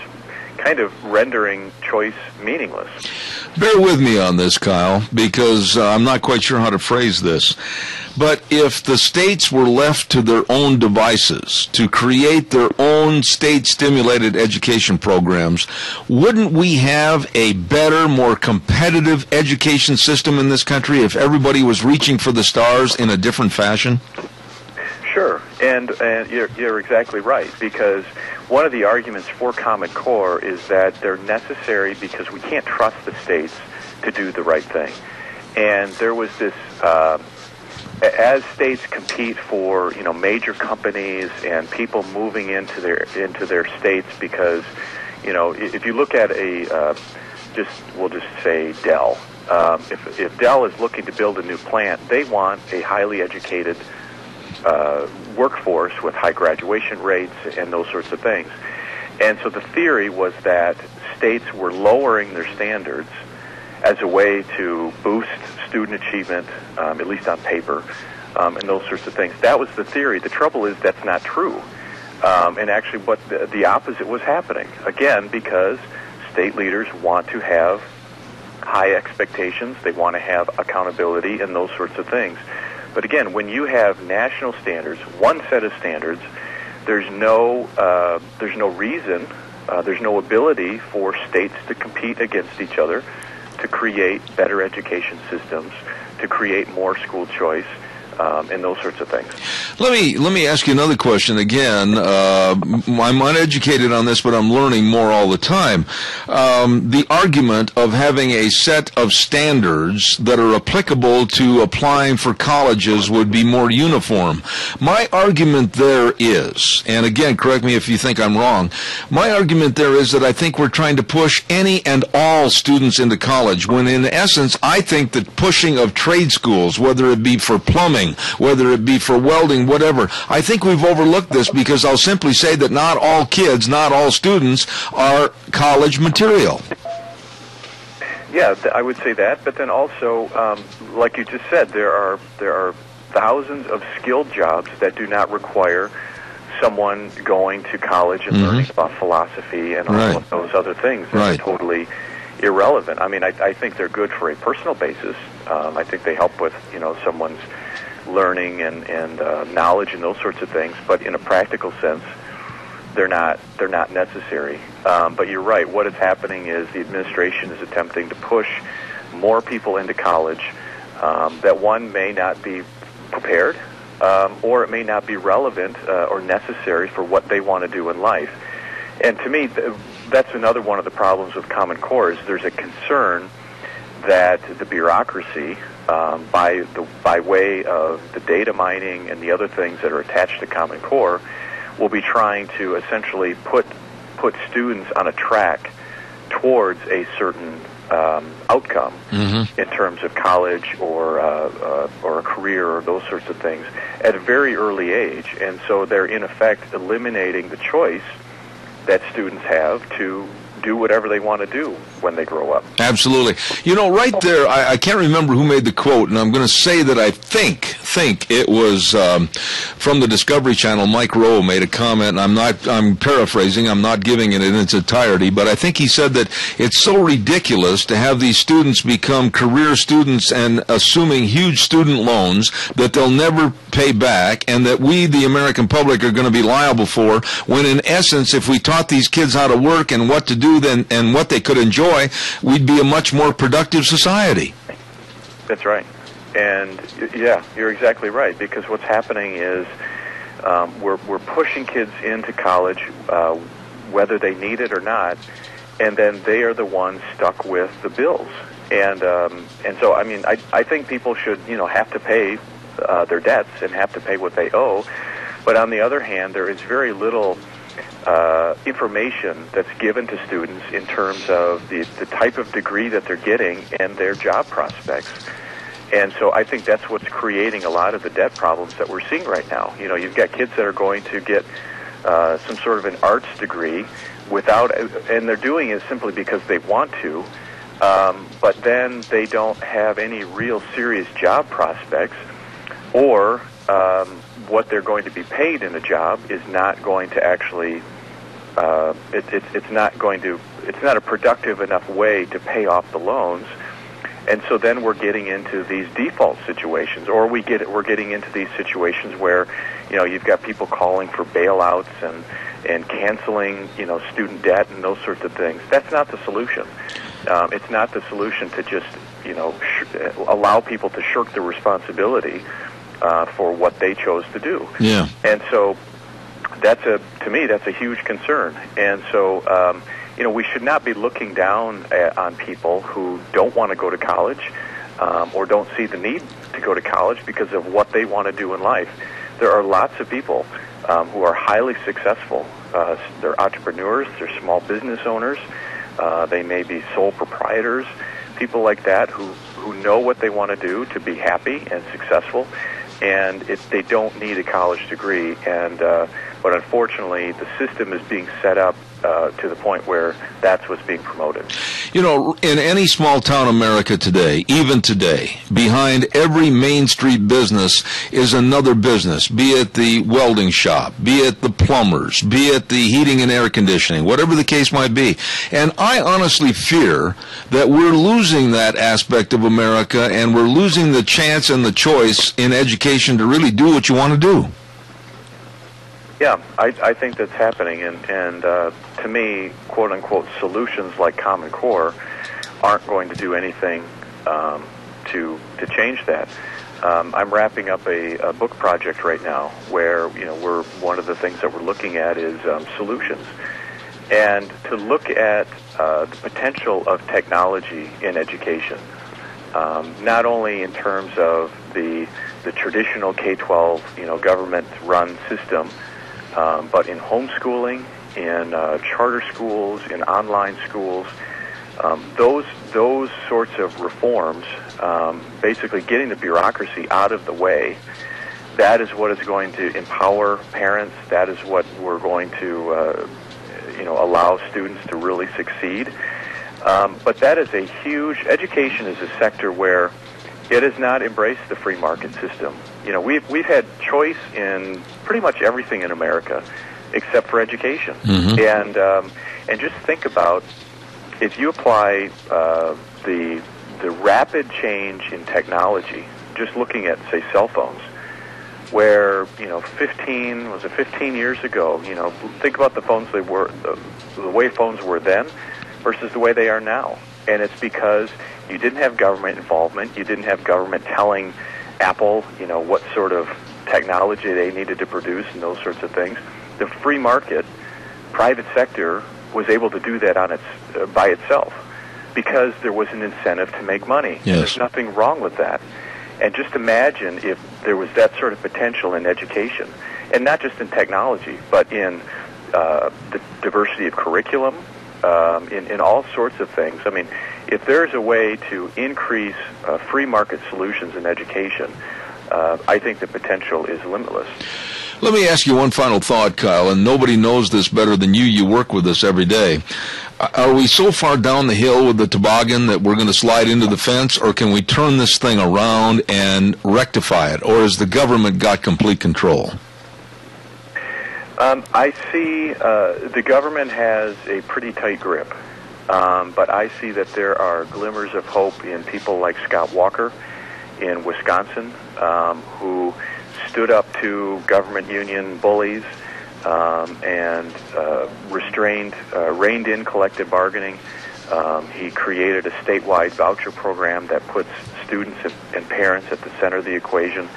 kind of rendering choice meaningless. Bear with me on this, Kyle, because I'm not quite sure how to phrase this. But if the states were left to their own devices to create their own state-stimulated education programs, wouldn't we have a better, more competitive education system in this country if everybody was reaching for the stars in a different fashion? Sure, and you're exactly right, because one of the arguments for Common Core is that they're necessary because we can't trust the states to do the right thing. And there was this, as states compete for major companies and people moving into their states, because if you look at we'll just say Dell. If Dell is looking to build a new plant, they want a highly educated workforce with high graduation rates and those sorts of things. And so the theory was that states were lowering their standards as a way to boost student achievement, at least on paper, and those sorts of things. That was the theory. The trouble is that's not true. And actually what the opposite was happening. Again, because state leaders want to have high expectations, they want to have accountability and those sorts of things. But again, when you have national standards, one set of standards, there's no reason, there's no ability for states to compete against each other, to create better education systems, to create more school choice, and those sorts of things. Let me ask you another question again. I'm uneducated on this, but I'm learning more all the time. The argument of having a set of standards that are applicable to applying for colleges would be more uniform. My argument there is, and again, correct me if you think I'm wrong, my argument there is that I think we're trying to push any and all students into college, when in essence, I think that pushing of trade schools, whether it be for plumbing, whether it be for welding, whatever. I think we've overlooked this because I'll simply say that not all kids, not all students are college material. Yeah, I would say that, but then also, like you just said, there are thousands of skilled jobs that do not require someone going to college and learning about philosophy and all of those other things that are totally irrelevant. I mean, I think they're good for a personal basis. I think they help with, someone's learning and knowledge and those sorts of things. But in a practical sense, they're not necessary. But you're right. What is happening is the administration is attempting to push more people into college that one may not be prepared, or it may not be relevant or necessary for what they want to do in life. And to me, that's another one of the problems with Common Core is there's a concern that the bureaucracy, by way of the data mining and the other things that are attached to Common Core, will be trying to essentially put students on a track towards a certain outcome in terms of college or a career or those sorts of things at a very early age. And so they're in effect eliminating the choice that students have to do whatever they want to do when they grow up. Absolutely. Right there, I can't remember who made the quote, and I'm going to say that I think it was from the Discovery Channel. Mike Rowe made a comment, and I'm paraphrasing, I'm not giving it in its entirety, but I think he said that it's so ridiculous to have these students become career students and assuming huge student loans that they'll never pay back, and that we, the American public, are going to be liable for, when in essence, if we taught these kids how to work and what to do and what they could enjoy, we'd be a much more productive society. That's right. And yeah, you're exactly right, because what's happening is we're pushing kids into college whether they need it or not, and then they are the ones stuck with the bills. And so, I mean, I think people should, have to pay their debts and have to pay what they owe. But on the other hand, there is very little information that's given to students in terms of the type of degree that they're getting and their job prospects. And so I think that's what's creating a lot of the debt problems that we're seeing right now. You've got kids that are going to get some sort of an arts degree and they're doing it simply because they want to, but then they don't have any real serious job prospects, or what they're going to be paid in a job is not going to actually it's not a productive enough way to pay off the loans. And so then we're getting into these default situations, or we're getting into these situations where you've got people calling for bailouts and canceling student debt and those sorts of things. That's not the solution. It's not the solution to just allow people to shirk the responsibility for what they chose to do. Yeah. And so to me, that's a huge concern. And so, we should not be looking down on people who don't want to go to college or don't see the need to go to college because of what they want to do in life. There are lots of people who are highly successful. They're entrepreneurs, they're small business owners, they may be sole proprietors, people like that who know what they want to do to be happy and successful, and they don't need a college degree. But unfortunately, the system is being set up to the point where that's what's being promoted. In any small town America today, even today, behind every Main Street business is another business, be it the welding shop, be it the plumbers, be it the heating and air conditioning, whatever the case might be. And I honestly fear that we're losing that aspect of America, and we're losing the chance and the choice in education to really do what you want to do. Yeah, I think that's happening, and to me, quote-unquote, solutions like Common Core aren't going to do anything to change that. I'm wrapping up a book project right now where, one of the things that we're looking at is solutions, and to look at the potential of technology in education, not only in terms of the traditional K-12, government-run system, but in homeschooling, in charter schools, in online schools, those sorts of reforms, basically getting the bureaucracy out of the way, that is what is going to empower parents. That is what we're going to, allow students to really succeed. But that is a huge, education is a sector where it has not embraced the free market system. We've had choice in pretty much everything in America, except for education. Mm-hmm. And just think about, if you apply the rapid change in technology, just looking at, say, cell phones, where 15 years ago, think about the phones the way phones were then versus the way they are now. And it's because you didn't have government involvement, you didn't have government telling Apple, what sort of technology they needed to produce and those sorts of things. The free market, private sector, was able to do that by itself because there was an incentive to make money. Yes. There's nothing wrong with that. And just imagine if there was that sort of potential in education, and not just in technology, but in the diversity of curriculum, in all sorts of things. I mean, if there's a way to increase free market solutions in education, I think the potential is limitless. Let me ask you one final thought, Kyle, and nobody knows this better than you. You work with us every day. Are we so far down the hill with the toboggan that we're going to slide into the fence, or can we turn this thing around and rectify it, or has the government got complete control? I see the government has a pretty tight grip, but I see that there are glimmers of hope in people like Scott Walker in Wisconsin, who stood up to government union bullies and reined in collective bargaining. He created a statewide voucher program that puts students and parents at the center of the equation.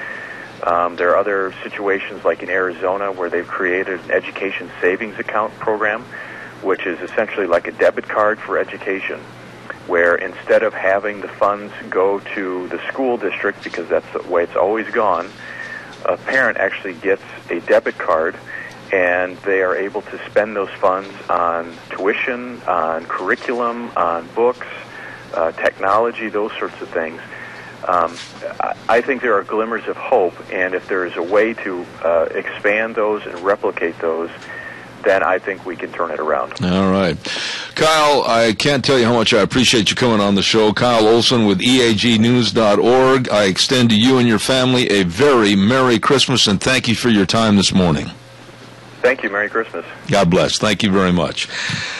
There are other situations like in Arizona where they've created an education savings account program, which is essentially like a debit card for education, where instead of having the funds go to the school district, because that's the way it's always gone, a parent actually gets a debit card and they are able to spend those funds on tuition, on curriculum, on books, technology, those sorts of things. I think there are glimmers of hope, and if there is a way to expand those and replicate those, then I think we can turn it around. All right. Kyle, I can't tell you how much I appreciate you coming on the show. Kyle Olson with EAGnews.org. I extend to you and your family a very Merry Christmas, and thank you for your time this morning. Thank you. Merry Christmas. God bless. Thank you very much.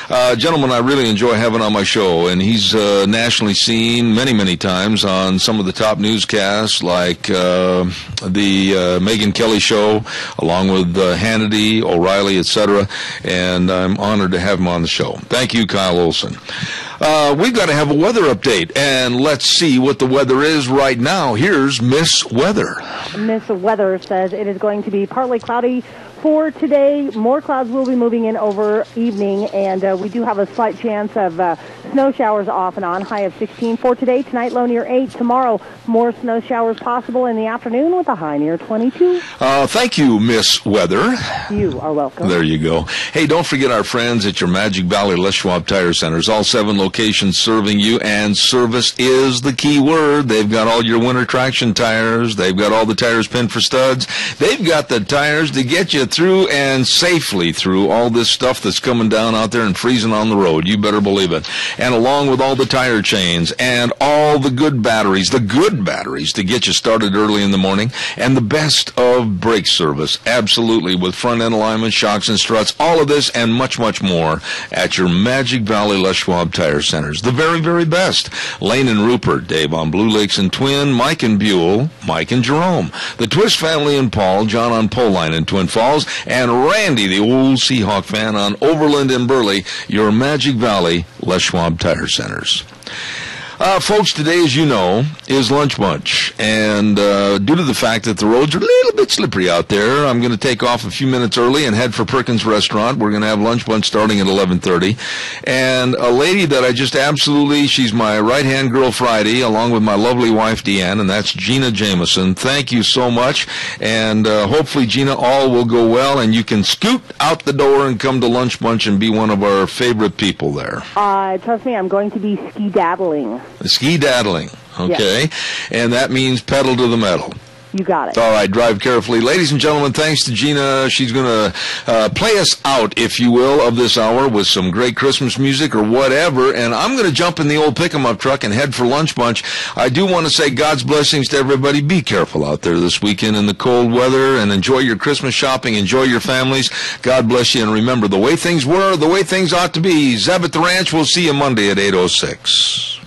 Gentlemen, I really enjoy having on my show, and he's nationally seen many, many times on some of the top newscasts like the Megyn Kelly Show, along with Hannity, O'Reilly, etc., and I'm honored to have him on the show. Thank you, Kyle Olson. We've got to have a weather update, and let's see what the weather is right now. Here's Miss Weather. Miss Weather says it is going to be partly cloudy for today. More clouds will be moving in over evening, and we do have a slight chance of snow showers off and on, high of 16 for today. Tonight, low near 8. Tomorrow, more snow showers possible in the afternoon with a high near 22. Thank you, Miss Weather. You are welcome. There you go. Hey, don't forget our friends at your Magic Valley Les Schwab Tire Centers. All 7 locations serving you, and service is the key word. They've got all your winter traction tires. They've got all the tires pinned for studs. They've got the tires to get you through and safely through all this stuff that's coming down out there and freezing on the road. You better believe it. And along with all the tire chains and all the good batteries to get you started early in the morning, and the best of brake service, absolutely, with front end alignment, shocks and struts, all of this and much, much more at your Magic Valley Les Schwab Tire Centers. The very, very best. Lane and Rupert, Dave on Blue Lakes and Twin, Mike and Buell, Mike and Jerome, the Twist family and Paul, John on Pole Line in Twin Falls, and Randy, the old Seahawk fan, on Overland and Burley, your Magic Valley Les Schwab Tire Centers. Folks, today, as you know, is Lunch Bunch, and due to the fact that the roads are a little bit slippery out there, I'm going to take off a few minutes early and head for Perkins Restaurant. We're going to have Lunch Bunch starting at 11:30, and a lady that I just absolutely, she's my right-hand girl Friday, along with my lovely wife Deanne, and that's Gina Jameson. Thank you so much, and hopefully, Gina, all will go well, and you can scoot out the door and come to Lunch Bunch and be one of our favorite people there. Trust me, I'm going to be ski-daddling. Ski-daddling, okay? Yes. And that means pedal to the metal. You got it. All right, drive carefully. Ladies and gentlemen, thanks to Gina. She's going to play us out, if you will, of this hour with some great Christmas music or whatever, and I'm going to jump in the old pick-em-up truck and head for Lunch Bunch. I do want to say God's blessings to everybody. Be careful out there this weekend in the cold weather, and enjoy your Christmas shopping. Enjoy your families. God bless you, and remember, the way things were, the way things ought to be. Zeb at the Ranch, we'll see you Monday at 8:06.